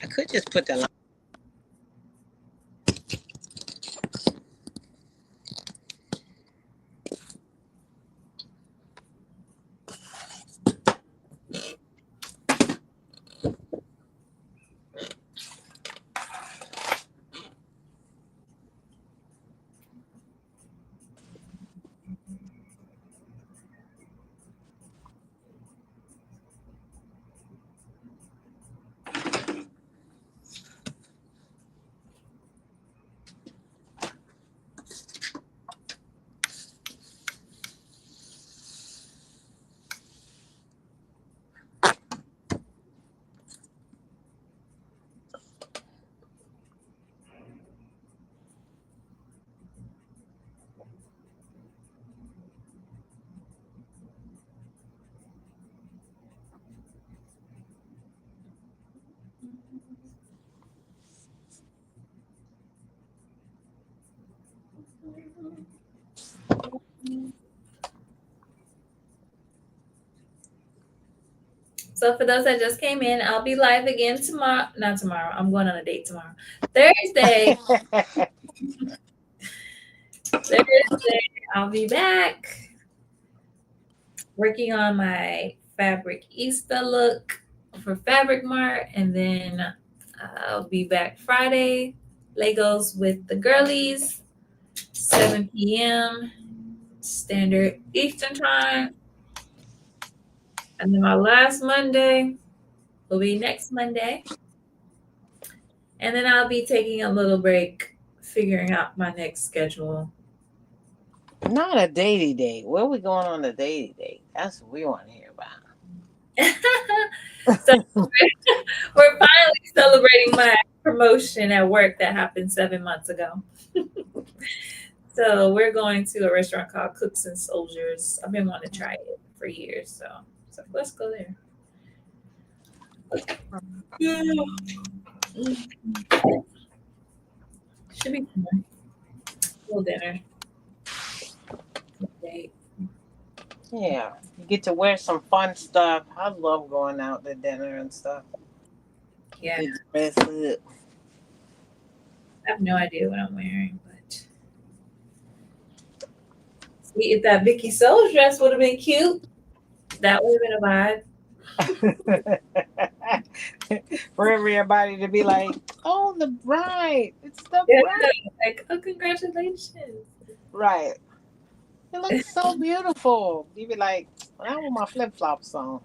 I could just put the line. So for those that just came in, I'll be live again tomorrow. Not tomorrow. I'm going on a date tomorrow. Thursday. Thursday, I'll be back working on my fabric Easter look for Fabric Mart, and then I'll be back Friday. Legos with the girlies, 7 p.m. Standard Eastern Time. And then my last Monday will be next Monday. And then I'll be taking a little break, figuring out my next schedule. Not a datey date. Where we going on a datey date? That's what we want to hear about. So we're finally celebrating my promotion at work that happened 7 months ago. So we're going to a restaurant called Cooks and Soldiers. I've been wanting to try it for years, so let's go there. Should be fun. Little dinner. Date. Yeah, you get to wear some fun stuff. I love going out to dinner and stuff. Yeah, Get dressed up. I have no idea what I'm wearing, but see, if that Vicky Soul dress would have been cute, that would have been a vibe. For everybody to be like, "Oh, the bride! It's the Yeah, bride!" like, oh, congratulations. Right? It looks so beautiful. You be like, "I want my flip flops on."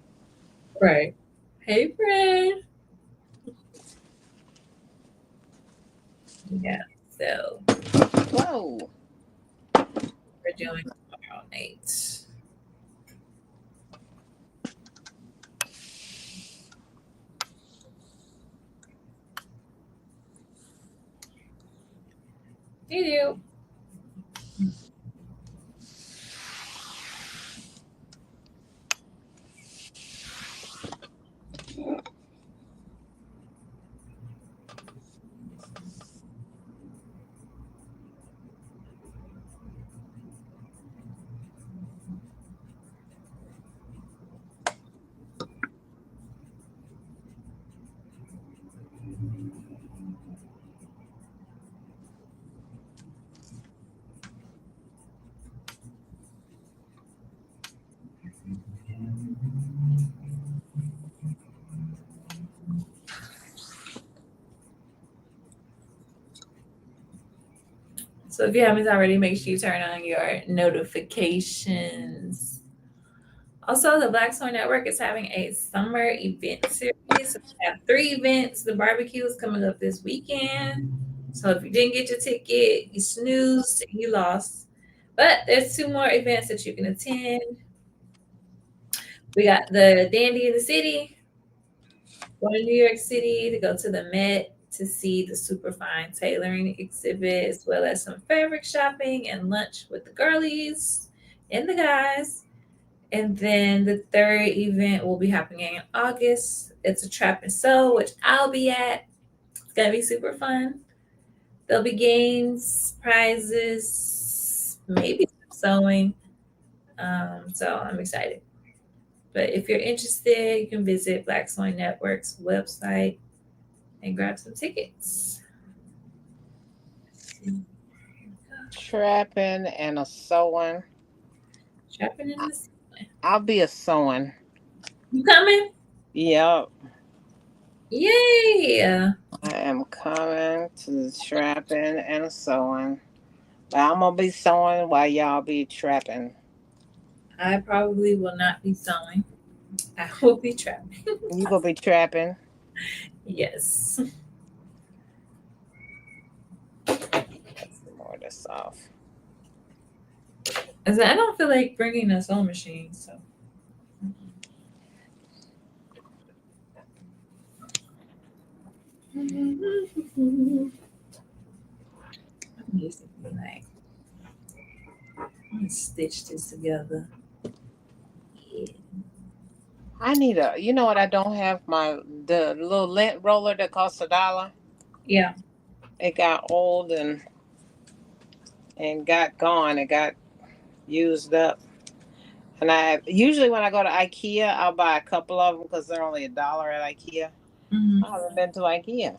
Right. Hey, friend. Yeah, so Whoa! we're doing tomorrow night. You do. So if you haven't already, make sure you turn on your notifications. Also, the Black Swan Network is having a summer event series. So we have 3 events. The barbecue is coming up this weekend. So if you didn't get your ticket, you snoozed and you lost. But there's 2 more events that you can attend. We got the Dandy in the City. Go to New York City to go to the Met to see the super fine tailoring exhibit, as well as some fabric shopping and lunch with the girlies and the guys. And then the 3rd event will be happening in August. It's a trap and sew, which I'll be at. It's gonna be super fun. There'll be games, prizes, maybe some sewing. So I'm excited. But if you're interested, you can visit Black Swan Network's website and grab some tickets. Trapping and a sewing. Trapping in the Sea. I'll be a sewing. You coming? Yep. Yay! I am coming to the trapping and a sewing. But I'm gonna be sewing while y'all be trapping. I probably will not be sewing. I will be trapping. You gonna be trapping. Yes. Let's more this off. I said, I don't feel like bringing a sewing machine, so. I'm used to be like, I'm gonna stitch this together. Yeah. I need a. You know what? I don't have my the little lint roller that costs $1. Yeah. It got old and got gone. It got used up. And I usually when I go to IKEA, I'll buy a couple of them because they're only $1 at IKEA. Mhm. I haven't been to IKEA.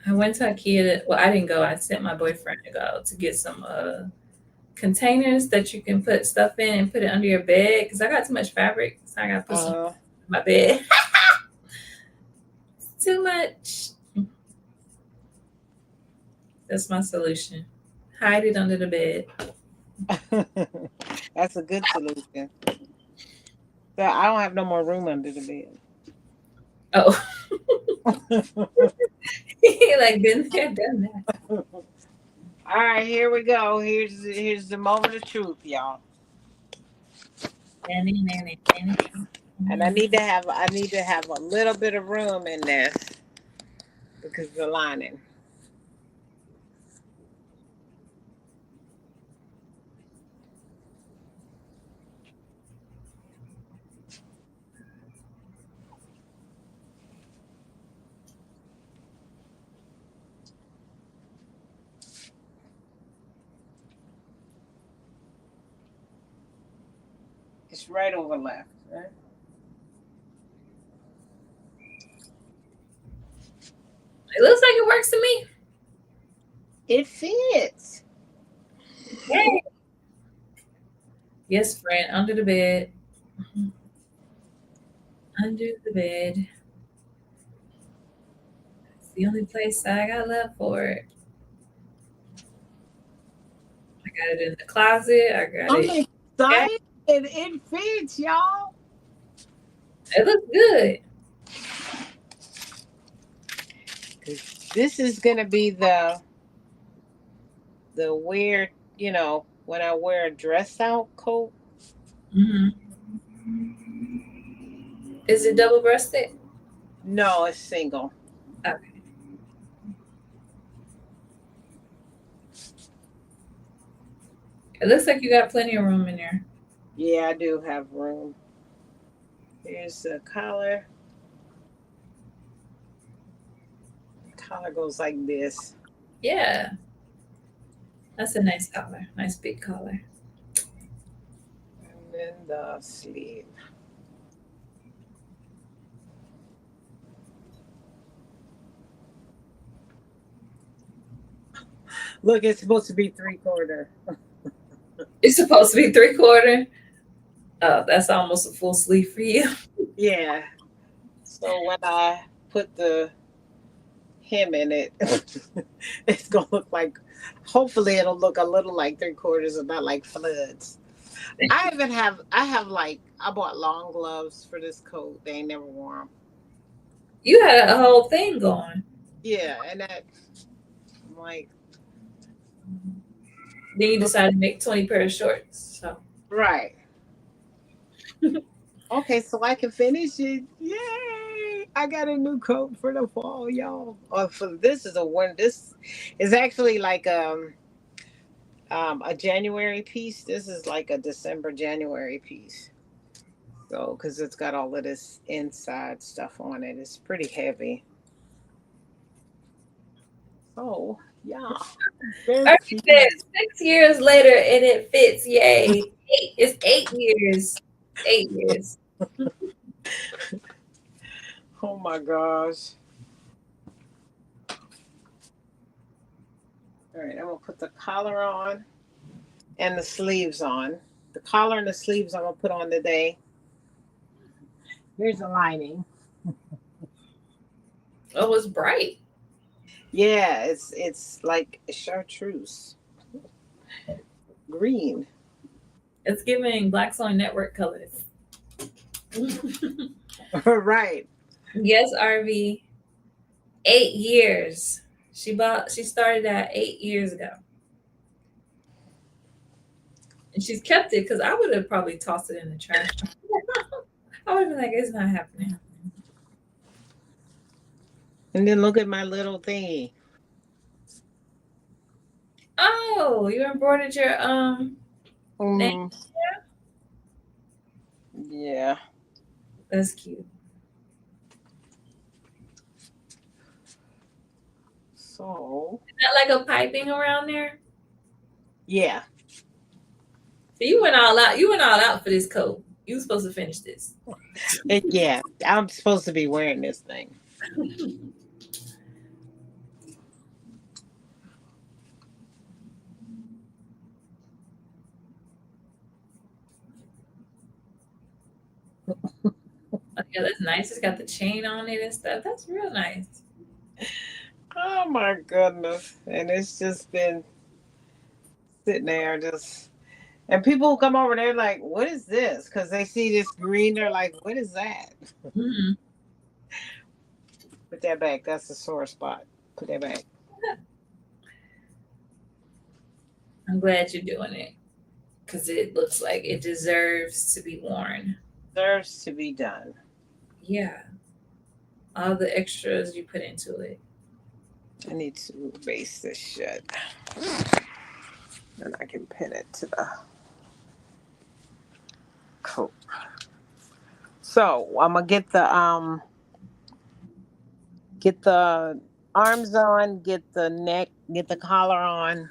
I went to IKEA. Well, I didn't go. I sent my boyfriend to go to get some containers that you can put stuff in and put it under your bed because I got too much fabric, so I got to put some Uh, in my bed. Too much. That's my solution. Hide it under the bed. that's a good solution. So I don't have no more room under the bed. Oh, like been there, done that. All right, here we go. Here's the moment of truth, y'all. And I need to have a little bit of room in this because of the lining. It's right over left, right? It looks like it works to me. It fits. Yay. Yes, friend, under the bed. Under the bed. It's the only place I got left for it. I got it in the closet. I got I'm it. excited. It fits, y'all. It looks good. This is gonna be the weird, when I wear a dress out coat. Hmm. Is it double breasted? No, it's single. Okay. It looks like you got plenty of room in there. Yeah, I do have room. Here's the collar. The collar goes like this. Yeah. That's a nice collar. Nice big collar. And then the sleeve. Look, it's supposed to be 3/4. It's supposed to be 3/4. Oh, that's almost a full sleeve for you. Yeah. So when I put the hem in it, it's gonna look like. Hopefully, it'll look a little like 3/4 and not like floods. I bought long gloves for this coat. They ain't never worn them. You had a whole thing going. Yeah, and I'm like, Then you decided to make 20 pair of shorts. So right. Okay, so I can finish it. Yay! I got a new coat for the fall, y'all. This is a one. This is actually like a January piece. This is like a December January piece. So, because it's got all of this inside stuff on it, it's pretty heavy. So, yeah, very Alright, cute. said 6 years later and it fits. Yay. It's 8 years. 8 years. Oh my gosh! All right, I'm gonna put the collar on and the sleeves on. The collar and the sleeves I'm gonna put on today. Here's the lining. Oh, it's bright. Yeah, it's like chartreuse green. It's giving Black Song Network colors. Right. Yes, RV. 8 years. She started that 8 years ago. And she's kept it because I would have probably tossed it in the trash. I would have been like, it's not happening. And then look at my little thingy. Oh, you embroidered your name? Yeah. That's cute. So Is that like a piping around there? yeah. So you went all out. You went all out for this coat. You were supposed to finish this. Yeah. I'm supposed to be wearing this thing. Oh, yeah, that's nice. It's got the chain on it and stuff. That's real nice. Oh my goodness. And it's just been sitting there just and people who come over there like, what is this? Because they see this green, they're like, what is that? Mm-hmm. Put that back. That's the sore spot. Put that back. I'm glad you're doing it because it looks like it deserves to be worn. Deserves to be done. Yeah. All the extras you put into it. I need to base this shut. And I can pin it to the coat. So I'm gonna get the arms on, get the neck, get the collar on,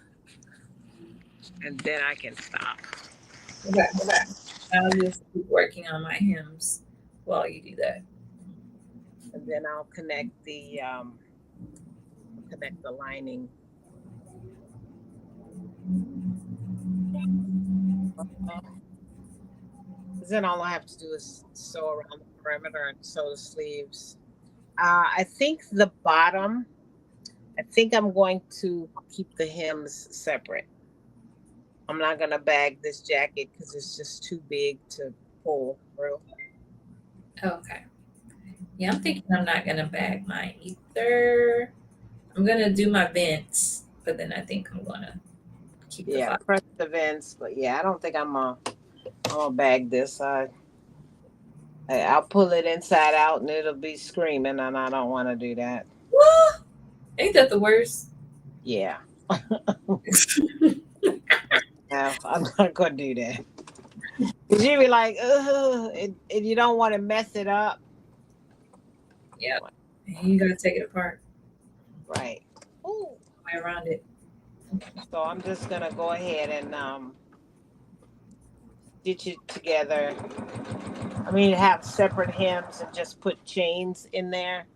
and then I can stop. Okay. I'll just keep working on my hems while you do that. And then I'll connect the lining. Then all I have to do is sew around the perimeter and sew the sleeves. I think the bottom, I think I'm going to keep the hems separate. I'm not going to bag this jacket because it's just too big to pull through. Okay. Yeah, I'm thinking I'm not gonna bag mine either. I'm gonna do my vents, but then I think I'm gonna keep the Yeah, press the vents, but yeah, I don't think I'm gonna bag this. I'll pull it inside out and it'll be screaming, and I don't want to do that. What? Ain't that the worst? Yeah. No, I'm not gonna do that. Cause you be like, and you don't want to mess it up. Yeah. You gotta take it apart. Right. Ooh. Way around it. So I'm just gonna go ahead and stitch it together. I mean, have separate hems and just put chains in there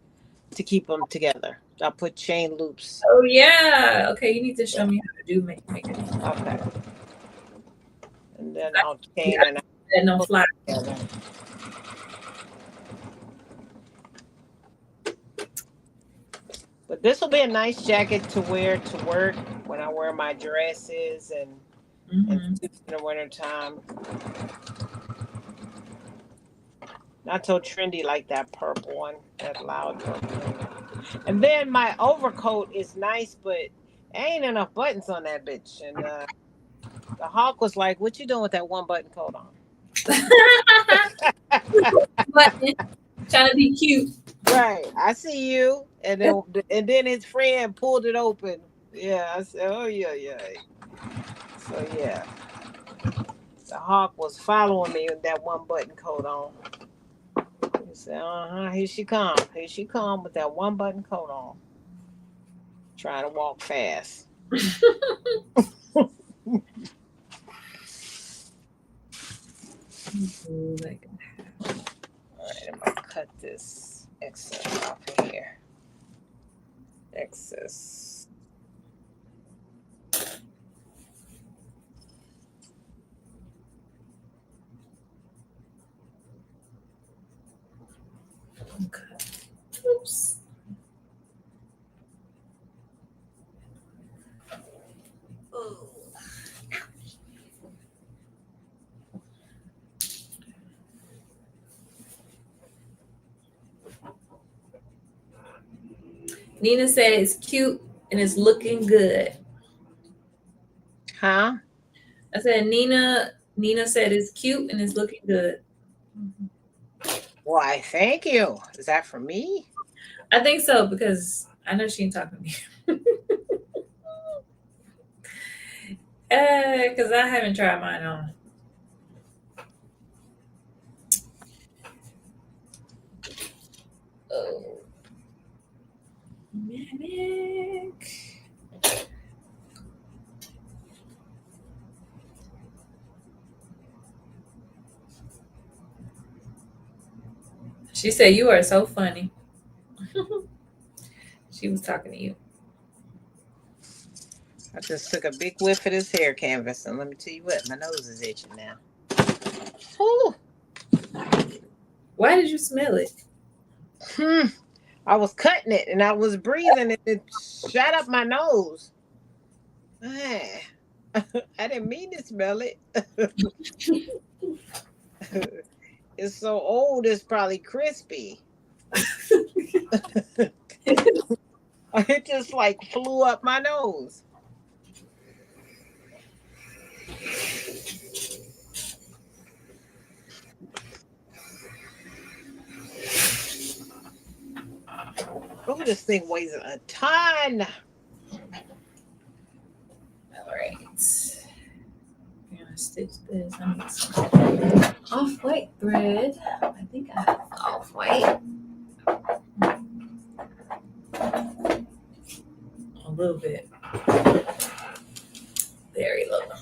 to keep them together. I'll put chain loops. Oh yeah. Okay, you need to show me how to do make it. Okay. And then I'll chain and no fly. together. But this will be a nice jacket to wear to work when I wear my dresses and in the wintertime. Not so trendy like that purple one, that loud purple. And then my overcoat is nice, but ain't enough buttons on that bitch. And the hawk was like, "What you doing with that one button coat on?" Button. Trying to be cute. Right. I see you. And then his friend pulled it open. Yeah. I said, "Oh yeah, yeah." So yeah, the hawk was following me with that one button coat on. He said, here she come. Here she come with that one button coat on. Trying to walk fast. All right, I'm gonna cut this excess off of here. Excess. Okay. Oops. Oh. Nina said it's cute and it's looking good. Huh? I said Nina said it's cute and it's looking good. Why, thank you. Is that for me? I think so because I know she ain't talking to me. Because I haven't tried mine on. Oh, manic. She said you are so funny. She was talking to you. I just took a big whiff of this hair canvas, and let me tell you what, my nose is itching now. Ooh. Why did you smell it? I was cutting it, and I was breathing, and it shot up my nose. Man, I didn't mean to smell it. It's so old, it's probably crispy. It just like flew up my nose. Oh, this thing weighs a ton. All right. I'm gonna stitch this. I need some off-white thread. I think I have off-white. A little bit. Very little.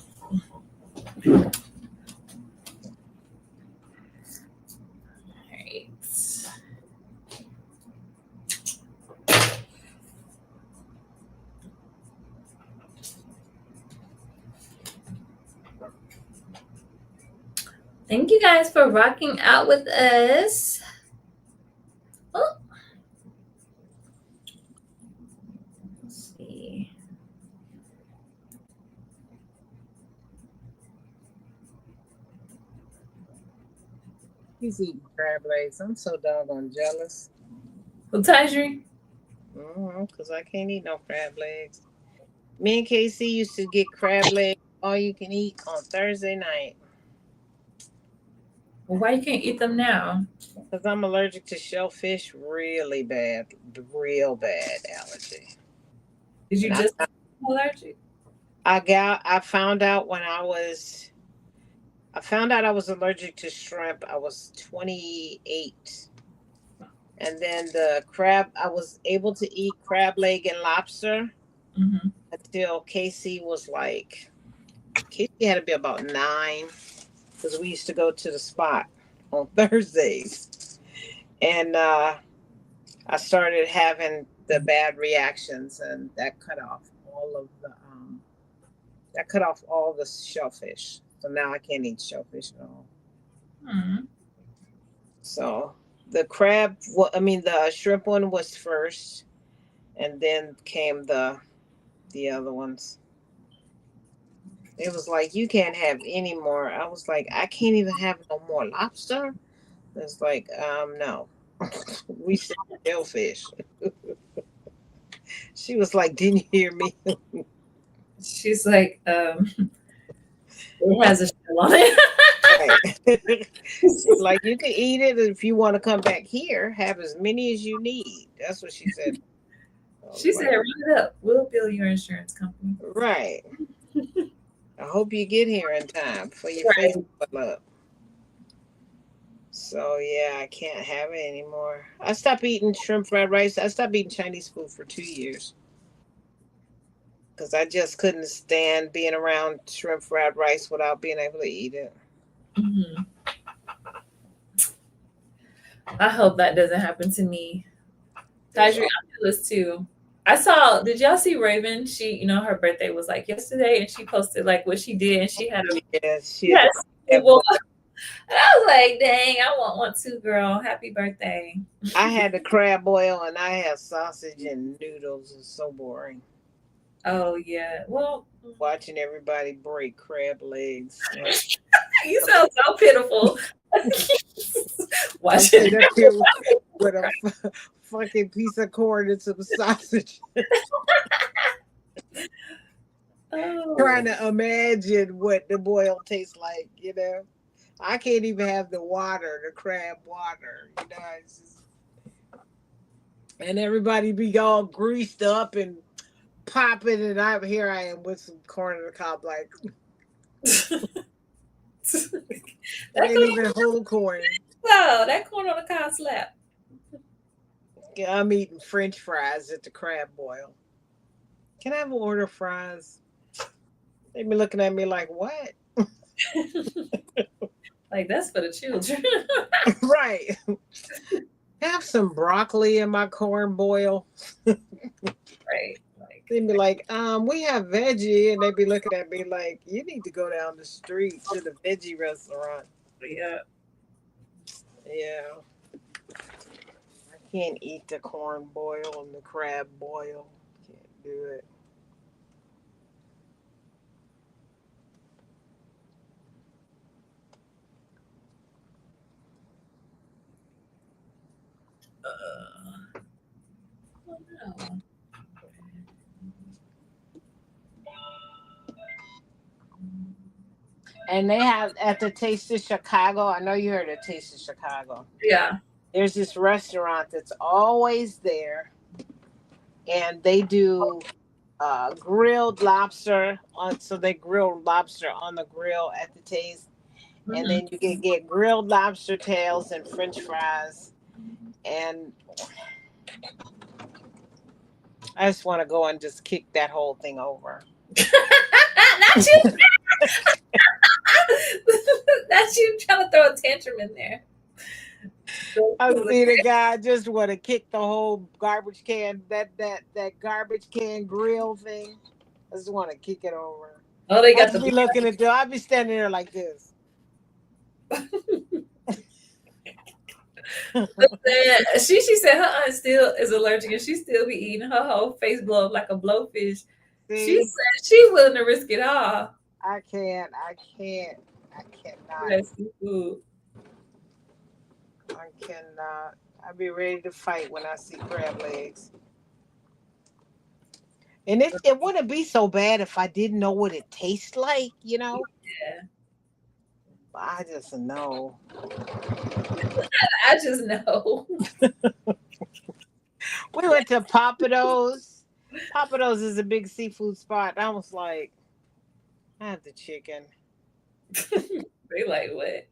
Alright. Thank you guys for rocking out with us. Oh. Let's see. He's eating crab legs. I'm so doggone jealous. Well, Tajri, Because I can't eat no crab legs. Me and Casey used to get crab legs all you can eat on Thursday night. well, why you can't eat them now? Because I'm allergic to shellfish really bad. Real bad allergy. Did you And just allergic? I found out I was allergic to shrimp. I was 28. And then the crab, I was able to eat crab leg and lobster Mm-hmm. until Casey was like, Casey had to be about 9 because we used to go to the spot on Thursdays. And I started having the bad reactions, and that cut off all the shellfish. So now I can't eat shellfish at all. Mm-hmm. So the the shrimp one was first, and then came the other ones. It was like, you can't have any more. I was like, I can't even have no more lobster. It's like, no. We said shellfish. She was like, didn't you hear me? She's like, it has a shell on it. Right. She's like, you can eat it if you want to come back here. Have as many as you need. That's what she said. She said, run it up. We'll bill your insurance company. Right. I hope you get here in time for your face to fill up. So yeah, I can't have it anymore. I stopped eating shrimp fried rice. I stopped eating Chinese food for 2 years because I just couldn't stand being around shrimp fried rice without being able to eat it. Mm-hmm. I hope that doesn't happen to me. Tajri, I feel this too. Did y'all see Raven? She, her birthday was like yesterday, and she posted like what she did, and she had a Yes. and I was like, dang, I want one too, girl. Happy birthday. I had the crab boil and I had sausage and noodles. It's so boring. Oh yeah. Well, watching everybody break crab legs. You sound so pitiful. Watching up here with a fucking piece of corn and some sausage. Trying to imagine what the boil tastes like, I can't even have the crab water, It's just... And everybody be all greased up and popping, and here I am with some corn on the cob, like that ain't even whole corn. No, that corn on the cob slap. I'm eating French fries at the crab boil. Can I have an order of fries? They be looking at me like, what? Like that's for the children. Right. Have some broccoli in my corn boil. Right. Like They'd be like, we have veggie, and they'd be looking at me like, you need to go down the street to the veggie restaurant. yeah. Yeah. I can't eat the corn boil and the crab boil. Can't do it. Oh no. And they have at the Taste of Chicago. I know you heard of Taste of Chicago. Yeah. There's this restaurant that's always there, and they do grilled lobster on. So they grill lobster on the grill at the Taste, and Mhm. then you can get grilled lobster tails and French fries. And I just want to go and just kick that whole thing over. Not you. That's you trying to throw a tantrum in there. I see the guy just want to kick the whole garbage can that garbage can grill thing. I just want to kick it over. Oh, they I got just be the. looking at I'd be standing there like this. She said her aunt still is allergic and she still be eating her whole face blow up like a blowfish. She See, said she willing to risk it all. I can't. I For cannot. that seafood. I cannot. I'd be ready to fight when I see crab legs. And it wouldn't be so bad if I didn't know what it tastes like, you know. Yeah. But I just know. I just know. We went to Papados. Papados is a big seafood spot. I was like, I have the chicken. They like what?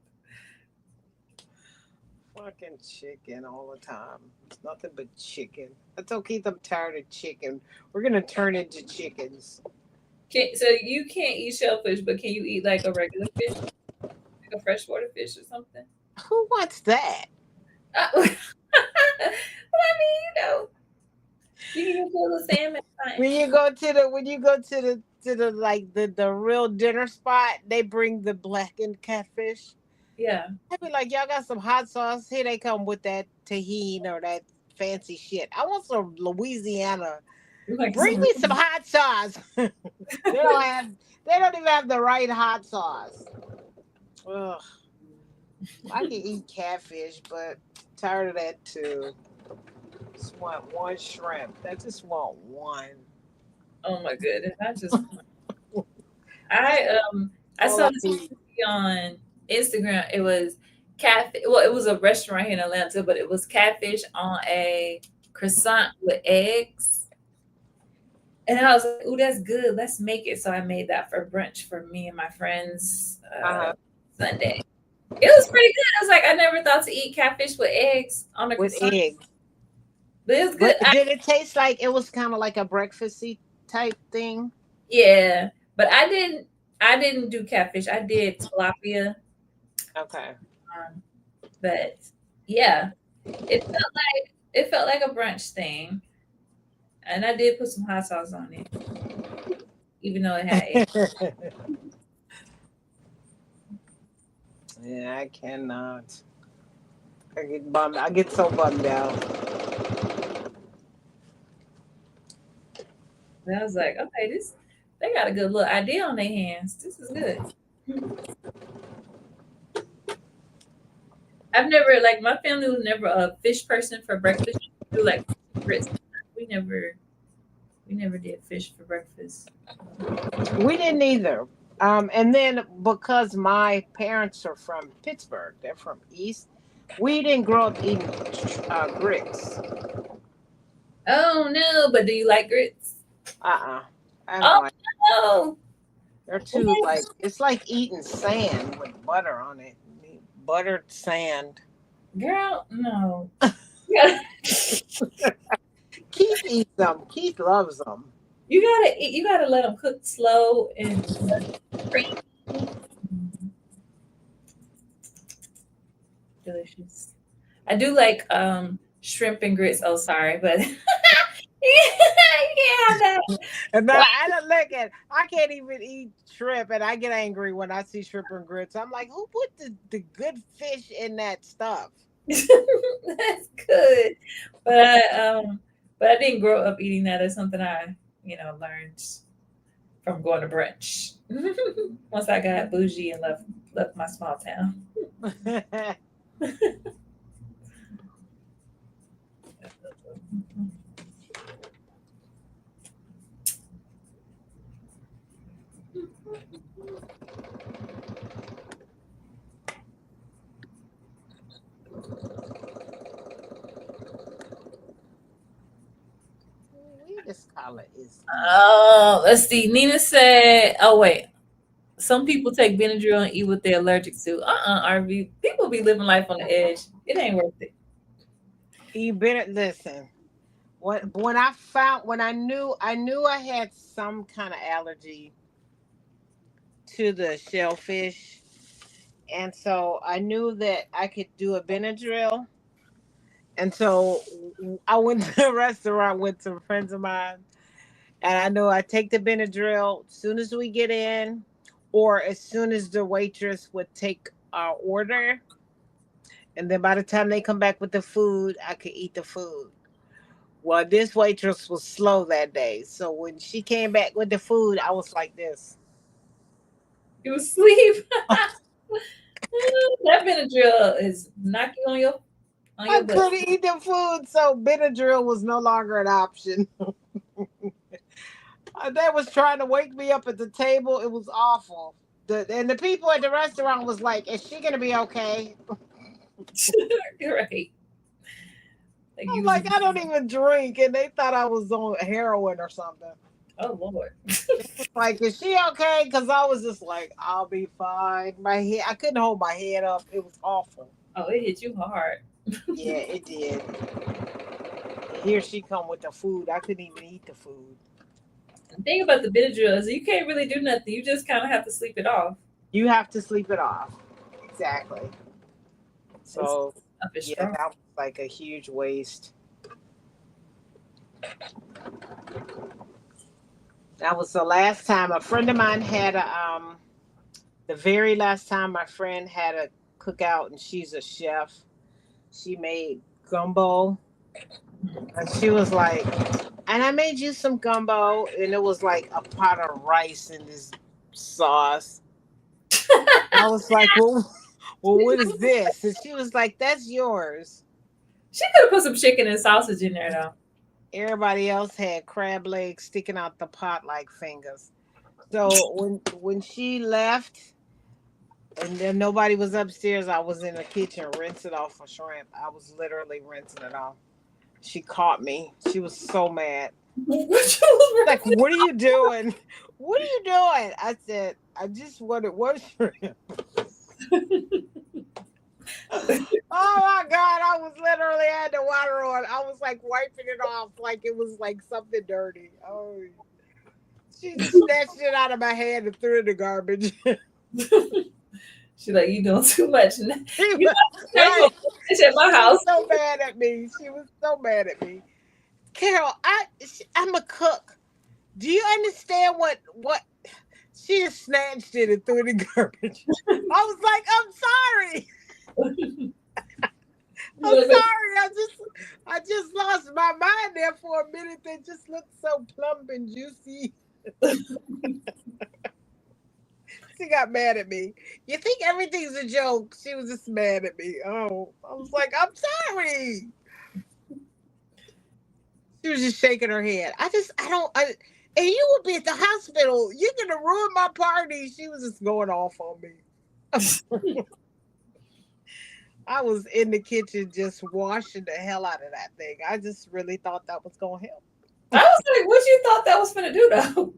Fucking chicken all the time. It's nothing but chicken. I told Keith I'm tired of chicken. We're gonna turn into chickens. So you can't eat shellfish, but can you eat like a regular fish, like a freshwater fish or something? Who wants that? Well, I mean, you can get a little salmon. When Fine. you go to the like the real dinner spot, they bring the blackened catfish. Yeah. I be like, y'all got some hot sauce? Here they come with that tahini or that fancy shit. I want some Louisiana. Like Bring me some hot sauce. They don't even have the right hot sauce. Ugh. I can eat catfish, but tired of that too. Just want one shrimp. I just want one. oh my goodness. I All saw I this need. on Instagram. It was catfish. Well, it was a restaurant here in Atlanta, but it was catfish on a croissant with eggs. And I was like, "Ooh, that's good. Let's make it." So I made that for brunch for me and my friends Sunday. It was pretty good. I was like, I never thought to eat catfish with eggs on a With croissant, eggs. but it was good. But did it taste like it was kind of like a breakfasty type thing? Yeah, but I didn't do catfish. I did tilapia. Okay. But yeah, it felt like a brunch thing, and I did put some hot sauce on it, even though it had eggs. Yeah, I cannot. I get bummed. I get so bummed out. And I was like, okay, they got a good little idea on their hands. This is good. I've never like my family was never a fish person for breakfast. We do like grits. We never did fish for breakfast. We didn't either. And then because my parents are from Pittsburgh, they're from East. We didn't grow up eating grits. Oh no! But do you like grits? I don't Oh like. no! They're too like. It's like eating sand with butter on it. Buttered sand. Girl, no. You Keith eats them. Keith loves them. You gotta eat. You gotta let them cook slow and creamy. Delicious. I do like shrimp and grits. Oh, sorry, but you can't have that. And now I don't look at. I can't even eat shrimp, and I get angry when I see shrimp and grits. I'm like, who put the good fish in that stuff? That's good, but I didn't grow up eating that. It's something I learned from going to brunch. Once I got bougie and left my small town. This color is. Oh, let's see. Nina said, "Oh wait, some people take Benadryl and eat what they're allergic to. RV. People be living life on the edge. It ain't worth it." You better listen. When I knew I had some kind of allergy to the shellfish, and so I knew that I could do a Benadryl. And so I went to a restaurant with some friends of mine, and I know I take the Benadryl as soon as we get in, or as soon as the waitress would take our order. And then by the time they come back with the food, I could eat the food. Well, this waitress was slow that day. So when she came back with the food, I was like this. You asleep. That Benadryl is knocking on I your butt. couldn't eat the food, so Benadryl was no longer an option. They was trying to wake me up at the table. It was awful. And the people at the restaurant was like, "Is she gonna be okay?" You're right. Like I'm you like, "I don't even drink," and they thought I was on heroin or something. oh Lord. Like, "Is she okay?" Because I was just like, "I'll be fine." My head, I couldn't hold my head up. It was awful. Oh, it hit you hard. Yeah, it did. Here she come with the food. I couldn't even eat the food. The thing about the Benadryl is you can't really do nothing. You just kind of have to sleep it off. You have to sleep it off. Exactly. So, Up is yeah, strong. that was like a huge waste. That was the last time a friend of mine had the very last time my friend had a cookout, and she's a chef. She made gumbo, and she was like, and I made you some gumbo, and it was like a pot of rice in this sauce. I was like, well, what is this? And she was like, that's yours. She could have put some chicken and sausage in there though. Everybody else had crab legs sticking out the pot like fingers. So when she left, and then nobody was upstairs, I was in the kitchen rinsing off a shrimp. I was literally rinsing it off. She caught me. She was so mad. Like, what are you doing? What are you doing? I said, I just wanted one shrimp. Oh my God, I was literally had the water on. I was like wiping it off like it was like something dirty. Oh, she just snatched it out of my hand and threw it in the garbage. She like, you doing too much. You know, Right. it's at my She house. was so mad at me. She was so mad at me. Carol, I'm a cook. Do you understand what? She just snatched it and threw it in the garbage. I was like, I'm sorry. I'm sorry. I just lost my mind there for a minute. They just looked so plump and juicy. She got mad at me. You think everything's a joke? She was just mad at me. Oh, I was like, I'm sorry. She was just shaking her head. And you will be at the hospital. You're gonna ruin my party. She was just going off on me. I was in the kitchen just washing the hell out of that thing. I just really thought that was gonna help. I was like, what you thought that was gonna do though?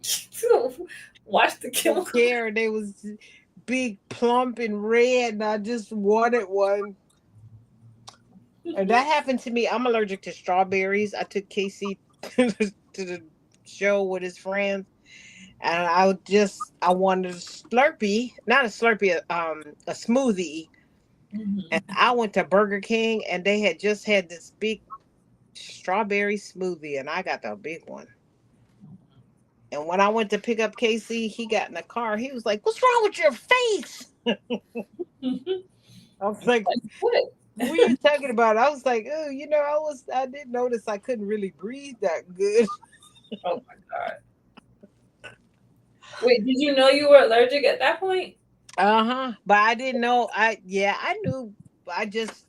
Watch the I chemical. don't care. They was big, plump, and red, and I just wanted one. And that happened to me. I'm allergic to strawberries. I took Casey to the show with his friends, and I wanted a Slurpee, not a Slurpee, a smoothie. And Mhm. I went to Burger King, and they had just had this big strawberry smoothie, and I got the big one. And when I went to pick up Casey, he got in the car. He was like, "What's wrong with your face?" I was like, Like what? "What are you talking about?" I was like, "Oh, I did notice I couldn't really breathe that good." Oh my god. Wait, did you know you were allergic at that point? Uh-huh. But I didn't know. I knew. I just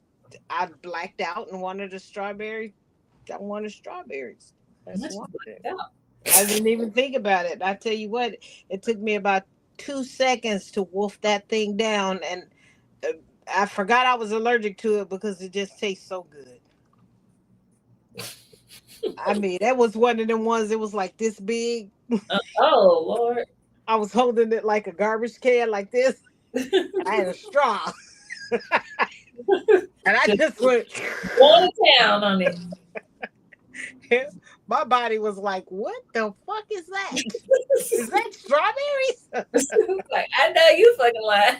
I blacked out and wanted a strawberry. I wanted strawberries. That's Much one thing. blacked out. I didn't even think about it. I tell you what, it took me about 2 seconds to wolf that thing down, and uh, I forgot I was allergic to it because it just tastes so good. I mean, that was one of them ones. It was like this big. Oh Lord. I was holding it like a garbage can, like this. I had a straw, and I Just just went. going to town on it. My body was like, "What the fuck is that? Is that strawberries?" Like, I know you fucking lying.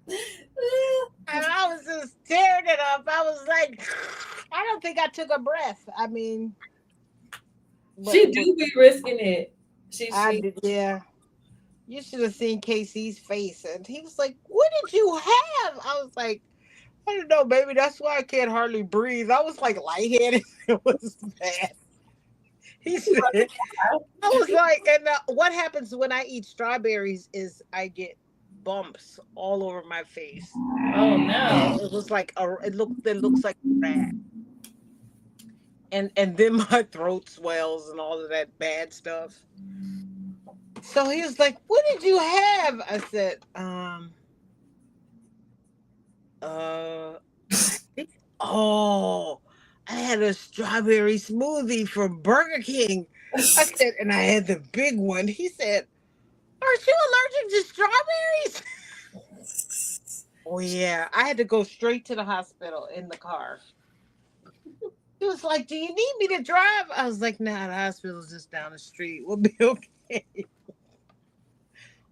And I was just tearing it up. I was like, I don't think I took a breath. I mean, She but do be risking it. I She did, yeah. You should have seen Casey's face. And he was like, "What did you have?" I was like, "I don't know, baby. That's why I can't hardly breathe." I was like lightheaded. It was bad. He she said, wasn't I was like, and what happens when I eat strawberries is I get bumps all over my face. Oh And no. it was like it looks like a rat. And then my throat swells and all of that bad stuff. So he was like, "What did you have?" I said, I think, oh, I had a strawberry smoothie from Burger King." I said, and I had the big one. He said, "Aren't you allergic to strawberries?" Oh yeah, I had to go straight to the hospital in the car. He was like, "Do you need me to drive?" I was like, "Nah, the hospital's just down the street. We'll be okay."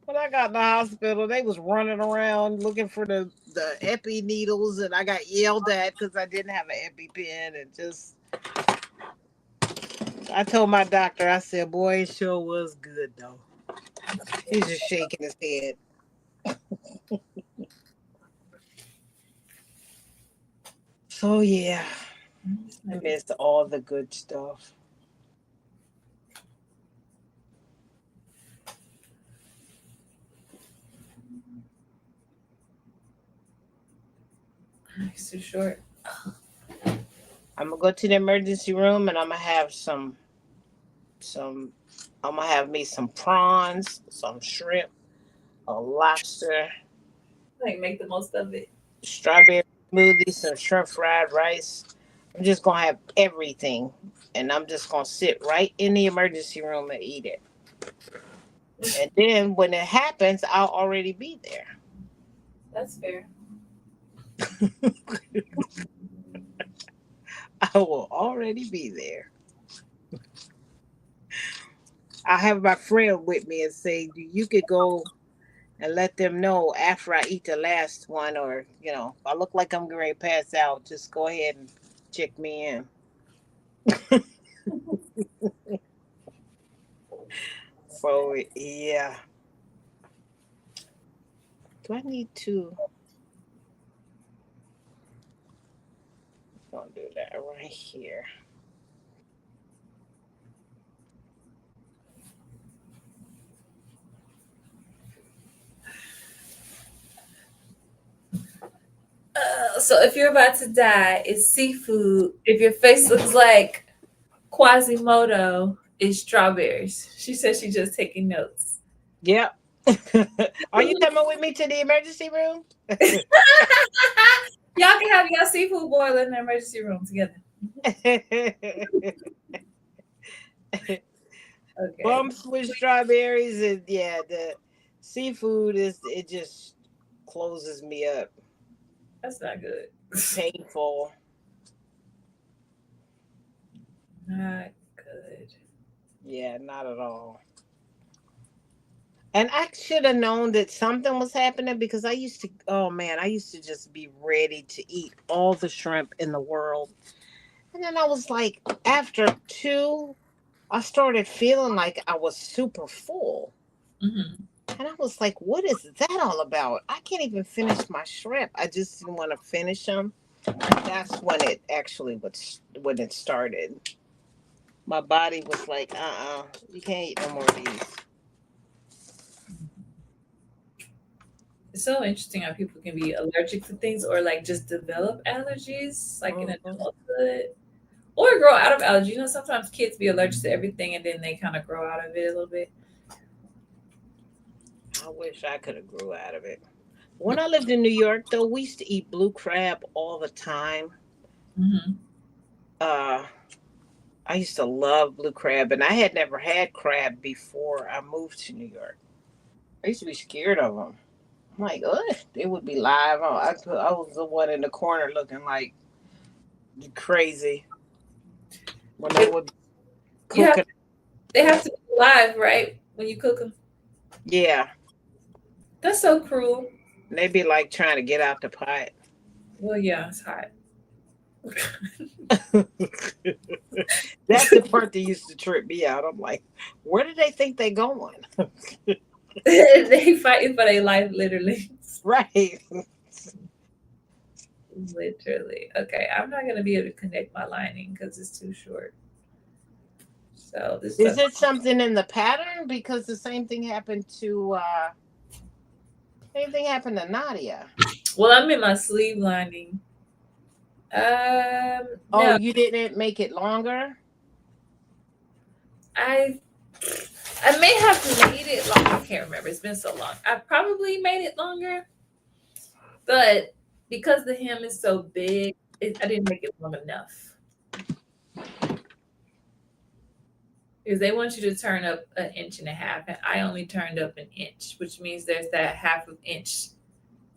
When I got in the hospital, they was running around looking for the epi needles, and I got yelled at because I didn't have an epi pen, and just I told my doctor, I said, "Boy, it sure was good though." He's just shaking his head. So yeah, This I might be- missed all the good stuff. It's too short. I'm gonna go to the emergency room, and some I'm gonna have me some prawns, some shrimp, a lobster, Like make the most of it. strawberry smoothie, some shrimp fried rice. I'm just gonna have everything, and I'm just gonna sit right in the emergency room and eat it. And then when it happens, I'll already be there. That's fair. I will already be there. I have my friend with me and say, "You could go and let them know after I eat the last one, or if I look like I'm going to pass out, just go ahead and check me in." So yeah, do I need to? Gonna do that right here. So if you're about to die, it's seafood. If your face looks like Quasimodo, it's strawberries. She said she's just taking notes. Yep. Are you coming with me to the emergency room? Y'all can have your seafood boil in the emergency room together. Okay. Bumps with strawberries, and yeah, the seafood it just closes me up. That's not good. Painful. Not good. Yeah, not at all. And I should have known that something was happening because I used to, oh man, I used to just be ready to eat all the shrimp in the world. And then I was like, after two, I started feeling like I was super full. Hmm. And I was like, what is that all about? I can't even finish my shrimp. I just didn't want to finish them. That's when it actually was, when it started. My body was like, you can't eat no more of these. It's so interesting how people can be allergic to things or like just develop allergies like in Mhm. adulthood or grow out of allergy. You know, sometimes kids be allergic to everything and then they kind of grow out of it a little bit. I wish I could have grew out of it. When I lived in New York, though, we used to eat blue crab all the time. Hmm. Uh, I used to love blue crab, and I had never had crab before I moved to New York. I used to be scared of them. I'm like, ugh, they would be live. I was the one in the corner looking like crazy when they They, would you have cook it. they have to be alive, right? When you cook them. Yeah, That's so cruel. and they'd be like trying to get out the pot. Well, yeah, it's hot. That's the part that used to trip me out. I'm like, where do they think they going? They fighting for their life, literally. Right. Literally. Okay, I'm not gonna be able to connect my lining because it's too short. So this Is stuff. it something in the pattern? Because the same thing happened to Nadia. Well, I'm in my sleeve lining. Oh, No, you didn't make it longer? I I may have made it long. I can't remember. It's been so long. I probably made it longer, but because the hem is so big, I didn't make it long enough. Because they want you to turn up an inch and a half, and I only turned up an inch, which means there's that half of inch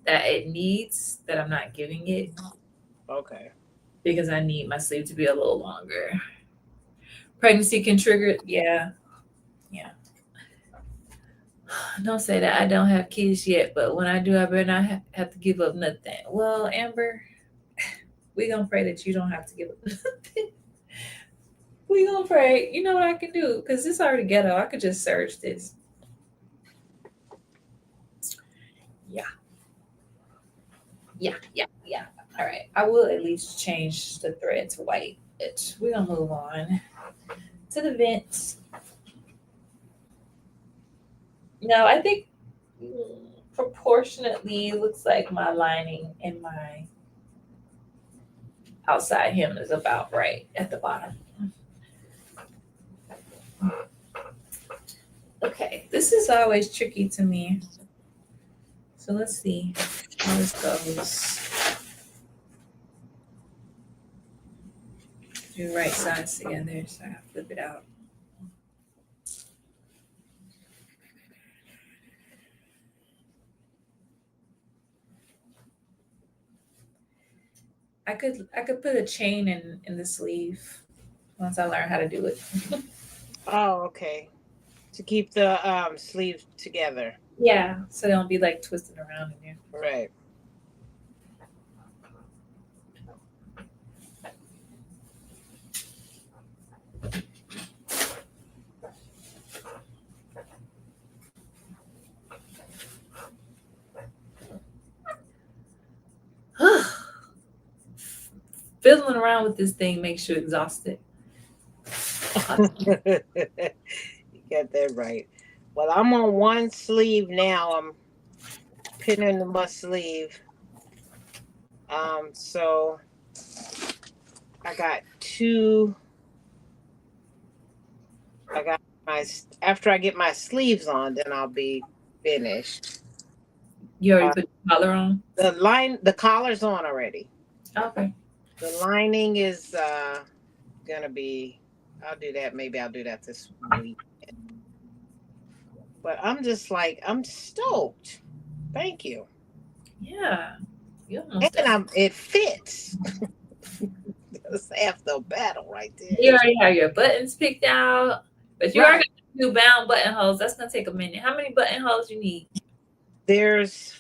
that it needs that I'm not giving it Okay. because I need my sleeve to be a little longer. Pregnancy can trigger it. Yeah, yeah. Don't say that I don't have kids yet, but when I do, I better not have to give up nothing. Well, Amber, we gonna pray that you don't have to give up nothing. We gonna pray. You know what I can do? Because it's already ghetto. I could just search this. Yeah, yeah. All right. I will at least change the thread to white. We're gonna move on to the vents. No, I think proportionately looks like my lining and my outside hem is about right at the bottom. Okay, this is always tricky to me. So let's see how this goes. Do right sides together, so I flip it out. I could put a chain in the sleeve once I learn how to do it. Oh, okay. To keep the sleeve together. Yeah, so they don't be like twisting around in there. Right. Fiddling around with this thing makes you exhausted. You got that right. Well, I'm on one sleeve now. I'm pinning my sleeve. So I got two. I got my after I get my sleeves on, then I'll be finished. You already Uh, put the collar on? the collar's on already. Okay. The lining is gonna be. I'll do that. Maybe I'll do that this week. But I'm just like I'm stoked. Thank you. Yeah. You almost And done. it fits. That's half the battle right there. You already have your buttons picked out, but you are Right. going to do bound buttonholes. That's going to take a minute. How many buttonholes you need? There's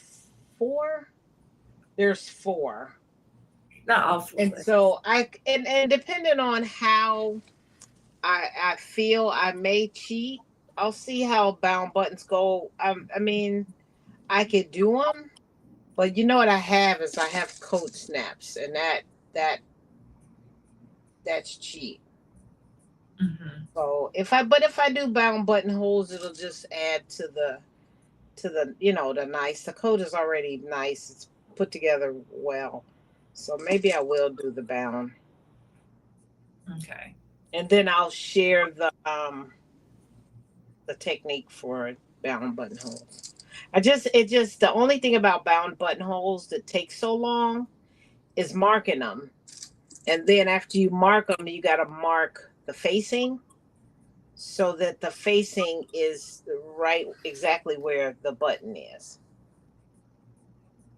4. There's 4. Not all four. And so and depending on how I feel, I may cheat. I'll see how bound buttons go. I mean, I could do them, but you know what I have is I have coat snaps, and that that's cheap. Mm-hmm. So if I do bound buttonholes, it'll just add to the the nice. The coat is already nice. It's put together well. So maybe I will do the bound. Okay. And then I'll share the technique for bound buttonholes. The only thing about bound buttonholes that takes so long is marking them. And then after you mark them, you got to mark the facing so that the facing is right exactly where the button is.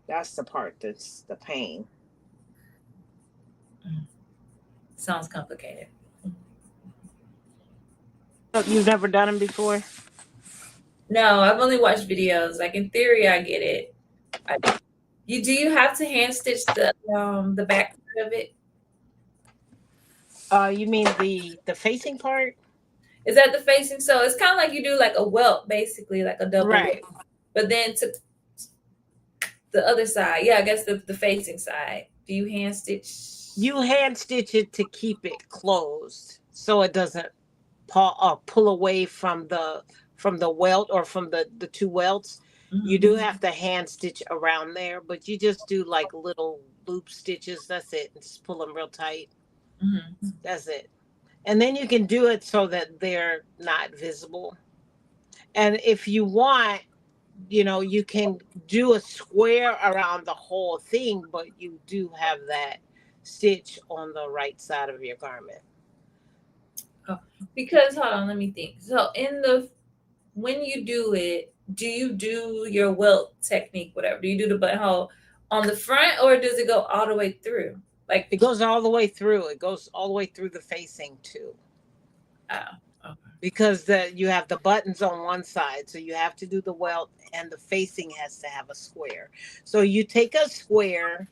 That's the part that's the pain. Sounds complicated. Oh, you've never done them before? No, I've only watched videos. Like in theory, I get it. You have to hand stitch the back part of it? You mean the facing part? Is that the facing? So it's kind of like you do like a welt, basically, like a double Right. welt. But then to the other side, yeah, I guess the facing side. Do you hand stitch? You hand stitch it to keep it closed so it doesn't pull away from the welt or from the two welts. You do have to hand stitch around there, but you just do like little loop stitches. That's it. And just pull them real tight. Mm-hmm. That's it. And then you can do it so that they're not visible. And if you want, you can do a square around the whole thing, but you do have that stitch on the right side of your garment. Oh, because hold on, let me think. So when you do it, do you do your welt technique, whatever? Do you do the buttonhole on the front, or does it go all the way through? Like It goes all the way through. It goes all the way through the facing too. oh, okay. Because you have the buttons on one side, so you have to do the welt, and the facing has to have a square. So you take a square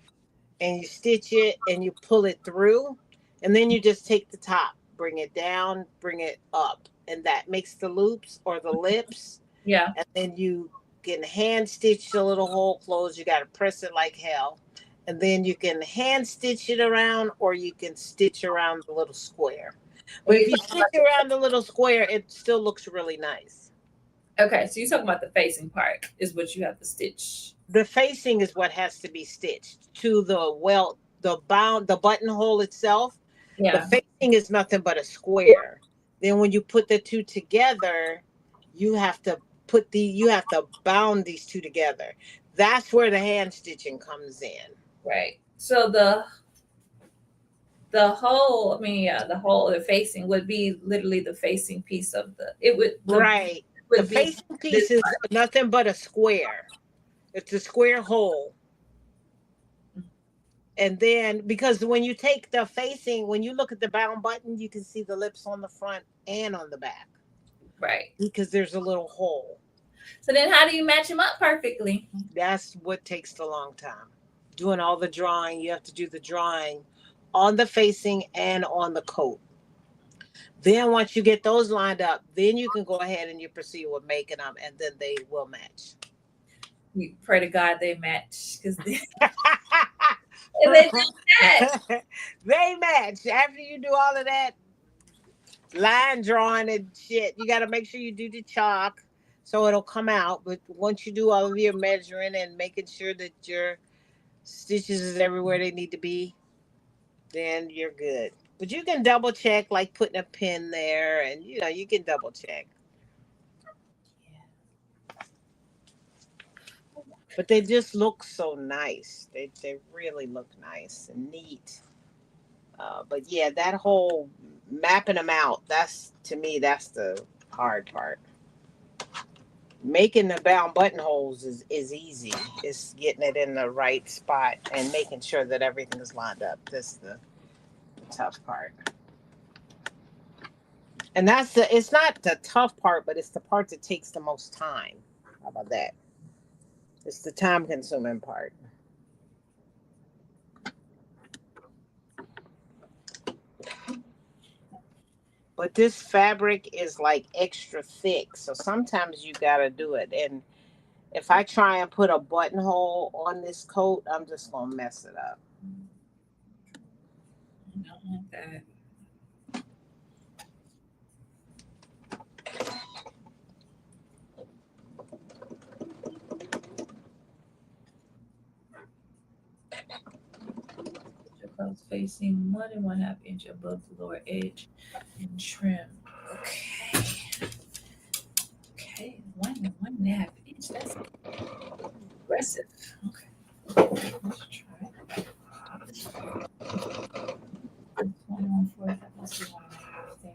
and you stitch it and you pull it through, and then you just take the top, bring it down, bring it up, and that makes the loops or the lips. Yeah. And then you can hand stitch the little hole closed. You got to press it like hell. And then you can hand stitch it around, or you can stitch around the little square. But if you stitch around the little square, it still looks really nice. Okay, so you're talking about the facing part is what you have to stitch. The facing is what has to be stitched to the welt, the buttonhole itself. Yeah. The facing is nothing but a square. Then when you put the two together, you have to bound these two together. That's where the hand stitching comes in. Right. So the hole, the facing would be literally the facing piece of right. The facing piece is nothing but a square. It's a square hole. And then, because when you take the facing, when you look at the bound button, you can see the lips on the front and on the back. Right. Because there's a little hole. So then how do you match them up perfectly? That's what takes the long time. Doing all the drawing, you have to do the drawing on the facing and on the coat. Then once you get those lined up, then you can go ahead and you proceed with making them, and then they will match. You pray to God they match, because they match. They match. After you do all of that line drawing and shit, you got to make sure you do the chalk so it'll come out. But once you do all of your measuring and making sure that your stitches is everywhere they need to be, then you're good. But you can double check, like putting a pin there, and you can double check. But they just look so nice. They really look nice and neat. But yeah, that whole mapping them out, to me, that's the hard part. Making the bound buttonholes is easy. It's getting it in the right spot and making sure that everything is lined up. That's the the tough part. And it's not the tough part, but it's the part that takes the most time. How about that? It's the time consuming part. But this fabric is like extra thick. So sometimes you got to do it. And if I try and put a buttonhole on this coat, I'm just going to mess it up. I don't want that. Your clothes facing 1.5 inch above the lower edge and trim. Okay. Okay. 1.5 inch. That's aggressive. Okay. Let's try it. 1.14. That must be 1.5 there.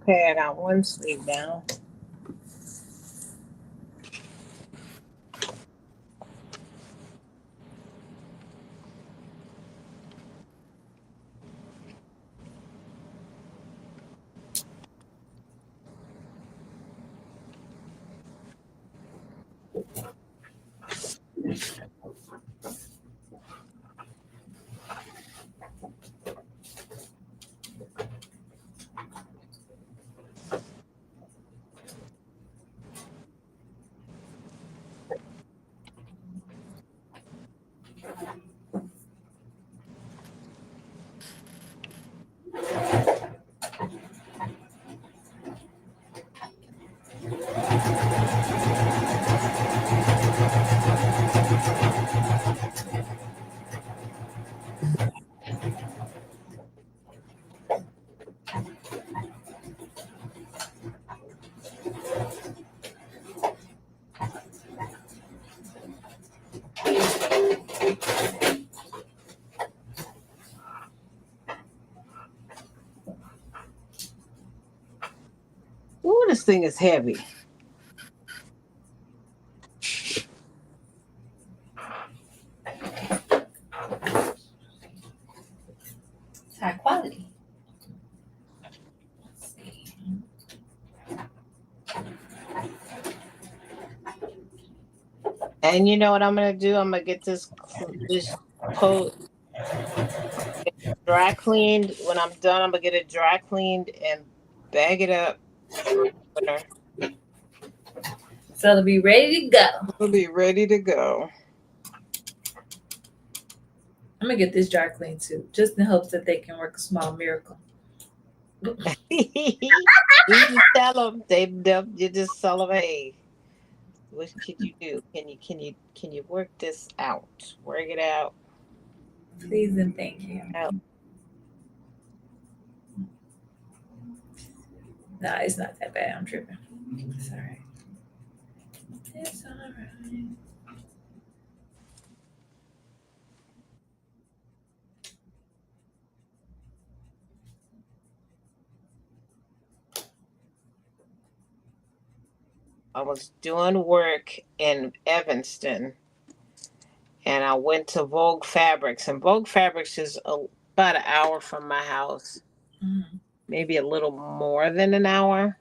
Okay, I got one sleeve down. Ooh, this thing is heavy. It's high quality. Let's see. And you know what I'm gonna do? I'm gonna get this coat Dry cleaned. When I'm done, I'm gonna get it dry cleaned and bag it up for winter. So it'll be ready to go. We'll be ready to go. I'm gonna get this dry clean too, just in hopes that they can work a small miracle. You just tell them you just tell them, hey, what can you do? Can you work this out? Work it out. Please and thank you. Out. No, it's not that bad. I'm tripping. It's all right. It's all right. I was doing work in Evanston, and I went to Vogue Fabrics, and Vogue Fabrics is about an hour from my house, Mhm. maybe a little more than an hour.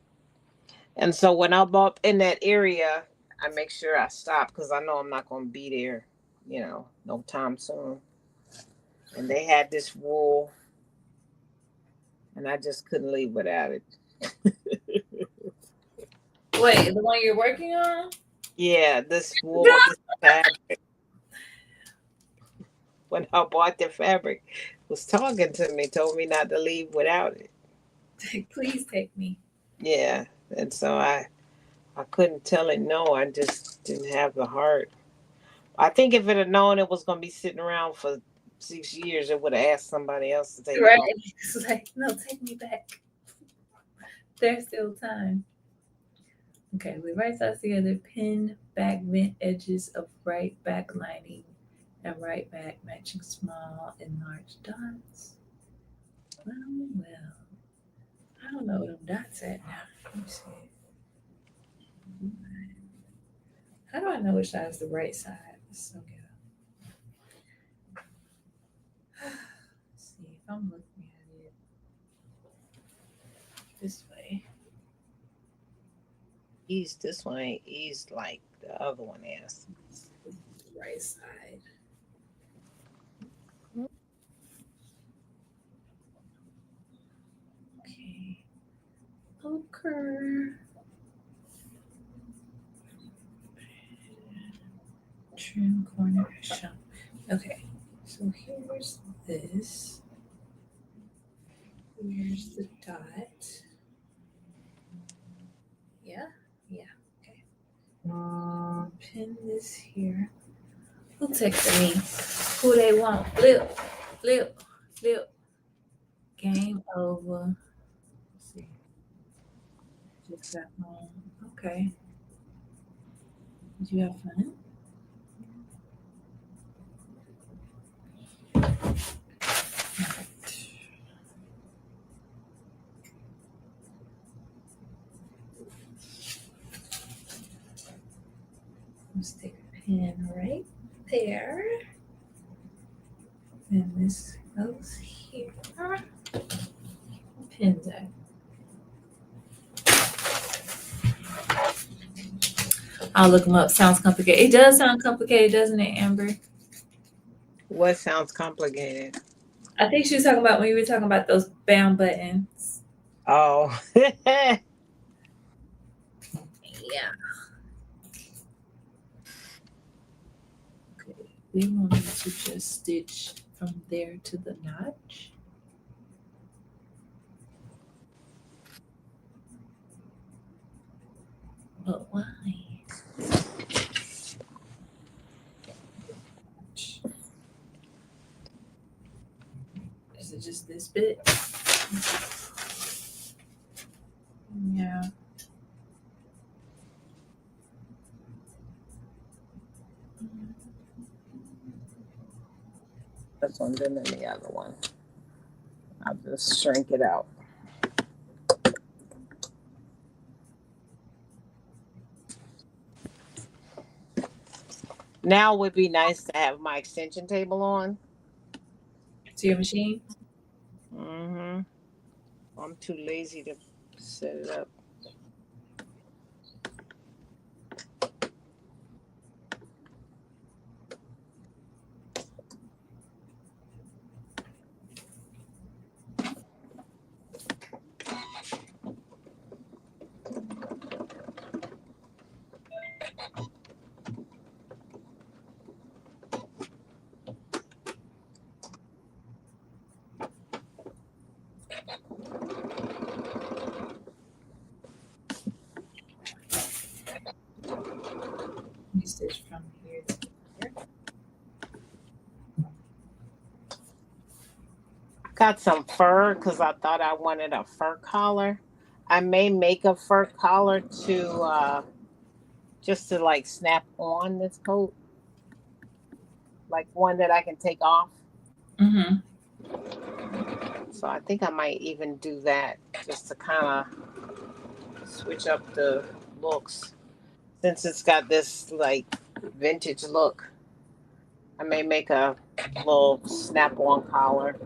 And so when I'm up in that area, I make sure I stop because I know I'm not going to be there, no time soon. And they had this wool, and I just couldn't leave without it. Wait, the one you're working on? Yeah, this wool, this fabric. When I bought the fabric, was talking to me, told me not to leave without it. Please take me. Yeah, and so I couldn't tell it no. I just didn't have the heart. I think if it had known it was going to be sitting around for 6 years, it would have asked somebody else to take it Right. home. It's like, no, take me back. There's still time. Okay, with right sides together, pin back vent edges of right back lining and right back matching small and large dots. Well. I don't know where them dots at now. Let me see. How do I know which side is the right side? It's so good. Let's see if I'm looking at it this way. This one ain't eased like the other one is. This is the right side. Okay. Okay. Trim corner shown. Okay. So here's this. Here's the dot. Yeah. Yeah. Okay. Pin this here. Who texted me? Who they want? Flip, flip, flip. Game over. Let's see. Just got home. Okay. Did you have fun? Alright. Let's take a pin right there. And this goes here. Pin that. I'll look them up. Sounds complicated. It does sound complicated, doesn't it, Amber? What sounds complicated? I think she was talking about when you were talking about those bound buttons. Oh. Yeah. Okay. We want to just stitch from there to the notch. But why? Is it just this bit? Yeah. This one, then the other one. I'll just shrink it out. Now would be nice to have my extension table on. To your machine? Mm-hmm. I'm too lazy to set it up. stitch from here to here. Got some fur because I thought I wanted a fur collar. I may make a fur collar to just to like snap on this coat, like one that I can take off. Mm-hmm. So I think I might even do that just to kind of switch up the looks. Since it's got this like vintage look, I may make a little snap-on collar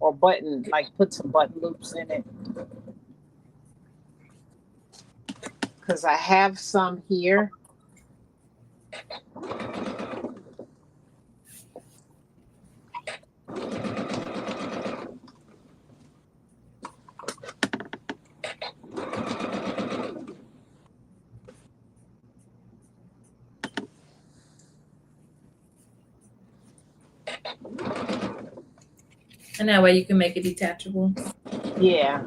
or button, like put some button loops in it. Because I have some here. And that way you can make it detachable. Yeah.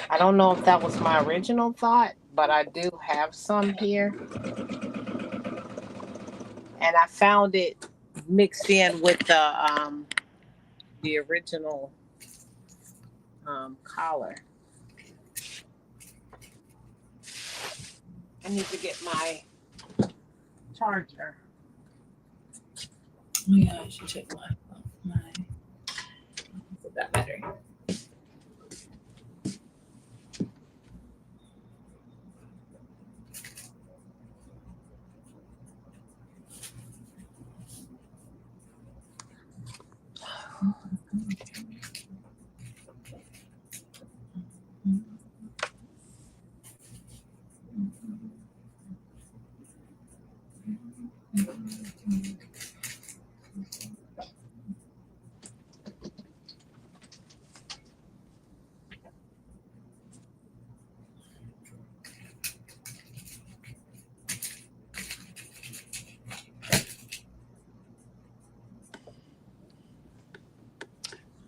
I don't know if that was my original thought, but I do have some here. And I found it mixed in with the original collar. I need to get my charger. Oh yeah, I should check my that battery.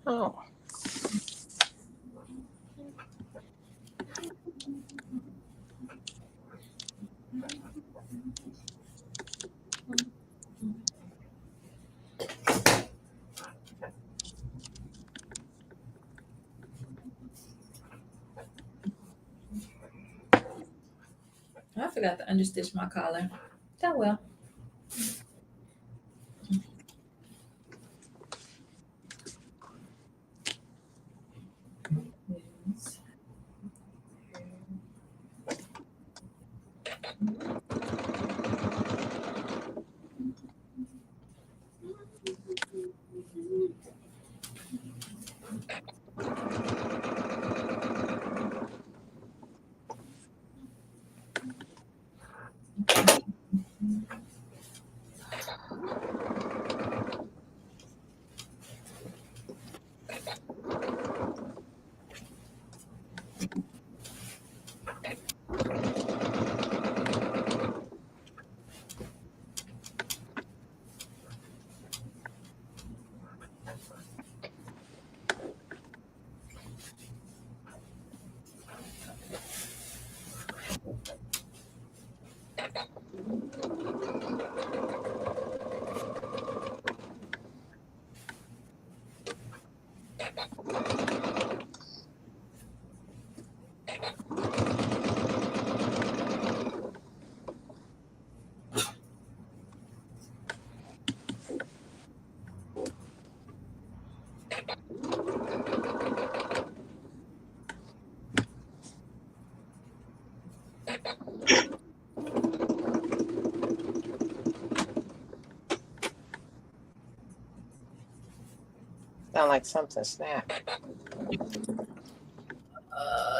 Oh. I forgot to understitch my collar. Oh well. Sound like something snapped.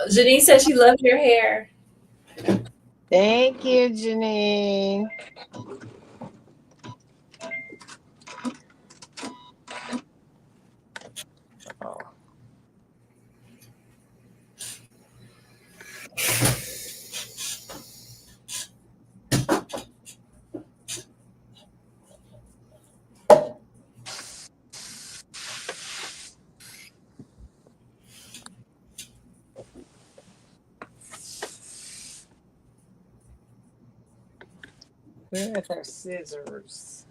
Janine said she loved your hair. Thank you, Janine. Oh. Where's her scissors?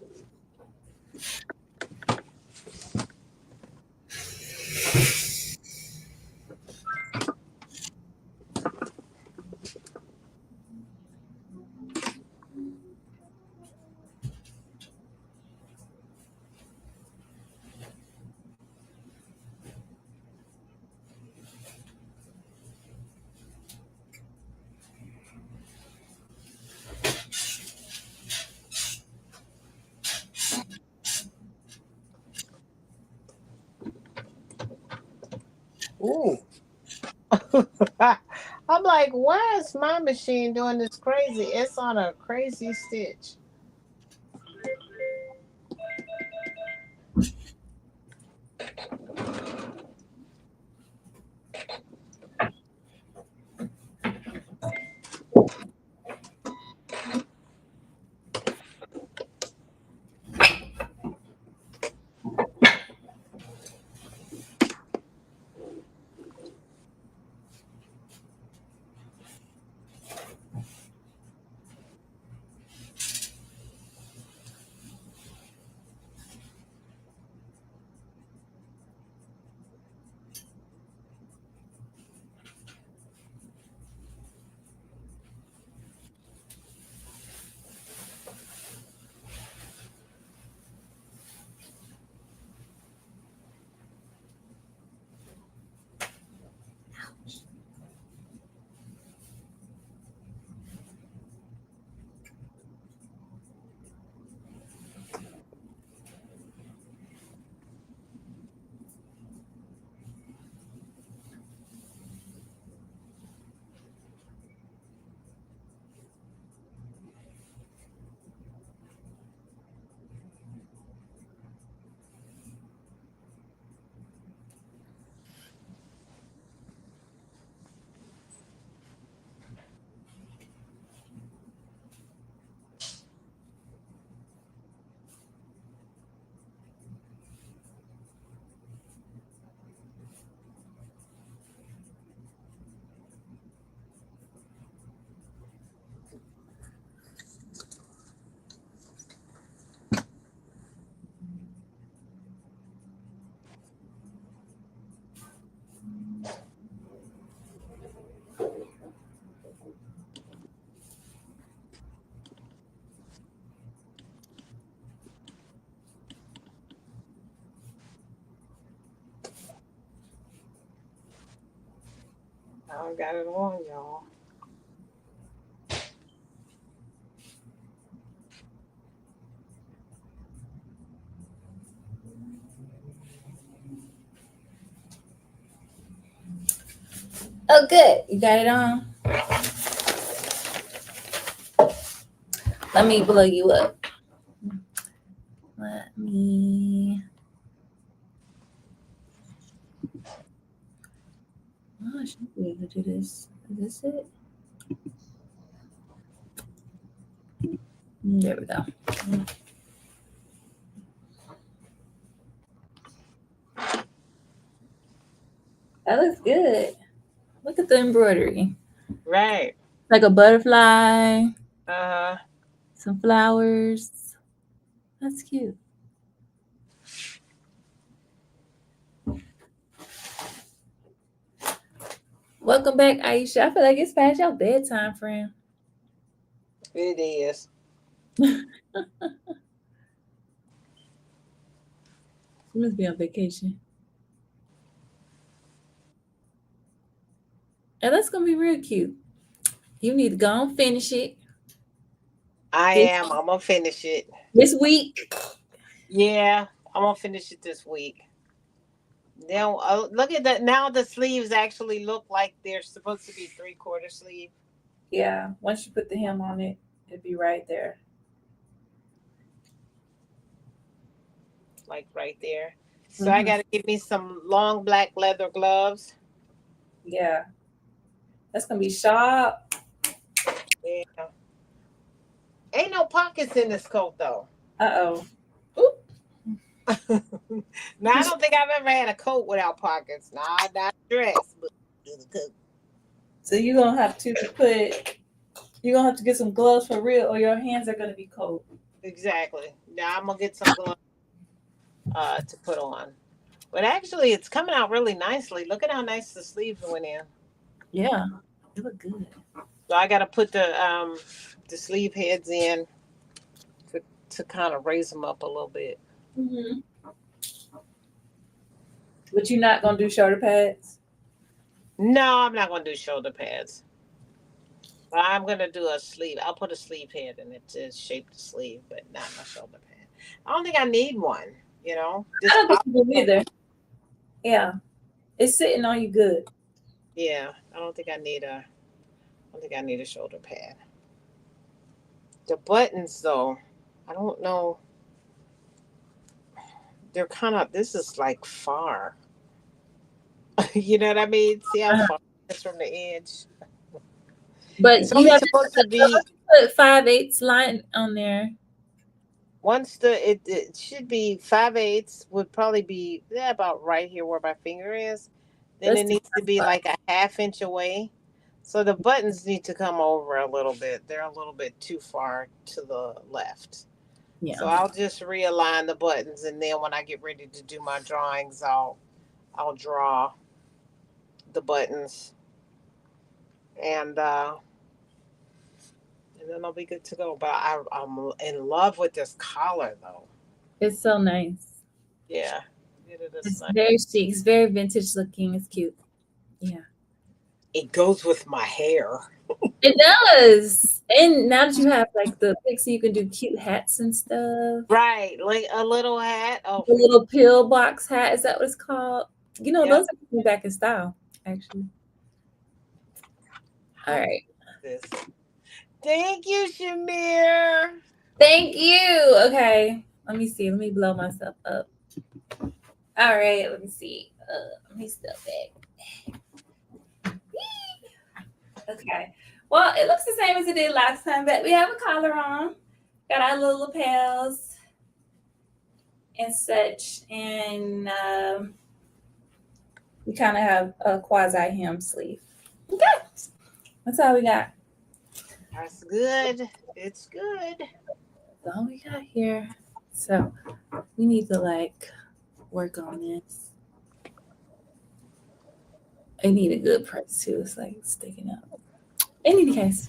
Ooh. I'm like, why is my machine doing this crazy? It's on a crazy stitch. I got it on, y'all. Oh, good. You got it on. Let me blow you up. Let me. Oh, I should be able to do this. Is this it? There we go. That looks good. Look at the embroidery. Right. Like a butterfly, Uh, some flowers. That's cute. Welcome back, Aisha. I feel like it's past your bedtime, friend. it is. You must be on vacation. And that's gonna be real cute. You need to go and finish it I this, am. I'm gonna finish it. this week. Yeah, I'm gonna finish it this week. Now, look at that. Now the sleeves actually look like they're supposed to be 3/4 sleeve. Yeah, once you put the hem on it, it'd be right there. Like right there. So I got to give me some long black leather gloves. Yeah, that's gonna be sharp. Yeah. Ain't no pockets in this coat though. Uh-oh. Now I don't think I've ever had a coat without pockets. Nah, not dress, but the coat. So you're gonna have to put You're gonna have to get some gloves for real, or your hands are gonna be cold. Exactly. Now I'm gonna get some gloves to put on. But actually, it's coming out really nicely. Look at how nice the sleeves went in. Yeah, it look good. So I got to put the sleeve heads in to kind of raise them up a little bit. Mm-hmm. But you're not gonna do shoulder pads. No, I'm not gonna do shoulder pads. But I'm gonna do a sleeve. I'll put a sleeve head in it to shape the sleeve, but not my shoulder pad. I don't think I need one. You know, I just don't think you do either. Yeah, it's sitting on you good. yeah. I don't think I need a shoulder pad. The buttons, though, I don't know. They're kind of. This is like far. You know what I mean? See how far it is from the edge. But It's you only have to supposed to be put 5/8 line on there. once it should be 5/8 would probably be about right here where my finger is. Then That's it needs to be like a half inch away. So the buttons need to come over a little bit. They're a little bit too far to the left. So yeah. I'll just realign the buttons, and then when I get ready to do my drawings, I'll draw the buttons, and uh, and then I'll be good to go. But I'm in love with this collar, though. It's so nice. Yeah, it is It's nice. very chic. It's very vintage looking. It's cute. Yeah. It goes with my hair. It does. And now that you have like the pixie, you can do cute hats and stuff. Right, like a little hat. Oh, The little pill box hat, is that what it's called? You know, yeah. those are coming back in style, actually. All right. This. Thank you, Shamir. Thank you. Okay. Let me see. Let me blow myself up. All right. Let me see. Let me step back. Okay. Well, it looks the same as it did last time, but we have a collar on. Got our little lapels and such. And we kind of have a quasi hem sleeve. Okay. That's all we got. That's good. It's good. That's all we got here. So we need to like work on this. I need a good press too. It's like sticking up. In any case.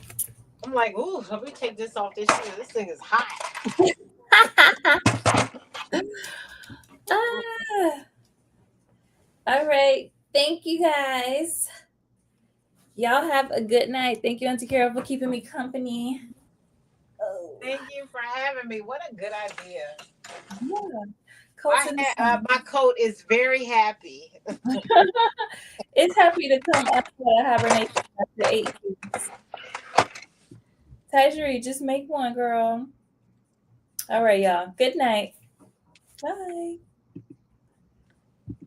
I'm like, ooh, let me take this off this shoe. This thing is hot. All right. Thank you guys. Y'all have a good night. Thank you, Auntie Carol, for keeping me company. Oh. Thank you for having me. What a good idea. Yeah. My coat is very happy. It's happy to come after hibernation after 8 weeks. Tajiri, just make one, girl. All right, y'all. Good night. Bye.